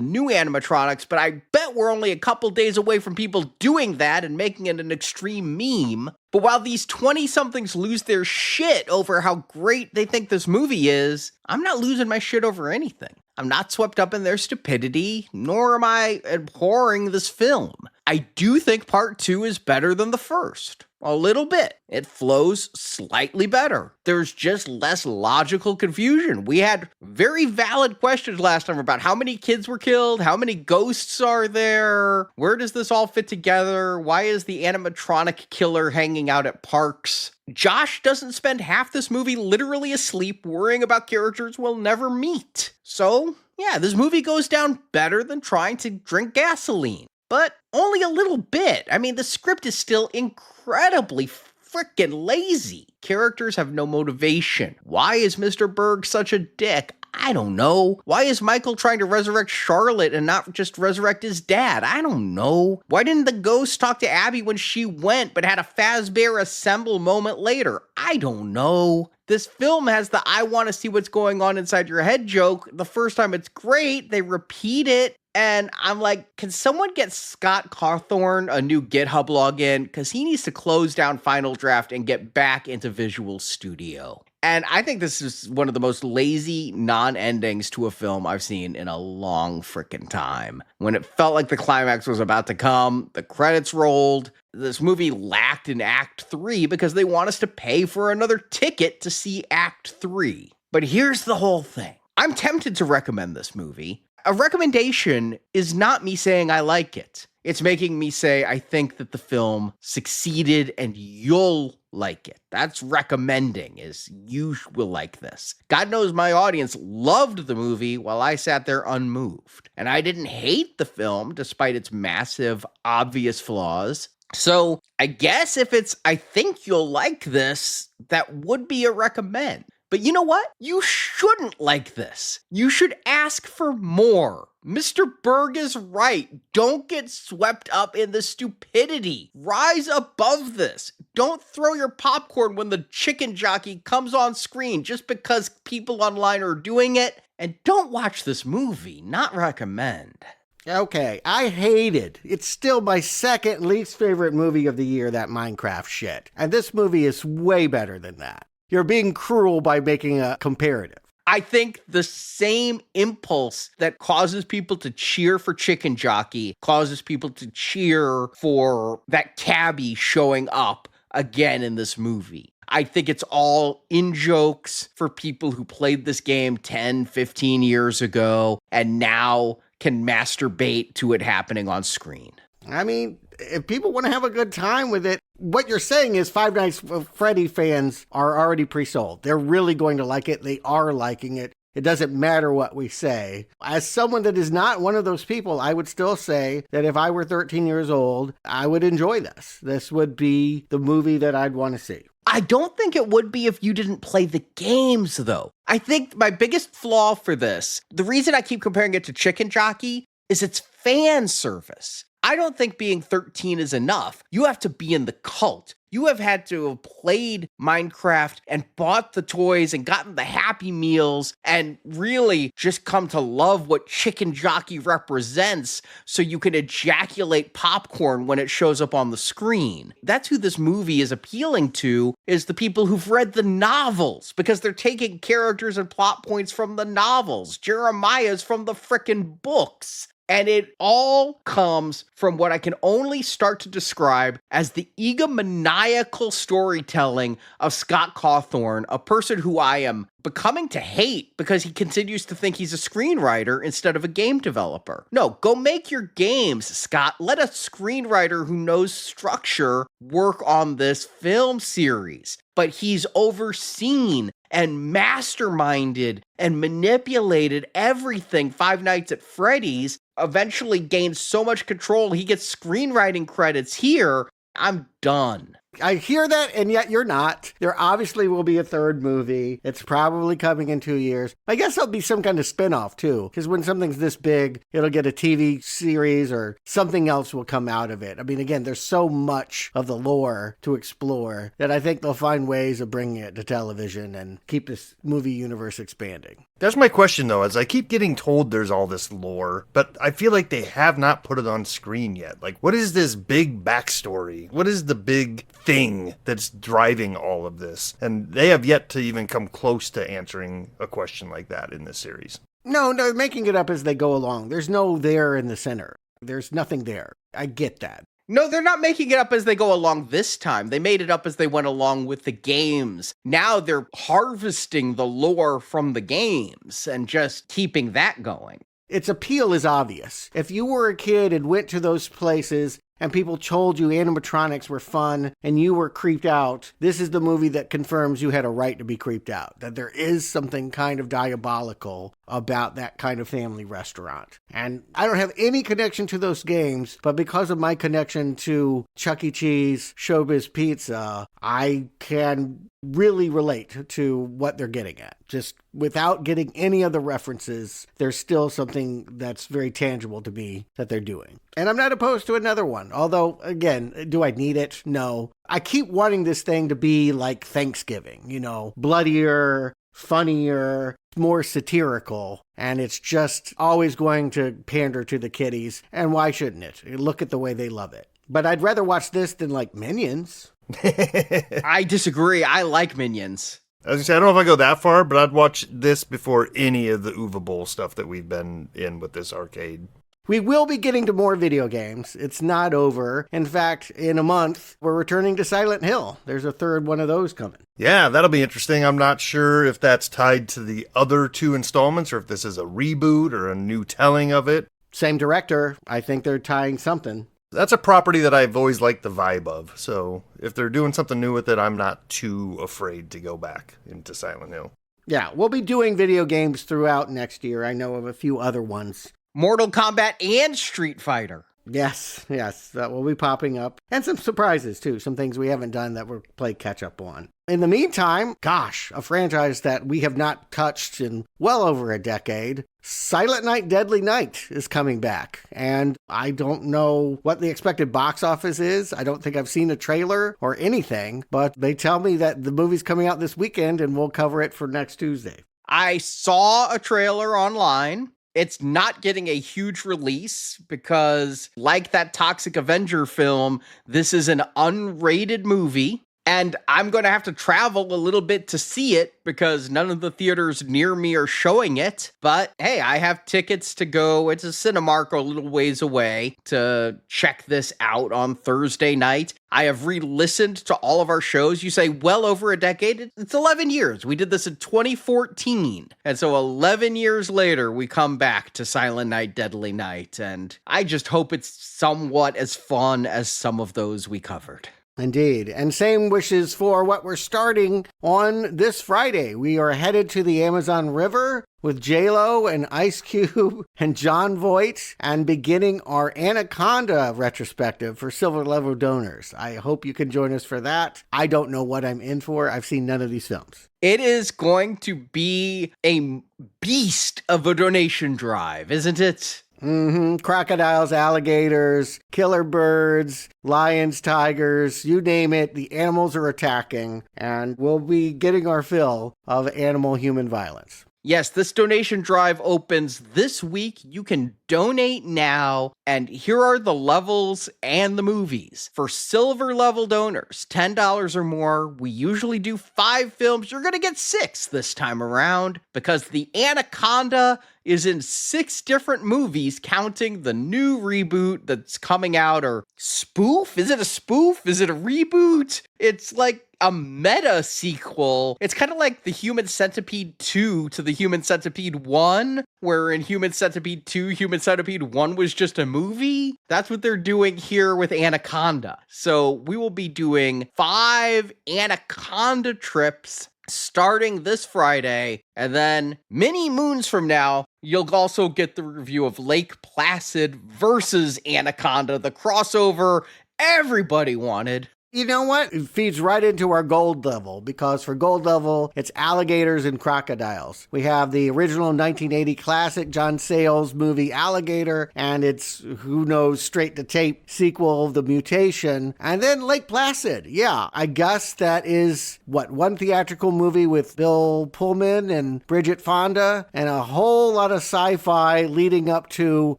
S7: new animatronics, but I bet we're only a couple days away from people doing that and making it an extreme meme. But while these 20-somethings lose their shit over how great they think this movie is, I'm not losing my shit over anything. I'm not swept up in their stupidity, nor am I abhorring this film. I do think part 2 is better than the first. A little bit. It flows slightly better. There's just less logical confusion. We had very valid questions last time about how many kids were killed, how many ghosts are there, where does this all fit together, why is the animatronic killer hanging out at parks? Josh doesn't spend half this movie literally asleep worrying about characters we'll never meet. So, yeah, this movie goes down better than trying to drink gasoline. But only a little bit. I mean, the script is still incredibly freaking lazy. Characters have no motivation. Why is Mr. Berg such a dick? I don't know. Why is Michael trying to resurrect Charlotte and not just resurrect his dad? I don't know. Why didn't the ghost talk to Abby when she went but had a Fazzbear assemble moment later? I don't know. This film has the I want to see what's going on inside your head joke. The first time it's great, they repeat it. And I'm like, can someone get Scott Cawthorn a new GitHub login? Because he needs to close down Final Draft and get back into Visual Studio. And I think this is one of the most lazy non-endings to a film I've seen in a long freaking time. When it felt like the climax was about to come, the credits rolled. This movie lacked in Act 3 because they want us to pay for another ticket to see Act 3. But here's the whole thing. I'm tempted to recommend this movie. A recommendation is not me saying I like it. It's making me say I think that the film succeeded and you'll like it. That's recommending, is you will like this. God knows my audience loved the movie while I sat there unmoved. And I didn't hate the film despite its massive, obvious flaws. So I guess if it's, I think you'll like this, that would be a recommend. But you know what? You shouldn't like this. You should ask for more. Mr. Berg is right. Don't get swept up in the stupidity. Rise above this. Don't throw your popcorn when the chicken jockey comes on screen just because people online are doing it. And don't watch this movie. Not recommend.
S8: Okay, I hated. It's still my second least favorite movie of the year, that Minecraft shit. And this movie is way better than that. You're being cruel by making a comparative.
S7: I think the same impulse that causes people to cheer for Chicken Jockey causes people to cheer for that cabbie showing up again in this movie. I think it's all in-jokes for people who played this game 10, 15 years ago and now can masturbate to it happening on screen.
S8: I mean, if people want to have a good time with it, what you're saying is Five Nights at Freddy fans are already pre-sold. They're really going to like it. They are liking it. It doesn't matter what we say. As someone that is not one of those people, I would still say that if I were 13 years old, I would enjoy this. This would be the movie that I'd want to see.
S7: I don't think it would be if you didn't play the games, though. I think my biggest flaw for this, the reason I keep comparing it to Chicken Jockey, is it's fan service. I don't think being 13 is enough. You have to be in the cult. You have had to have played Minecraft and bought the toys and gotten the Happy Meals and really just come to love what Chicken Jockey represents so you can ejaculate popcorn when it shows up on the screen. That's who this movie is appealing to, is the people who've read the novels, because they're taking characters and plot points from the novels. Jeremiah's from the frickin' books. And it all comes from what I can only start to describe as the egomaniacal storytelling of Scott Cawthorn, a person who I am becoming to hate because he continues to think he's a screenwriter instead of a game developer. No, go make your games, Scott. Let a screenwriter who knows structure work on this film series. But he's overseen and masterminded and manipulated everything Five Nights at Freddy's, eventually gained so much control he gets screenwriting credits here. I'm done.
S8: I hear that, and yet you're not. There obviously will be a third movie. It's probably coming in 2 years. I guess there'll be some kind of spinoff, too, because when something's this big, it'll get a TV series or something else will come out of it. I mean, again, there's so much of the lore to explore that I think they'll find ways of bringing it to television and keep this movie universe expanding.
S9: That's my question, though, as I keep getting told there's all this lore, but I feel like they have not put it on screen yet. Like, what is this big backstory? What is the big thing that's driving all of this? And they have yet to even come close to answering a question like that in this series.
S8: No, they're making it up as they go along. There's no there in the center. There's nothing there. I get that.
S7: No, they're not making it up as they go along this time. They made it up as they went along with the games. Now they're harvesting the lore from the games and just keeping that going.
S8: Its appeal is obvious. If you were a kid and went to those places and people told you animatronics were fun and you were creeped out, this is the movie that confirms you had a right to be creeped out, that there is something kind of diabolical about that kind of family restaurant. And I don't have any connection to those games, but because of my connection to Chuck E. Cheese, Showbiz Pizza, I can really relate to what they're getting at. Just without getting any of the references, there's still something that's very tangible to me that they're doing. And I'm not opposed to another one. Although, again, do I need it? No. I keep wanting this thing to be like Thanksgiving, you know, bloodier, funnier, more satirical, and it's just always going to pander to the kiddies. And why shouldn't it? Look at the way they love it. But I'd rather watch this than like Minions.
S7: I disagree. I like Minions.
S9: I was gonna say, I don't know if I go that far, but I'd watch this before any of the Uva Bowl stuff that we've been in with this arcade.
S8: We will be getting to more video games. It's not over. In fact, in a month, we're returning to Silent Hill. There's a third one of those coming.
S9: Yeah, that'll be interesting. I'm not sure if that's tied to the other two installments or if this is a reboot or a new telling of it.
S8: Same director. I think they're tying something.
S9: That's a property that I've always liked the vibe of. So if they're doing something new with it, I'm not too afraid to go back into Silent Hill.
S8: Yeah, we'll be doing video games throughout next year. I know of a few other ones.
S7: Mortal Kombat and Street Fighter.
S8: Yes, that will be popping up. And some surprises, too. Some things we haven't done that we'll play catch-up on. In the meantime, gosh, a franchise that we have not touched in well over a decade, Silent Night, Deadly Night is coming back. And I don't know what the expected box office is. I don't think I've seen a trailer or anything, but they tell me that the movie's coming out this weekend and we'll cover it for next Tuesday.
S7: I saw a trailer online. It's not getting a huge release because, like that Toxic Avenger film, this is an unrated movie. And I'm going to have to travel a little bit to see it because none of the theaters near me are showing it. But hey, I have tickets to go. It's a Cinemark a little ways away to check this out on Thursday night. I have re-listened to all of our shows. You say well over a decade. It's 11 years. We did this in 2014. And so 11 years later, we come back to Silent Night, Deadly Night. And I just hope it's somewhat as fun as some of those we covered.
S8: Indeed. And same wishes for what we're starting on this Friday. We are headed to the Amazon River with J-Lo and Ice Cube and John Voight and beginning our Anaconda retrospective for silver level donors. I hope you can join us for that. I don't know what I'm in for. I've seen none of these films.
S7: It is going to be a beast of a donation drive, isn't it?
S8: Mm-hmm. Crocodiles, alligators, killer birds, lions, tigers, you name it. The animals are attacking, and we'll be getting our fill of animal-human violence.
S7: Yes, this donation drive opens this week. You can donate now, and here are the levels and the movies. For silver level donors, $10 or more, we usually do 5 films. You're going to get 6 this time around because the Anaconda is in 6 different movies, counting the new reboot that's coming out, or spoof? Is it a spoof? Is it a reboot? It's like a meta sequel. It's kind of like the Human Centipede 2 to the Human Centipede 1, where in Human Centipede 2, Human Centipede 1 was just a movie. That's what they're doing here with Anaconda. So we will be doing 5 Anaconda trips starting this Friday, and then many moons from now, you'll also get the review of Lake Placid versus Anaconda, the crossover everybody wanted.
S8: You know what? It feeds right into our gold level, because for gold level, it's alligators and crocodiles. We have the original 1980 classic John Sayles movie Alligator, and its who knows straight-to-tape sequel, The Mutation, and then Lake Placid. Yeah, I guess that is, one theatrical movie with Bill Pullman and Bridget Fonda, and a whole lot of sci-fi leading up to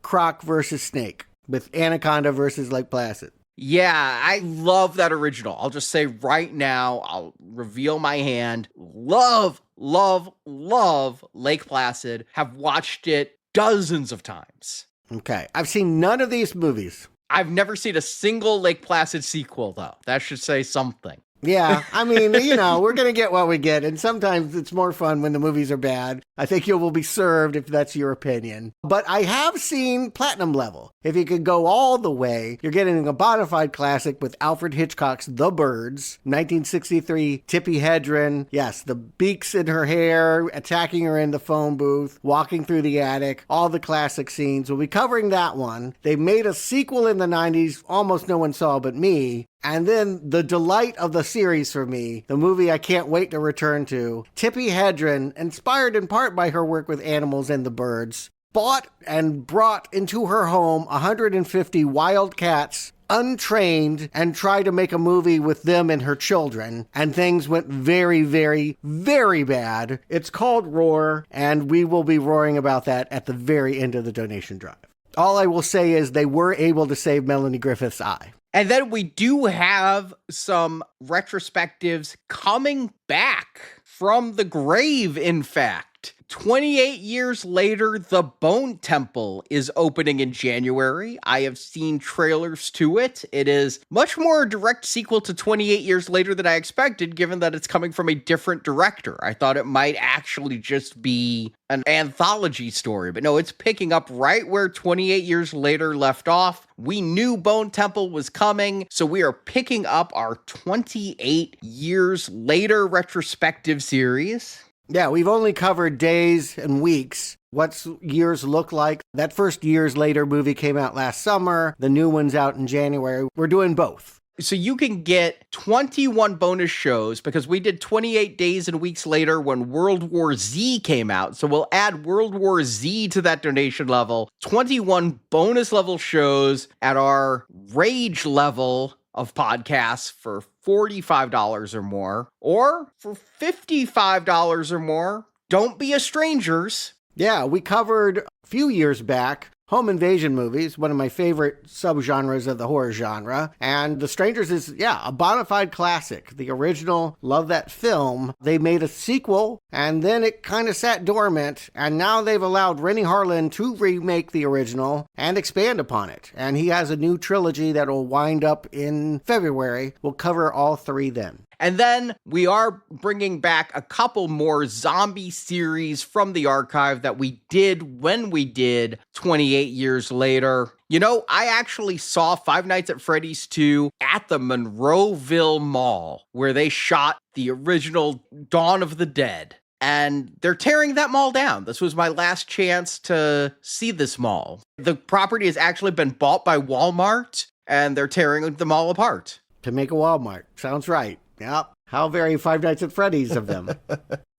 S8: Croc versus Snake, with Anaconda versus Lake Placid.
S7: Yeah, I love that original. I'll just say right now, I'll reveal my hand. Love Lake Placid. Have watched it dozens of times.
S8: Okay, I've seen none of these movies.
S7: I've never seen a single Lake Placid sequel, though. That should say something.
S8: Yeah, I mean, we're going to get what we get, and sometimes it's more fun when the movies are bad. I think you will be served if that's your opinion. But I have seen Platinum Level. If you could go all the way, you're getting a bona fide classic with Alfred Hitchcock's The Birds, 1963, Tippi Hedren. Yes, the beaks in her hair, attacking her in the phone booth, walking through the attic, all the classic scenes. We'll be covering that one. They made a sequel in the 90s, almost no one saw but me. And then the delight of the series for me, the movie I can't wait to return to, Tippi Hedren, inspired in part by her work with animals and the birds, bought and brought into her home 150 wild cats, untrained, and tried to make a movie with them and her children. And things went very, very, very bad. It's called Roar, and we will be roaring about that at the very end of the donation drive. All I will say is they were able to save Melanie Griffith's eye.
S7: And then we do have some retrospectives coming back from the grave, in fact. 28 years later, The Bone Temple is opening in January. I have seen trailers to it. It is much more a direct sequel to 28 years later than I expected, given that it's coming from a different director. I thought it might actually just be an anthology story, but no, it's picking up right where 28 years later left off. We knew Bone Temple was coming, so we are picking up our 28 years later retrospective series.
S8: Yeah, we've only covered days and weeks. What's years look like? That first years later movie came out last summer. The new one's out in January. We're doing both.
S7: So you can get 21 bonus shows because we did 28 days and weeks later when World War Z came out. So we'll add World War Z to that donation level. 21 bonus level shows at our rage level of podcasts for $45 or more, or for $55 or more. Don't be a strangers.
S8: Yeah, we covered a few years back home invasion movies, one of my favorite subgenres of the horror genre. And The Strangers is, a bona fide classic. The original, love that film. They made a sequel, and then it kind of sat dormant, and now they've allowed Rennie Harlin to remake the original and expand upon it. And he has a new trilogy that will wind up in February. We'll cover all three then.
S7: And then we are bringing back a couple more zombie series from the archive that we did when we did 28 years later. You know, I actually saw Five Nights at Freddy's 2 at the Monroeville Mall, where they shot the original Dawn of the Dead. And they're tearing that mall down. This was my last chance to see this mall. The property has actually been bought by Walmart, and they're tearing the mall apart.
S8: To make a Walmart. Sounds right. Yep. How very Five Nights at Freddy's of them.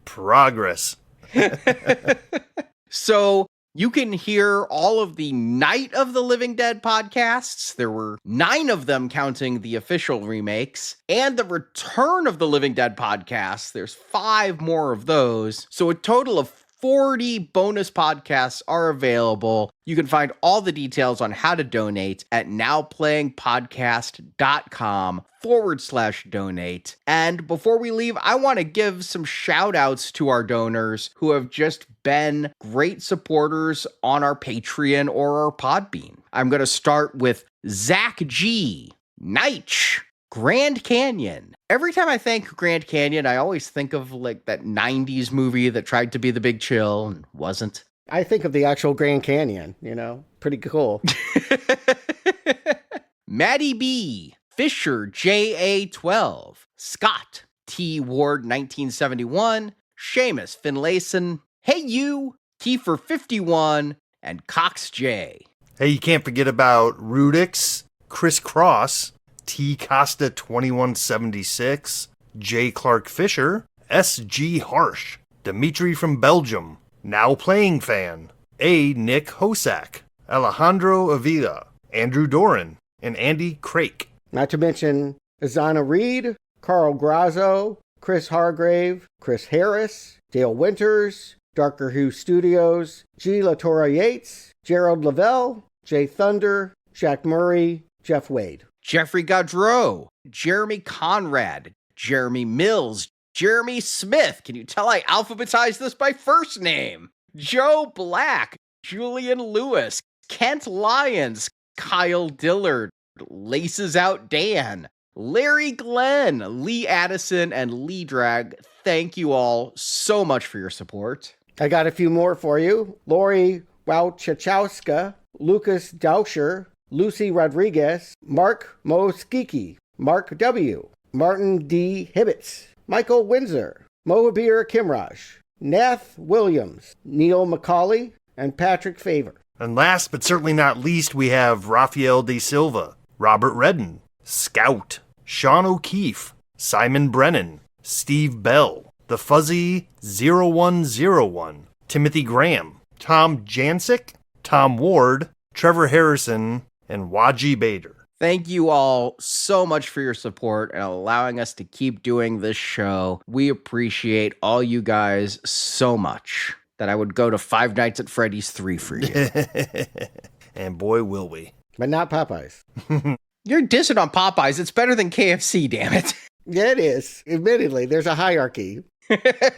S9: Progress.
S7: So you can hear all of the Night of the Living Dead podcasts. There were 9 of them counting the official remakes. And the Return of the Living Dead podcasts. There's 5 more of those. So a total of 40 bonus podcasts are available. You can find all the details on how to donate at nowplayingpodcast.com/donate. And before we leave, I want to give some shout outs to our donors who have just been great supporters on our Patreon or our Podbean. I'm going to start with Zach G, Nitch, Grand Canyon. Every time I think Grand Canyon, I always think of like that 90s movie that tried to be The Big Chill and wasn't.
S8: I think of the actual Grand Canyon, pretty cool.
S7: Maddie B, Fisher JA12, Scott T Ward 1971, Seamus Finlayson, Hey You, Kiefer 51, and Cox J.
S9: Hey, you can't forget about Rudix, Chris Cross, T Costa 2176, J Clark Fisher, S.G. Harsh, Dimitri from Belgium, Now Playing Fan, A. Nick Hosak, Alejandro Avila, Andrew Doran, and Andy Crake.
S8: Not to mention Azana Reed, Carl Grazzo, Chris Hargrave, Chris Harris, Dale Winters, Darker Who Studios, G. LaTorra Yates, Gerald Lavelle, Jay Thunder, Jack Murray, Jeff Wade.
S7: Jeffrey Gaudreau, Jeremy Conrad, Jeremy Mills, Jeremy Smith. Can you tell I alphabetized this by first name? Joe Black, Julian Lewis, Kent Lyons, Kyle Dillard, Laces Out Dan, Larry Glenn, Lee Addison, and Lee Drag. Thank you all so much for your support.
S8: I got a few more for you. Lori Wauchachowska, Lucas Dauscher, Lucy Rodriguez, Mark Moskiki, Mark W., Martin D. Hibbets, Michael Windsor, Mohabir Kimraj, Nath Williams, Neil McCauley, and Patrick Favor.
S9: And last but certainly not least, we have Rafael De Silva, Robert Redden, Scout, Sean O'Keefe, Simon Brennan, Steve Bell, The Fuzzy 0101, Timothy Graham, Tom Jancic, Tom Ward, Trevor Harrison, and Waji Bader.
S7: Thank you all so much for your support and allowing us to keep doing this show. We appreciate all you guys so much that I would go to Five Nights at Freddy's 3 for you.
S9: And boy, will we.
S8: But not Popeyes.
S7: You're dissing on Popeyes. It's better than KFC, damn it.
S8: Yeah, it is. Admittedly, there's a hierarchy.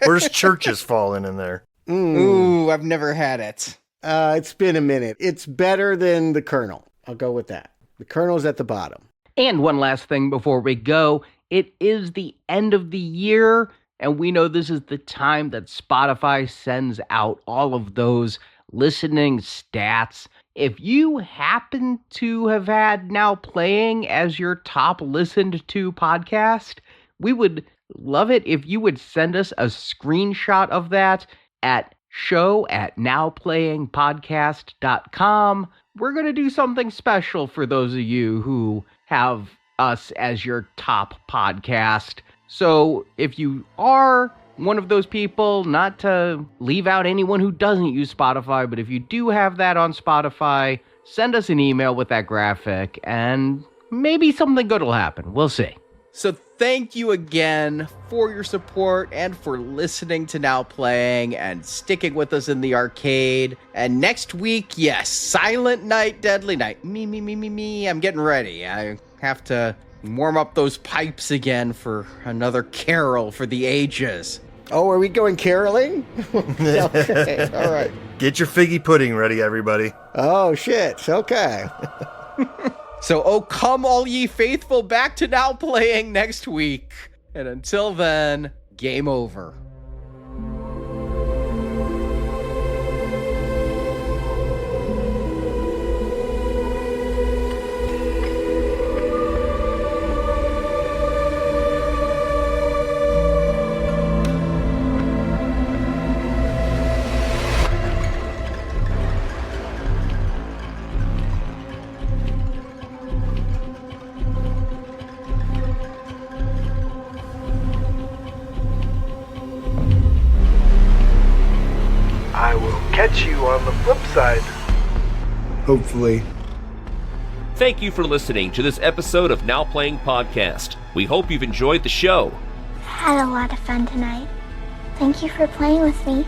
S9: Where's churches falling in there?
S7: Ooh, I've never had it.
S8: It's been a minute. It's better than the Colonel. I'll go with that. The Colonel's at the bottom.
S7: And one last thing before we go. It is the end of the year, and we know this is the time that Spotify sends out all of those listening stats. If you happen to have had Now Playing as your top listened to podcast, we would love it if you would send us a screenshot of that at show@nowplayingpodcast.com. We're going to do something special for those of you who have us as your top podcast. So if you are one of those people, not to leave out anyone who doesn't use Spotify, but if you do have that on Spotify, send us an email with that graphic and maybe something good will happen. We'll see. So thank you again for your support and for listening to Now Playing and sticking with us in the arcade. And next week, yes, Silent Night, Deadly Night. Me. I'm getting ready. I have to warm up those pipes again for another carol for the ages.
S8: Oh, are we going caroling? Okay, all right.
S9: Get your figgy pudding ready, everybody.
S8: Oh, shit. Okay.
S7: So, oh, come all ye faithful back to Now Playing next week. And until then, game over.
S4: I will catch you on the flip side. Hopefully.
S2: Thank you for listening to this episode of Now Playing Podcast. We hope you've enjoyed the show.
S6: Had a lot of fun tonight. Thank you for playing with me.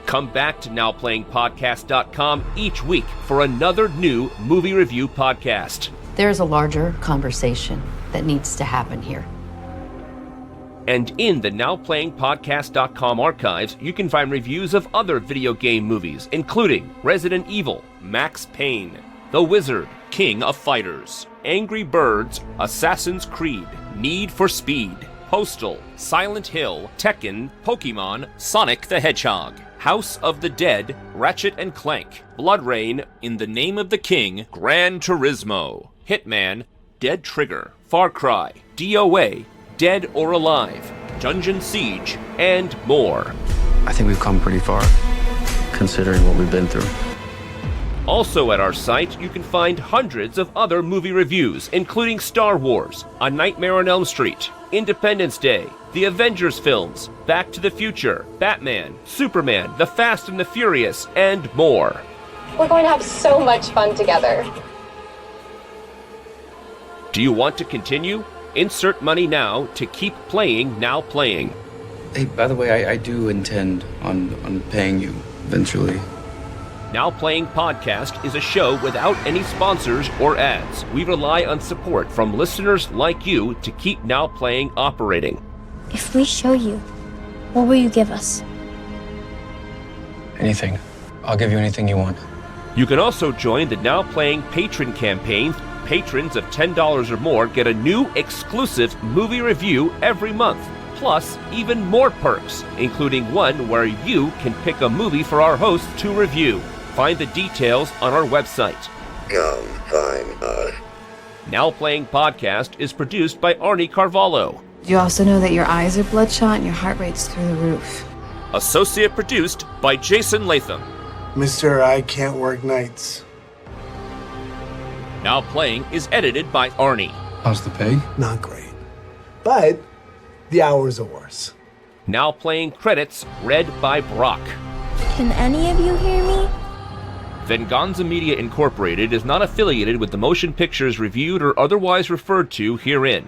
S2: Come back to NowPlayingPodcast.com each week for another new movie review podcast.
S10: There's a larger conversation that needs to happen here.
S2: And in the NowPlayingPodcast.com archives, you can find reviews of other video game movies, including Resident Evil, Max Payne, The Wizard, King of Fighters, Angry Birds, Assassin's Creed, Need for Speed, Postal, Silent Hill, Tekken, Pokemon, Sonic the Hedgehog, House of the Dead, Ratchet and Clank, Blood Rain, In the Name of the King, Gran Turismo, Hitman, Dead Trigger, Far Cry, DOA, Dead or Alive, Dungeon Siege, and more.
S5: I think we've come pretty far, considering what we've been through.
S2: Also at our site, you can find hundreds of other movie reviews, including Star Wars, A Nightmare on Elm Street, Independence Day, the Avengers films, Back to the Future, Batman, Superman, The Fast and the Furious, and more.
S3: We're going to have so much fun together.
S2: Do you want to continue? Insert money now to keep playing Now Playing.
S5: Hey, by the way, I do intend on paying you eventually.
S2: Now Playing Podcast is a show without any sponsors or ads. We rely on support from listeners like you to keep Now Playing operating.
S6: If we show you, what will you give us?
S5: Anything. I'll give you anything you want.
S2: You can also join the Now Playing Patron campaign. Patrons of $10 or more get a new exclusive movie review every month, plus even more perks, including one where you can pick a movie for our hosts to review. Find the details on our website.
S4: Come find us.
S2: Now Playing Podcast is produced by Arnie Carvalho.
S10: You also know that your eyes are bloodshot and your heart rate's through the roof.
S2: Associate produced by Jason Latham.
S4: Mister, I can't work nights.
S2: Now Playing is edited by Arnie.
S5: How's the pay?
S4: Not great. But the hours are worse.
S2: Now Playing credits read by Brock.
S6: Can any of you hear me?
S2: Venganza Media Incorporated is not affiliated with the motion pictures reviewed or otherwise referred to herein.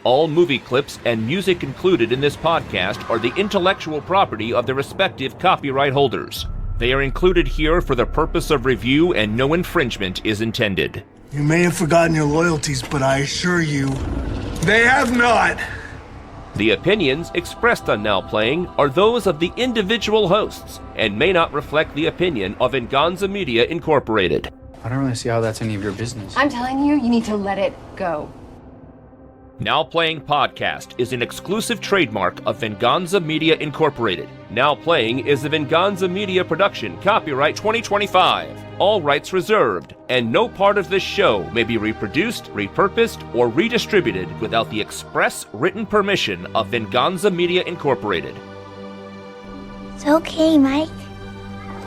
S2: All movie clips and music included in this podcast are the intellectual property of their respective copyright holders. They are included here for the purpose of review and no infringement is intended.
S4: You may have forgotten your loyalties, but I assure you, they have not.
S2: The opinions expressed on Now Playing are those of the individual hosts and may not reflect the opinion of Venganza Media Incorporated.
S5: I don't really see how that's any of your business.
S10: I'm telling you, you need to let it go.
S2: Now Playing Podcast is an exclusive trademark of Venganza Media Incorporated. Now Playing is a Venganza Media production, copyright 2025. All rights reserved, and no part of this show may be reproduced, repurposed, or redistributed without the express written permission of Venganza Media Incorporated.
S6: It's okay, Mike.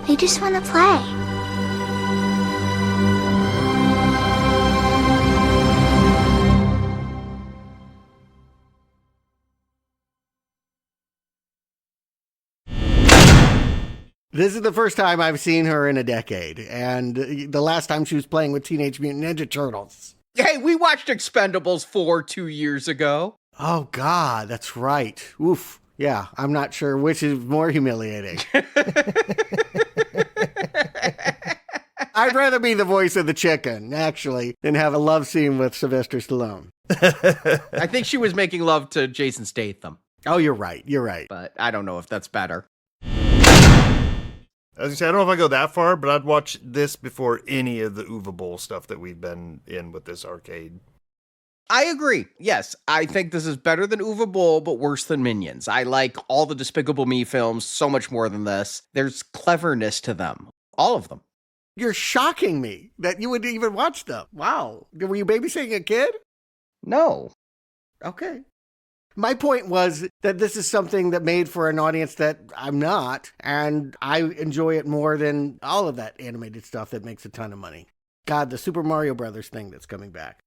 S6: They just want to play.
S8: This is the first time I've seen her in a decade, and the last time she was playing with Teenage Mutant Ninja Turtles.
S7: Hey, we watched Expendables 4 2 years ago.
S8: Oh, God, that's right. Oof. Yeah, I'm not sure which is more humiliating. I'd rather be the voice of the chicken, actually, than have a love scene with Sylvester Stallone.
S7: I think she was making love to Jason Statham.
S8: Oh, you're right. You're right.
S7: But I don't know if that's better.
S9: I was gonna say, I don't know if I go that far, but I'd watch this before any of the Uva Bowl stuff that we've been in with this arcade.
S7: I agree. Yes, I think this is better than Uva Bowl, but worse than Minions. I like all the Despicable Me films so much more than this. There's cleverness to them. All of them.
S8: You're shocking me that you would even watch them. Wow. Were you babysitting a kid?
S7: No.
S8: Okay. My point was that this is something that made for an audience that I'm not, and I enjoy it more than all of that animated stuff that makes a ton of money. God, the Super Mario Brothers thing that's coming back.